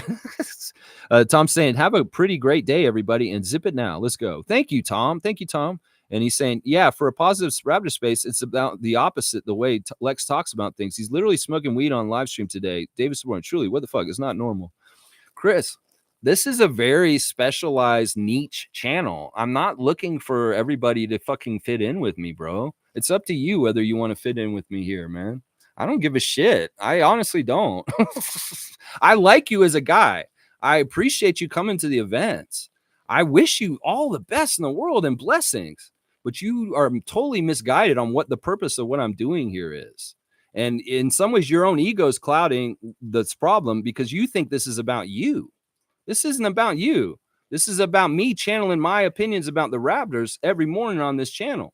Tom's saying, have a pretty great day, everybody, and zip it now. Let's go. Thank you, Tom. Thank you, Tom. And he's saying, yeah, for a positive Raptor space, it's about the opposite the way Lex talks about things. He's literally smoking weed on live stream today. David Saborn, truly, what the fuck? It's not normal. Chris, this is a very specialized niche channel. I'm not looking for everybody to fucking fit in with me, bro. It's up to you whether you want to fit in with me here, man. I don't give a shit. I honestly don't. I like you as a guy. I appreciate you coming to the events. I wish you all the best in the world and blessings. But you are totally misguided on what the purpose of what I'm doing here is. And in some ways, your own ego is clouding this problem because you think this is about you. This isn't about you. This is about me channeling my opinions about the Raptors every morning on this channel.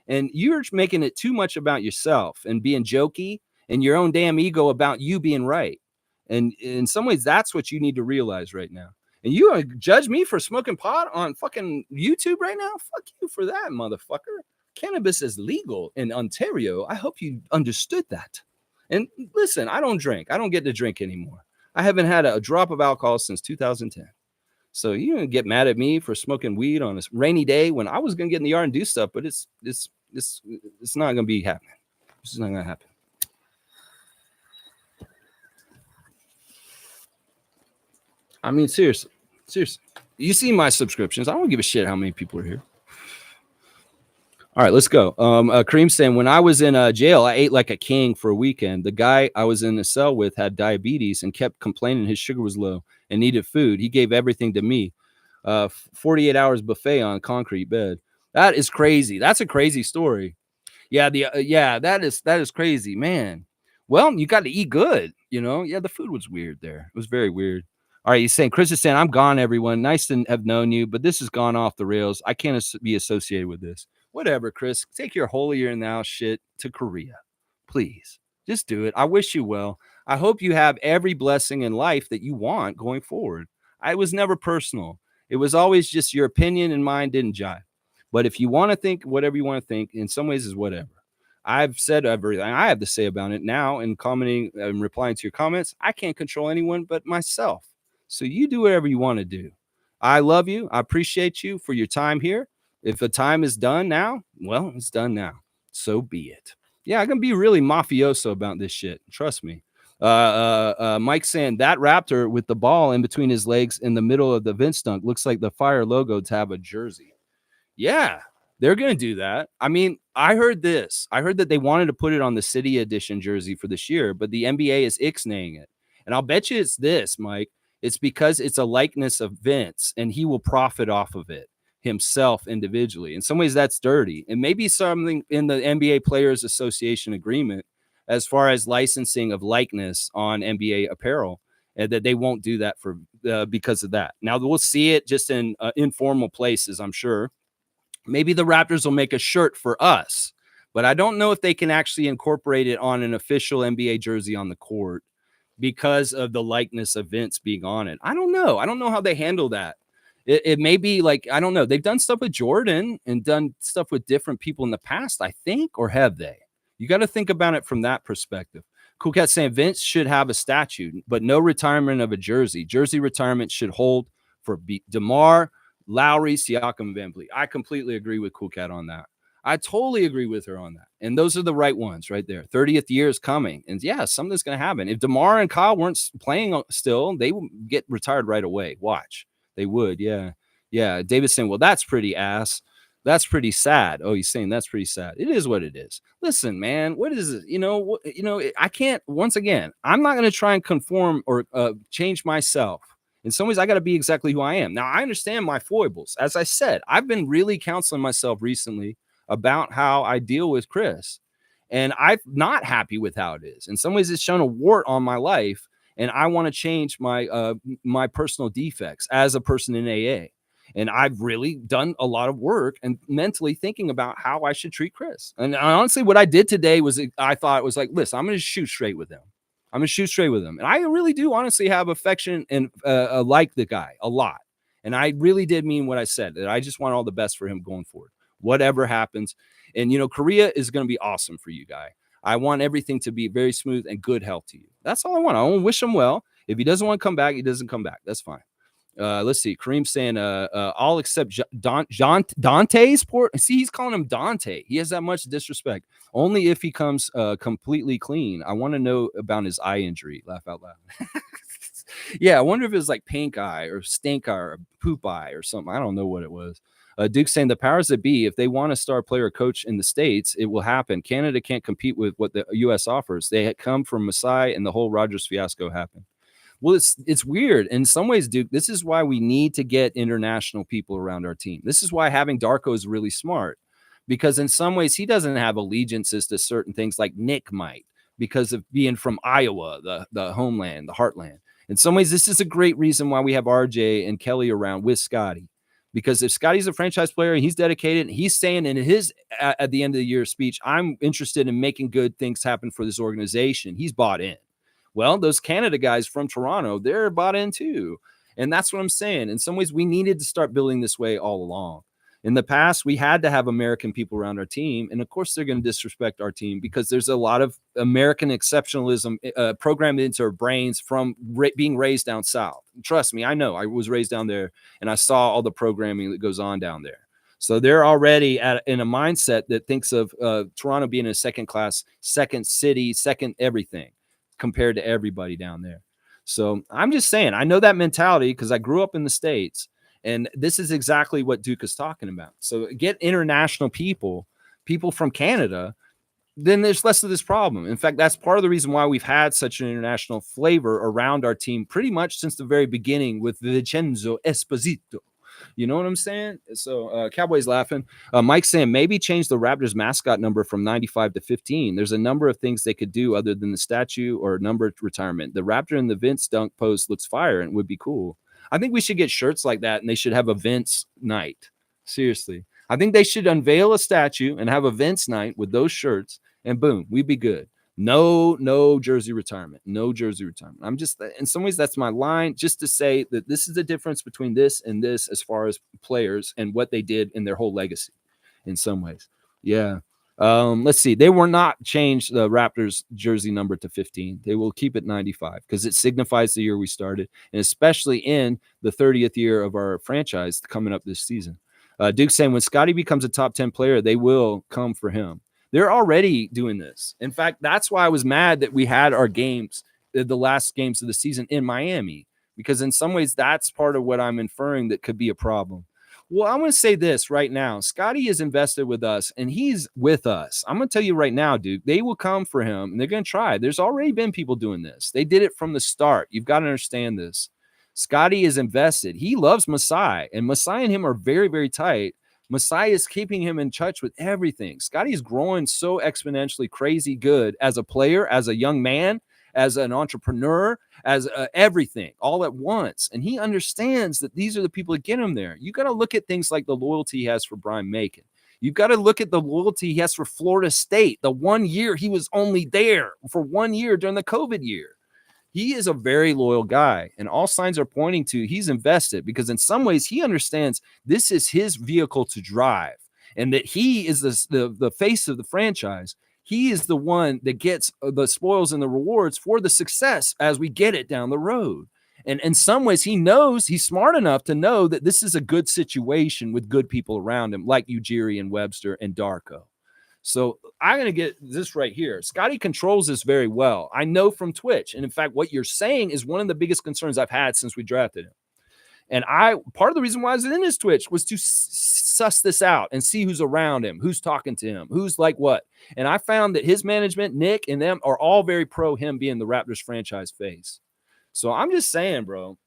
And you're making it too much about yourself and being jokey and your own damn ego about you being right. And in some ways, that's what you need to realize right now. And you judge me for smoking pot on fucking YouTube right now? Fuck you for that, motherfucker. Cannabis is legal in Ontario. I hope you understood that. And listen, I don't drink. I don't get to drink anymore. I haven't had a drop of alcohol since 2010. So you don't get mad at me for smoking weed on a rainy day when I was going to get in the yard and do stuff, but it's not going to be happening. It's not going to happen. I mean, seriously. You see my subscriptions. I don't give a shit how many people are here. All right, let's go. Kareem saying, when I was in jail, I ate like a king for a weekend. The guy I was in the cell with had diabetes and kept complaining his sugar was low and needed food. He gave everything to me. 48 hours buffet on a concrete bed. That is crazy. That's a crazy story. Yeah, that is crazy, man. Well, you got to eat good, Yeah, the food was weird there. It was very weird. All right, he's saying, Chris is saying, I'm gone, everyone. Nice to have known you, but this has gone off the rails. I can't be associated with this. Whatever, Chris. Take your holier now shit to Korea. Please. Just do it. I wish you well. I hope you have every blessing in life that you want going forward. I was never personal. It was always just your opinion and mine didn't jive. But if you want to think whatever you want to think, in some ways is whatever. I've said everything I have to say about it now and commenting and replying to your comments. I can't control anyone but myself. So you do whatever you want to do. I love you. I appreciate you for your time here. If the time is done now, well, it's done now. So be it. Yeah, I'm going to be really mafioso about this shit. Trust me. Mike saying that Raptor with the ball in between his legs in the middle of the Vince dunk looks like the Fire logo to have a jersey. Yeah, They're going to do that. I mean, I heard this. I heard that they wanted to put it on the City Edition jersey for this year, but the NBA is ixnaying it. And I'll bet you it's this, Mike. It's because it's a likeness of Vince, and he will profit off of it himself individually. In some ways, that's dirty. And maybe something in the NBA Players Association agreement as far as licensing of likeness on NBA apparel, and that they won't do that for because of that. Now, we'll see it just in informal places, I'm sure. Maybe the Raptors will make a shirt for us, but I don't know if they can actually incorporate it on an official NBA jersey on the court because of the likeness of Vince being on it. I don't know. I don't know how they handle that. It may be like, I don't know. They've done stuff with Jordan and done stuff with different people in the past, I think, or have they? You got to think about it from that perspective. Cool Cat saying Vince should have a statue, but no retirement of a jersey. Jersey retirement should hold for DeMar, Lowry, Siakam, and VanVleet. I completely agree with Cool Cat on that. I totally agree with her on that. And those are the right ones right there. 30th year is coming. And yeah, something's going to happen. If DeMar and Kyle weren't playing still, they would get retired right away. Watch. They would. Yeah. Yeah. David's saying, well, that's pretty ass. That's pretty sad. Oh, he's saying that's pretty sad. It is what it is. Listen, man, what is it? I can't, once again, I'm not going to try and conform or change myself. In some ways, I got to be exactly who I am. Now, I understand my foibles. As I said, I've been really counseling myself recently about how I deal with Chris. And I'm not happy with how it is. In some ways, it's shown a wart on my life. And I want to change my my personal defects as a person in AA. And I've really done a lot of work and mentally thinking about how I should treat Chris. And honestly, what I did today was I thought it was like, listen, I'm going to shoot straight with him. I'm going to shoot straight with him. And I really do honestly have affection and like the guy a lot. And I really did mean what I said, that I just want all the best for him going forward, whatever happens. And, Korea is going to be awesome for you, guy. I want everything to be very smooth and good health to you. That's all I want. I want to wish him well. If he doesn't want to come back, he doesn't come back. That's fine. Let's see. Kareem saying, I'll accept Dante's port. See, he's calling him Dante. He has that much disrespect. Only if he comes completely clean. I want to know about his eye injury. Laugh out loud. Yeah, I wonder if it was like pink eye or stink eye or poop eye or something. I don't know what it was. Duke's saying the powers that be, if they want a star player coach in the States, it will happen. Canada can't compete with what the U.S. offers. They come from Masai, and the whole Rogers fiasco happened. Well, it's weird. In some ways, Duke, this is why we need to get international people around our team. This is why having Darko is really smart, because in some ways he doesn't have allegiances to certain things like Nick might, because of being from Iowa, the homeland, the heartland. In some ways, this is a great reason why we have RJ and Kelly around with Scotty, because if Scotty's a franchise player and he's dedicated, and he's saying in his at the end of the year speech, I'm interested in making good things happen for this organization. He's bought in. Well, those Canada guys from Toronto, they're bought in too. And that's what I'm saying. In some ways, we needed to start building this way all along. In the past, we had to have American people around our team. And of course, they're going to disrespect our team because there's a lot of American exceptionalism programmed into our brains from being raised down south. Trust me, I know. I was raised down there and I saw all the programming that goes on down there. So they're already in a mindset that thinks of Toronto being a second class, second city, second everything compared to everybody down there. So I'm just saying, I know that mentality because I grew up in the States. And this is exactly what Duke is talking about. So get international people from Canada, then there's less of this problem. In fact, that's part of the reason why we've had such an international flavor around our team pretty much since the very beginning with Vincenzo Esposito. You know what I'm saying? So Cowboys laughing. Mike's saying maybe change the Raptors mascot number from 95 to 15. There's a number of things they could do other than the statue or number retirement. The Raptor in the Vince dunk pose looks fire and would be cool. I think we should get shirts like that, and they should have a Vince night. Seriously. I think they should unveil a statue and have a Vince night with those shirts, and boom, we'd be good. No jersey retirement. No jersey retirement. I'm just, in some ways, that's my line, just to say that this is the difference between this and this as far as players and what they did in their whole legacy in some ways. Yeah. Let's see. They will not change the Raptors jersey number to 15. They will keep it 95 because it signifies the year we started, and especially in the 30th year of our franchise coming up this season. Duke's saying when Scotty becomes a top 10 player, they will come for him. They're already doing this. In fact, that's why I was mad that we had our games, the last games of the season in Miami, because in some ways that's part of what I'm inferring that could be a problem. Well, I'm going to say this right now. Scotty is invested with us and he's with us. I'm going to tell you right now, dude, they will come for him and they're going to try. There's already been people doing this. They did it from the start. You've got to understand this. Scotty is invested. He loves Masai, and Masai and him are very, very tight. Masai is keeping him in touch with everything. Scotty is growing so exponentially crazy good as a player, as a young man, as an entrepreneur, as everything all at once. And he understands that these are the people that get him there. You got to look at things like the loyalty he has for Brian Macon. You've got to look at the loyalty he has for Florida State. The 1 year he was only there for 1 year during the COVID year. He is a very loyal guy, and all signs are pointing to he's invested because in some ways he understands this is his vehicle to drive and that he is the face of the franchise. He is the one that gets the spoils and the rewards for the success as we get it down the road. And in some ways, he knows he's smart enough to know that this is a good situation with good people around him, like Ujiri and Webster and Darko. So I'm going to get this right here. Scotty controls this very well. I know from Twitch. And in fact, what you're saying is one of the biggest concerns I've had since we drafted him. And part of the reason why I was in his Twitch was to suss this out and see who's around him, who's talking to him, who's like what. And I found that his management, Nick and them, are all very pro him being the Raptors franchise face. So I'm just saying, bro,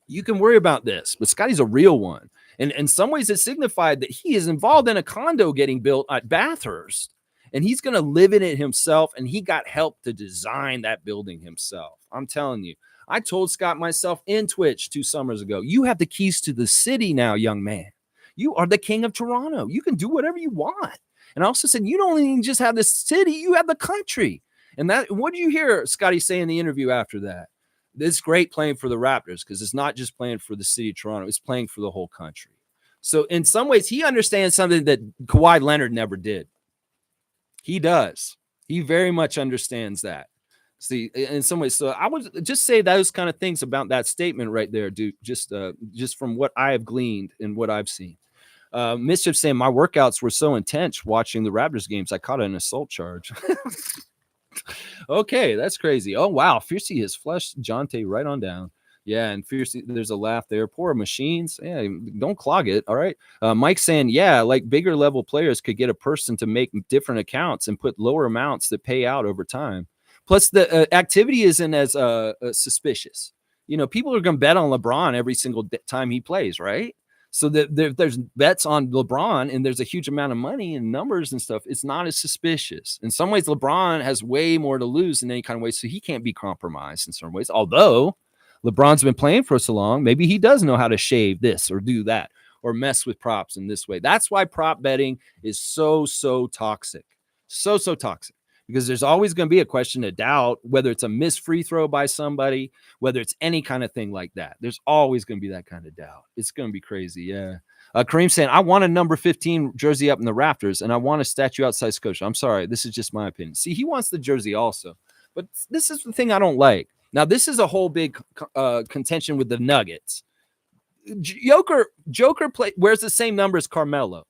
you can worry about this, but Scotty's a real one. And in some ways, it signified that he is involved in a condo getting built at Bathurst, and he's going to live in it himself, and he got help to design that building himself. I'm telling you. I told Scott myself in Twitch 2 summers ago, you have the keys to the city now, young man. You are the king of Toronto. You can do whatever you want. And I also said, you don't even just have the city, you have the country. And that, what did you hear Scotty say in the interview after that? It's great playing for the Raptors because it's not just playing for the city of Toronto. It's playing for the whole country. So in some ways, he understands something that Kawhi Leonard never did. He does. He very much understands that. See, in some ways, so I would just say those kind of things about that statement right there, dude. Just from what I have gleaned and what I've seen. Mischief saying my workouts were so intense watching the Raptors games, I caught an assault charge. Okay, that's crazy. Oh wow, Fiercey has flushed Jontay right on down. Yeah, and Fiercey, there's a laugh there. Poor machines. Yeah, don't clog it. All right. Mike saying, yeah, like bigger level players could get a person to make different accounts and put lower amounts that pay out over time. Plus, the activity isn't as suspicious. You know, people are going to bet on LeBron every single time he plays, right? So that there's bets on LeBron and there's a huge amount of money and numbers and stuff. It's not as suspicious. In some ways, LeBron has way more to lose in any kind of way, so he can't be compromised in some ways. Although LeBron's been playing for so long, maybe he does know how to shave this or do that or mess with props in this way. That's why prop betting is so toxic. So toxic. Because there's always going to be a question of doubt, whether it's a missed free throw by somebody, whether it's any kind of thing like that. There's always going to be that kind of doubt. It's going to be crazy. Yeah. Kareem saying, I want a number 15 jersey up in the Raptors, and I want a statue outside Scotia. I'm sorry. This is just my opinion. See, he wants the jersey also. But this is the thing I don't like. Now, this is a whole big contention with the Nuggets. Joker wears the same number as Carmelo.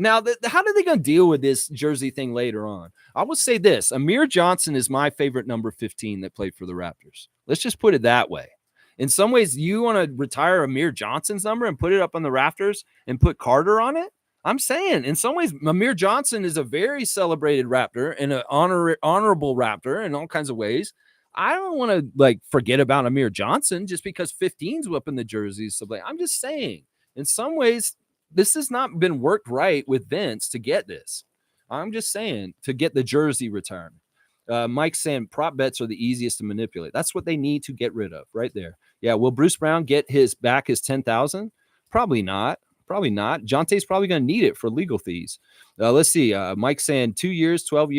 Now, how are they going to deal with this jersey thing later on? I will say this. Amir Johnson is my favorite number 15 that played for the Raptors. Let's just put it that way. In some ways, you want to retire Amir Johnson's number and put it up on the Raptors and put Carter on it? I'm saying, in some ways, Amir Johnson is a very celebrated Raptor and an honorable Raptor in all kinds of ways. I don't want to forget about Amir Johnson just because 15's whipping the jerseys. So I'm just saying, in some ways, this has not been worked right with Vince to get this. I'm just saying, to get the jersey retirement. Mike's saying prop bets are the easiest to manipulate. That's what they need to get rid of right there. Yeah, will Bruce Brown get his 10,000? Probably not. Jontay's probably going to need it for legal fees. Let's see. Mike saying 2 years, 12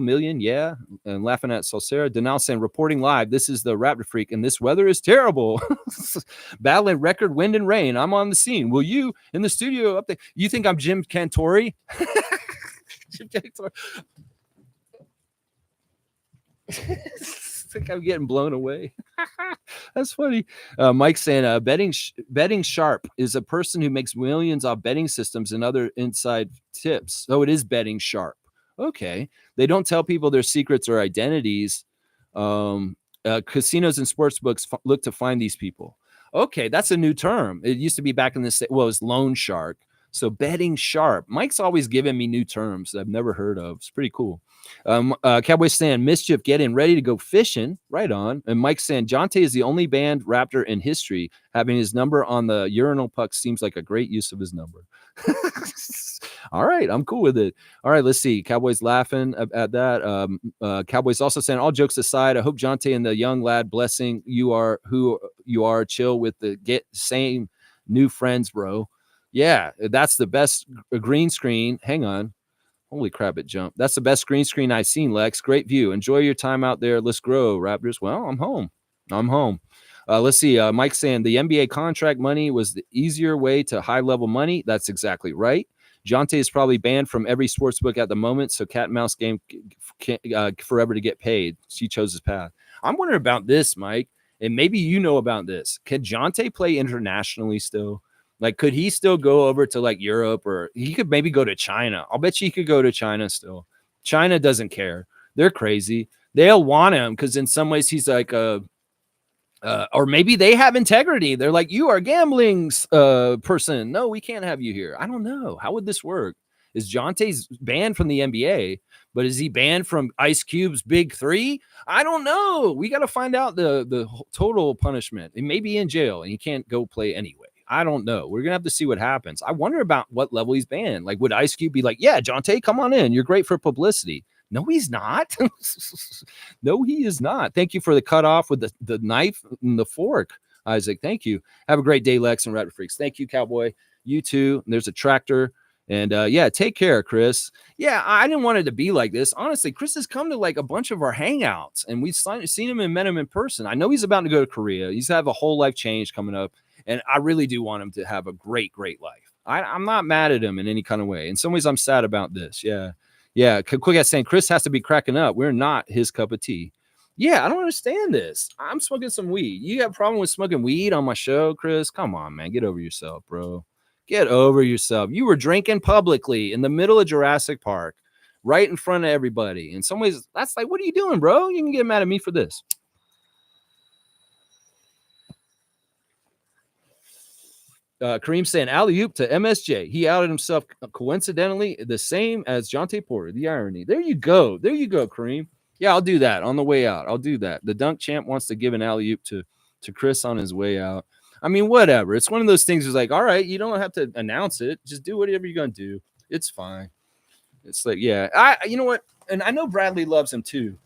million. Yeah. And laughing at Salcera. Denal saying reporting live. This is the Raptor Freak and this weather is terrible. Battling record wind and rain. I'm on the scene. Will you in the studio up there? You think I'm Jim Cantori? Jim Cantori. I think I'm getting blown away. That's funny. Mike saying betting sharp is a person who makes millions off betting systems and other inside tips. So it is betting sharp. Okay. They don't tell people their secrets or identities. Casinos and sports books look to find these people. Okay, that's a new term. It used to be back in the well, it was loan shark. So betting sharp. Mike's always giving me new terms that I've never heard of. It's pretty cool. Cowboy saying mischief, getting ready to go fishing. Right on. And Mike saying Jontay is the only banned Raptor in history. Having his number on the urinal puck seems like a great use of his number. All right, I'm cool with it. All right, let's see. Cowboys laughing at that. Cowboys also saying, all jokes aside, I hope Jontay and the young lad blessing you are who you are. Chill with the same new friends, bro. Yeah, that's the best green screen. Hang on. Holy crap, it jumped. That's the best green screen I've seen, Lex. Great view. Enjoy your time out there. Let's grow, Raptors. Well, I'm home. I'm home. Let's see. Mike saying the NBA contract money was the easier way to high-level money. That's exactly right. Jontay is probably banned from every sports book at the moment, so cat and mouse game can't forever to get paid. She chose his path. I'm wondering about this, Mike, and maybe you know about this. Can Jontay play internationally still? Like, could he still go over to like Europe, or he could maybe go to China? I'll bet you he could go to China still. China doesn't care. They're crazy. They'll want him because in some ways he's like a, or maybe they have integrity. They're like, you are a gambling person. No, we can't have you here. I don't know. How would this work? Is Jontay's banned from the NBA, but is he banned from Ice Cube's Big Three? I don't know. We got to find out the total punishment. He may be in jail and he can't go play anyway. I don't know. We're gonna have to see what happens. I wonder about what level he's banned. Like, would Ice Cube be like, yeah, Jontay, come on in. You're great for publicity. No, he's not. No, he is not. Thank you for the cutoff with the knife and the fork, Isaac. Thank you. Have a great day, Lex and Raptor Freaks. Thank you, Cowboy. You too. And there's a tractor. And yeah, take care, Chris. Yeah, I didn't want it to be like this. Honestly, Chris has come to like a bunch of our hangouts, and we've seen him and met him in person. I know he's about to go to Korea. He's have a whole life change coming up. And I really do want him to have a great, great life. I'm not mad at him in any kind of way. In some ways, I'm sad about this. Yeah. Yeah. Quick at saying Chris has to be cracking up. We're not his cup of tea. Yeah. I don't understand this. I'm smoking some weed. You got a problem with smoking weed on my show, Chris? Come on, man. Get over yourself, bro. Get over yourself. You were drinking publicly in the middle of Jurassic Park, right in front of everybody. In some ways, that's like, what are you doing, bro? You can get mad at me for this. Kareem saying alley-oop to MSJ. He outed himself coincidentally the same as Jontay Porter. The irony. There you go. There you go, Kareem. Yeah, I'll do that on the way out. I'll do that. The dunk champ wants to give an alley-oop to Chris on his way out. I mean, whatever. It's one of those things. It's like, all right, you don't have to announce it. Just do whatever you're gonna do. It's fine. It's like, yeah, you know what? And I know Bradley loves him too,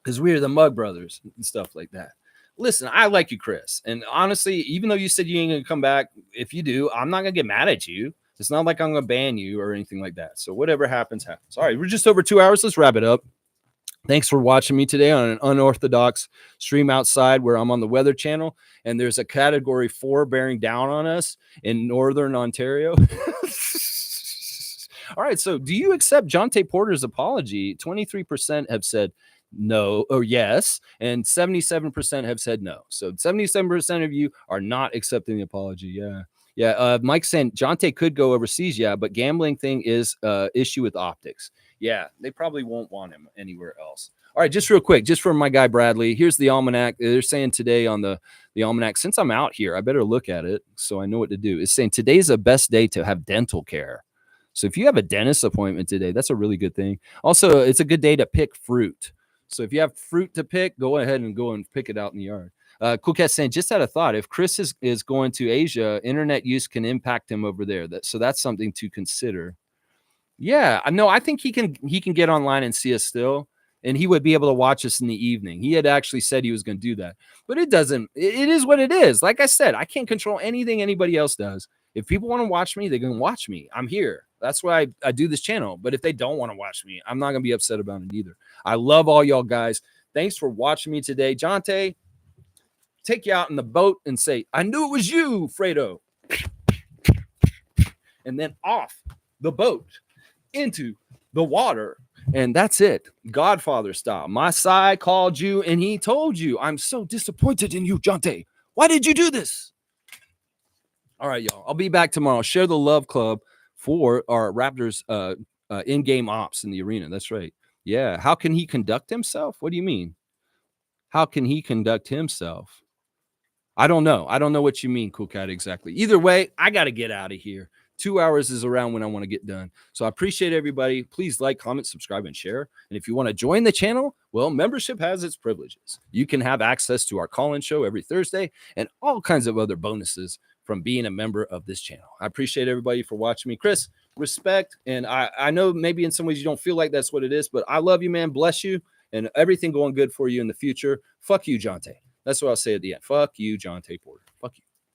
because we're the Mug Brothers and stuff like that. Listen, I like you, Chris. And honestly, even though you said you ain't going to come back, if you do, I'm not going to get mad at you. It's not like I'm going to ban you or anything like that. So whatever happens, happens. All right, we're just over 2 hours. Let's wrap it up. Thanks for watching me today on an unorthodox stream outside where I'm on the Weather Channel. And there's a category 4 bearing down on us in Northern Ontario. All right, so do you accept Jontay Porter's apology? 23% have said no or yes, and 77% have said no. So 77% of you are not accepting the apology. Yeah. Mike saying Jontay could go overseas. Yeah, but gambling thing is issue with optics. Yeah, they probably won't want him anywhere else. All right, just real quick, just for my guy Bradley, here's the almanac. They're saying today on the almanac, since I'm out here, I better look at it so I know what to do. It's saying today's the best day to have dental care. So if you have a dentist appointment today, that's a really good thing. Also, it's a good day to pick fruit. So if you have fruit to pick, go ahead and go and pick it out in the yard. Cool Cat saying, just had a thought. If Chris is going to Asia, internet use can impact him over there. So that's something to consider. Yeah, no, I think he can get online and see us still, and he would be able to watch us in the evening. He had actually said he was going to do that, but it doesn't. It is what it is. Like I said, I can't control anything anybody else does. If people want to watch me, they can watch me. I'm here. That's why I do this channel. But if they don't want to watch me, I'm not going to be upset about it either. I love all y'all guys. Thanks for watching me today. Jontay, take you out in the boat and say, I knew it was you, Fredo. And then off the boat into the water. And that's it. Godfather style. Masai called you and he told you, I'm so disappointed in you, Jontay. Why did you do this? All right, y'all. I'll be back tomorrow. Share the love club for our Raptors in-game ops in the arena. That's right. Yeah. How can he conduct himself? What do you mean? How can he conduct himself? I don't know. I don't know what you mean, Cool Cat, exactly. Either way, I got to get out of here. 2 hours is around when I want to get done. So I appreciate everybody. Please like, comment, subscribe, and share. And if you want to join the channel, well, membership has its privileges. You can have access to our call-in show every Thursday and all kinds of other bonuses from being a member of this channel. I appreciate everybody for watching me. Chris, respect. And I know maybe in some ways you don't feel like that's what it is, but I love you, man. Bless you. And everything going good for you in the future. Fuck you, Jontay. That's what I'll say at the end. Fuck you, Jontay Porter. Fuck you.